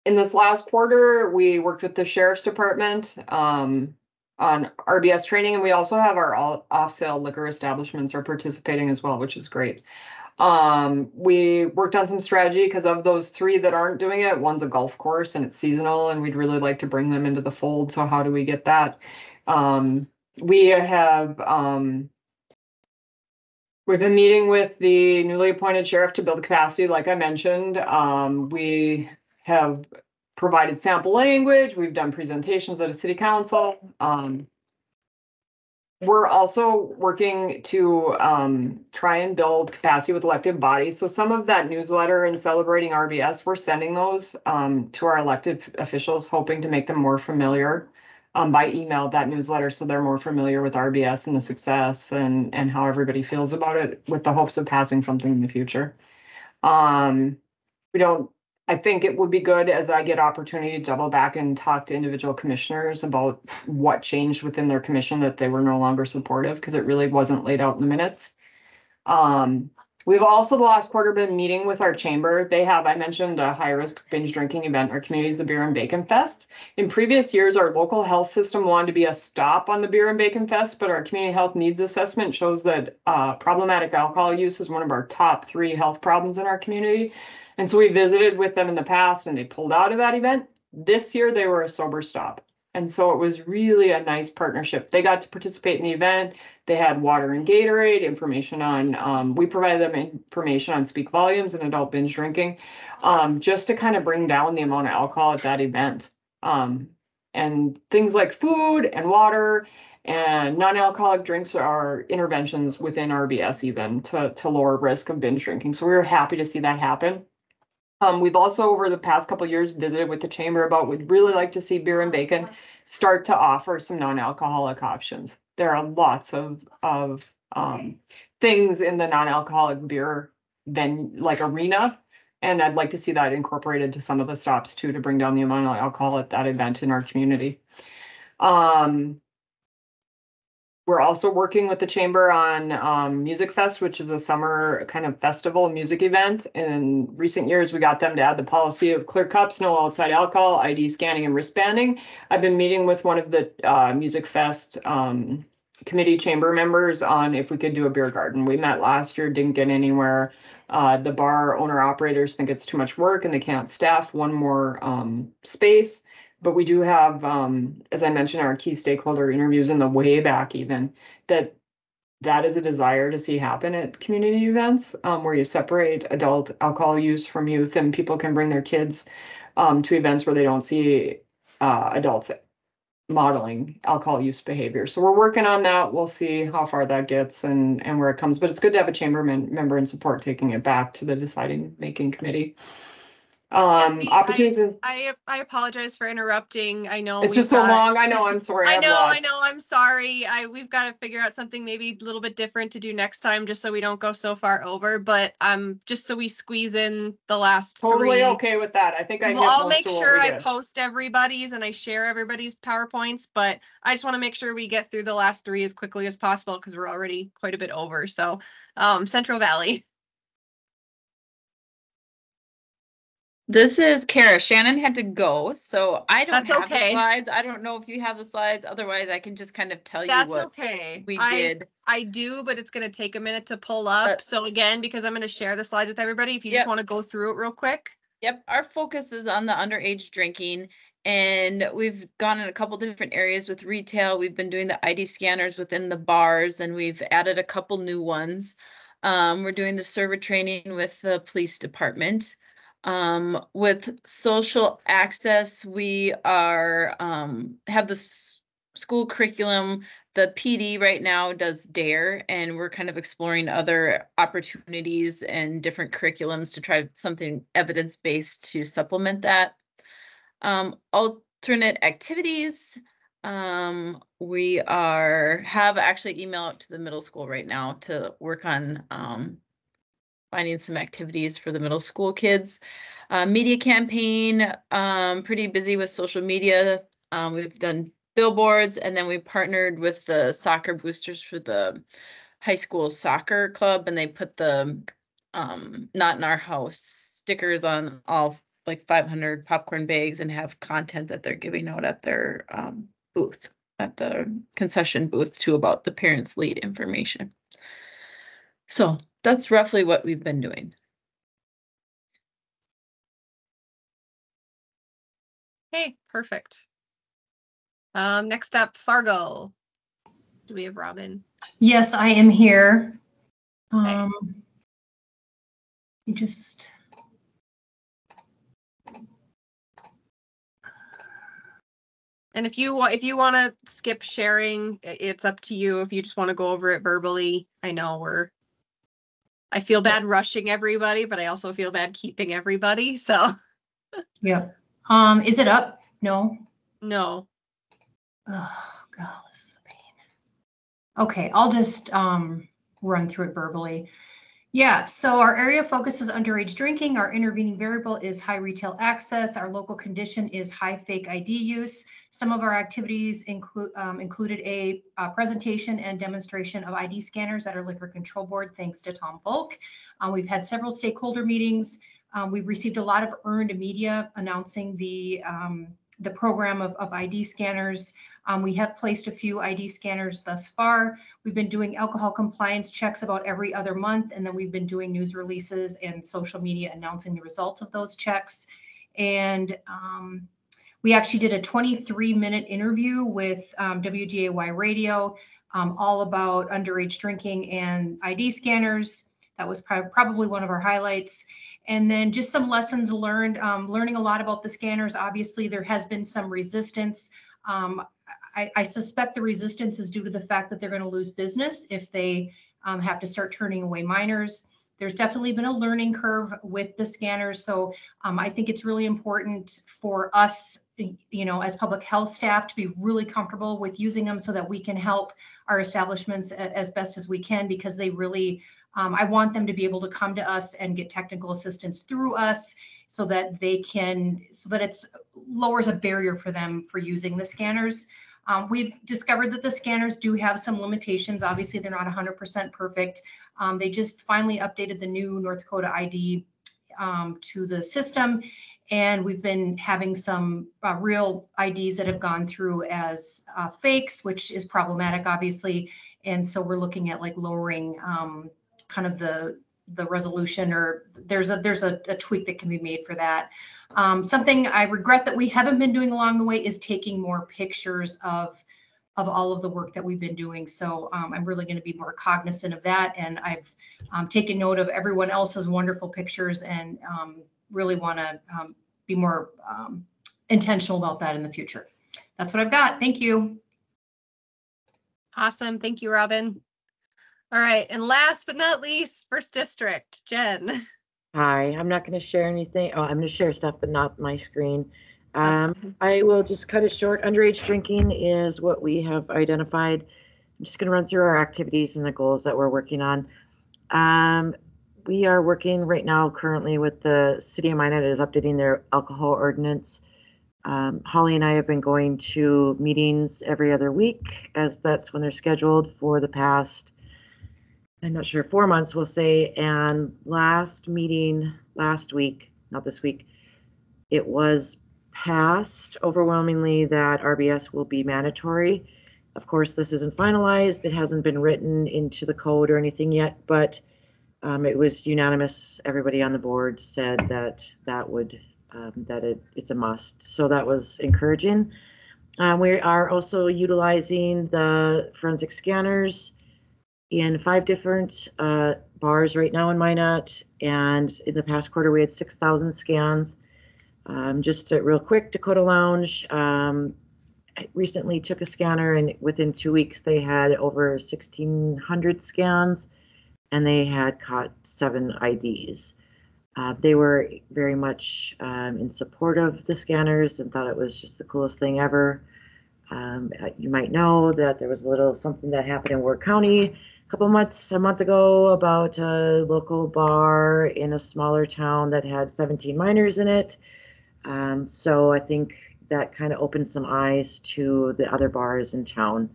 this last quarter, we worked with the Sheriff's Department on RBS training, and we also have our off-sale liquor establishments are participating as well, which is great. We worked on some strategy because of those 3 that aren't doing it. One's a golf course and it's seasonal and we'd really like to bring them into the fold. So how do we get that? We have we've been meeting with the newly appointed sheriff to build capacity, like I mentioned. We have provided sample language. We've done presentations at a city council. We're also working to try and build capacity with elected bodies. So some of that newsletter and celebrating RBS, we're sending those to our elected officials, hoping to make them more familiar by email, that newsletter, so they're more familiar with RBS and the success and how everybody feels about it, with the hopes of passing something in the future. I think it would be good, as I get opportunity, to double back and talk to individual commissioners about what changed within their commission that they were no longer supportive, because it really wasn't laid out in the minutes. We've also the last quarter been meeting with our chamber. They have, I mentioned, a high risk binge drinking event in our community is the Beer and Bacon Fest. In previous years, our local health system wanted to be a stop on the Beer and Bacon Fest, but our community health needs assessment shows that problematic alcohol use is one of our top 3 health problems in our community. And so we visited with them in the past and they pulled out of that event. This year they were a sober stop. And so it was really a nice partnership. They got to participate in the event. They had water and Gatorade, information on, we provided them information on speak volumes and adult binge drinking, just to kind of bring down the amount of alcohol at that event. And things like food and water and non-alcoholic drinks are interventions within RBS even to lower risk of binge drinking. So we were happy to see that happen. We've also, over the past couple of years, visited with the chamber about we'd really like to see Beer and Bacon start to offer some non-alcoholic options. There are lots of things in the non-alcoholic beer like arena, and I'd like to see that incorporated to some of the stops too, to bring down the amount of alcohol at that event in our community. We're also working with the chamber on Music Fest, which is a summer kind of festival music event. In recent years, we got them to add the policy of clear cups, no outside alcohol, ID scanning, and wristbanding. I've been meeting with one of the Music Fest committee chamber members on if we could do a beer garden. We met last year, didn't get anywhere. The bar owner operators think it's too much work and they can't staff one more space. But we do have, as I mentioned, our key stakeholder interviews in the way back even, that is a desire to see happen at community events, where you separate adult alcohol use from youth and people can bring their kids to events where they don't see adults modeling alcohol use behavior. So we're working on that. We'll see how far that gets and where it comes, but it's good to have a chamber member and support taking it back to the deciding making committee. Opportunities. I apologize for interrupting. I know it's just so long. I know. I'm sorry. I know. I'm sorry. We've got to figure out something maybe a little bit different to do next time, just so we don't go so far over. But just so we squeeze in the last totally 3. Okay with that. I think I'll make sure I post everybody's and I share everybody's PowerPoints. But I just want to make sure we get through the last 3 as quickly as possible because we're already quite a bit over. So Central Valley. This is Kara. Shannon had to go, so I don't That's have okay. the slides. I don't know if you have the slides. Otherwise, I can just kind of tell you That's what okay. we did. I do, but it's going to take a minute to pull up. So again, because I'm going to share the slides with everybody, if you just want to go through it real quick. Yep. Our focus is on the underage drinking, and we've gone in a couple different areas with retail. We've been doing the ID scanners within the bars, and we've added a couple new ones. We're doing the server training with the police department. With social access, we are have the school curriculum. The PD right now does DARE, and we're kind of exploring other opportunities and different curriculums to try something evidence-based to supplement that. Alternate activities. We have actually email out to the middle school right now to work on finding some activities for the middle school kids. Media campaign, pretty busy with social media. We've done billboards, and then we partnered with the soccer boosters for the high school soccer club, and they put the Not in Our House stickers on all like 500 popcorn bags and have content that they're giving out at their booth, at the concession booth too, about the parents' lead information. So that's roughly what we've been doing. Okay, perfect. Next up, Fargo. Do we have Robin? Yes, I am here. Okay. You just. And if you want to skip sharing, it's up to you. If you just want to go over it verbally, I know I feel bad rushing everybody, but I also feel bad keeping everybody. So. Yeah. Is it up? No. No. Oh, God, this is a pain. Okay, I'll just run through it verbally. Yeah, so our area of focus is underage drinking. Our intervening variable is high retail access. Our local condition is high fake ID use. Some of our activities included a presentation and demonstration of ID scanners at our liquor control board, thanks to Tom Volk. We've had several stakeholder meetings. We've received a lot of earned media announcing the program of ID scanners. We have placed a few ID scanners thus far. We've been doing alcohol compliance checks about every other month, and then we've been doing news releases and social media announcing the results of those checks. And we actually did a 23-minute interview with WGAY Radio, all about underage drinking and ID scanners. That was probably one of our highlights. And then just some lessons learned, learning a lot about the scanners. Obviously, there has been some resistance. I suspect the resistance is due to the fact that they're going to lose business if they have to start turning away minors. There's definitely been a learning curve with the scanners. So I think it's really important for us, as public health staff, to be really comfortable with using them so that we can help our establishments as best as we can, because they really, I want them to be able to come to us and get technical assistance through us so that it lowers a barrier for them for using the scanners. We've discovered that the scanners do have some limitations. Obviously, they're not 100% perfect. They just finally updated the new North Dakota ID to the system, and we've been having some real IDs that have gone through as fakes, which is problematic, obviously. And so we're looking at lowering kind of the resolution, or there's a tweak that can be made for that. Something I regret that we haven't been doing along the way is taking more pictures of all of the work that we've been doing. So I'm really going to be more cognizant of that. And I've taken note of everyone else's wonderful pictures, and really want to be more intentional about that in the future. That's what I've got. Thank you. Awesome. Thank you, Robin. All right. And last but not least, First District, Jen. Hi, I'm not going to share anything. Oh, I'm going to share stuff, but not my screen. I will just cut it short. Underage drinking is what we have identified. I'm just going to run through our activities and the goals that we're working on. We are working right now currently with the City of Minot is updating their alcohol ordinance. Holly and I have been going to meetings every other week, as that's when they're scheduled for the past, I'm not sure, 4 months, we'll say. And last meeting, last week, not this week, it was passed overwhelmingly that RBS will be mandatory. Of course, this isn't finalized. It hasn't been written into the code or anything yet, but it was unanimous. Everybody on the board said that would it's a must. So that was encouraging. We are also utilizing the forensic scanners in 5 different bars right now in Minot, and in the past quarter we had 6,000 scans. Just real quick, Dakota Lounge I recently took a scanner, and within 2 weeks they had over 1,600 scans, and they had caught 7 IDs. They were very much in support of the scanners and thought it was just the coolest thing ever. You might know that there was a little something that happened in Ward County a month ago about a local bar in a smaller town that had 17 minors in it. So I think that kind of opened some eyes to the other bars in town.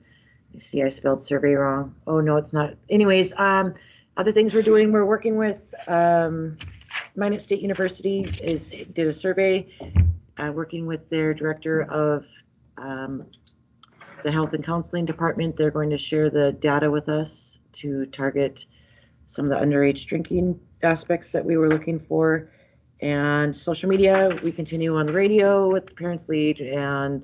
You see, I spelled survey wrong. Oh, no, it's not. Anyways, other things we're doing, we're working with Minot State University did a survey, working with their director of the Health and Counseling Department. They're going to share the data with us to target some of the underage drinking aspects that we were looking for. And social media, we continue on the radio with the Parents Lead and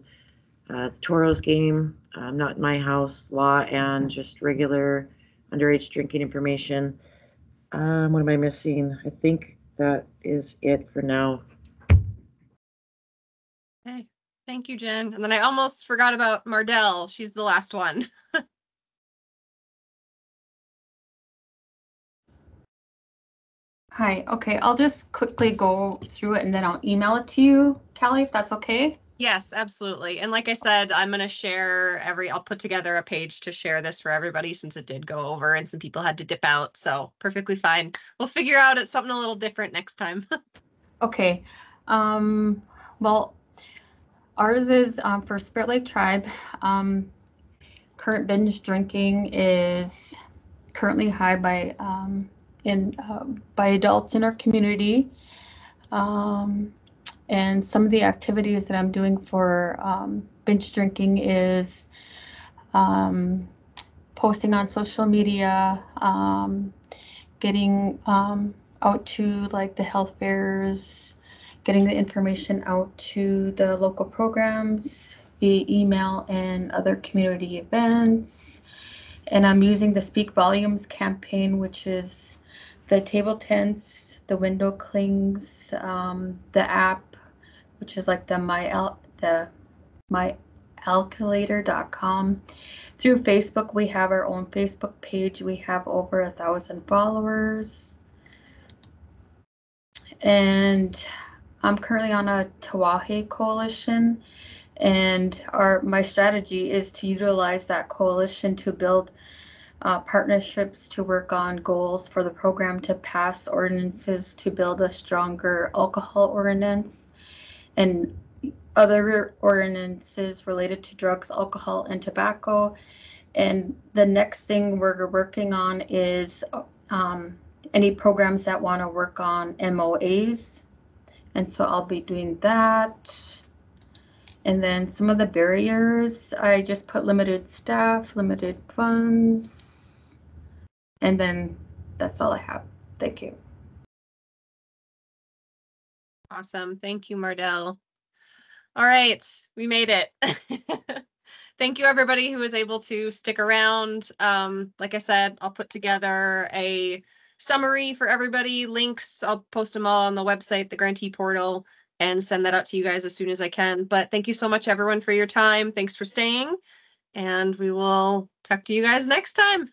the Toros game, Not in My House, law, and just regular underage drinking information. What am I missing? I think that is it for now. Okay, thank you, Jen. And then I almost forgot about Mardell. She's the last one. Hi, okay, I'll just quickly go through it and then I'll email it to you, Callie, if that's okay. Yes, absolutely. And like I said, I'm going to share I'll put together a page to share this for everybody since it did go over and some people had to dip out. So perfectly fine. We'll figure out it's something a little different next time. Okay. Well, ours is for Spirit Lake Tribe. Current binge drinking is currently high by adults in our community. And some of the activities that I'm doing for binge drinking is posting on social media, getting out to like the health fairs, getting the information out to the local programs via email and other community events. And I'm using the Speak Volumes campaign, which is the table tents, the window clings, the app, which is like the myalculator.com. Through Facebook, we have our own Facebook page. We have over 1,000 followers. And I'm currently on a Tawahe coalition. And my strategy is to utilize that coalition to build partnerships to work on goals for the program to pass ordinances to build a stronger alcohol ordinance and other ordinances related to drugs, alcohol, and tobacco. And the next thing we're working on is any programs that want to work on MOAs. And so I'll be doing that. And then some of the barriers, I just put limited staff, limited funds, and then that's all I have. Thank you. Awesome. Thank you, Mardell. All right, we made it. Thank you, everybody who was able to stick around. Like I said, I'll put together a summary for everybody, links. I'll post them all on the website, the grantee portal, and send that out to you guys as soon as I can. But thank you so much, everyone, for your time. Thanks for staying, and we will talk to you guys next time.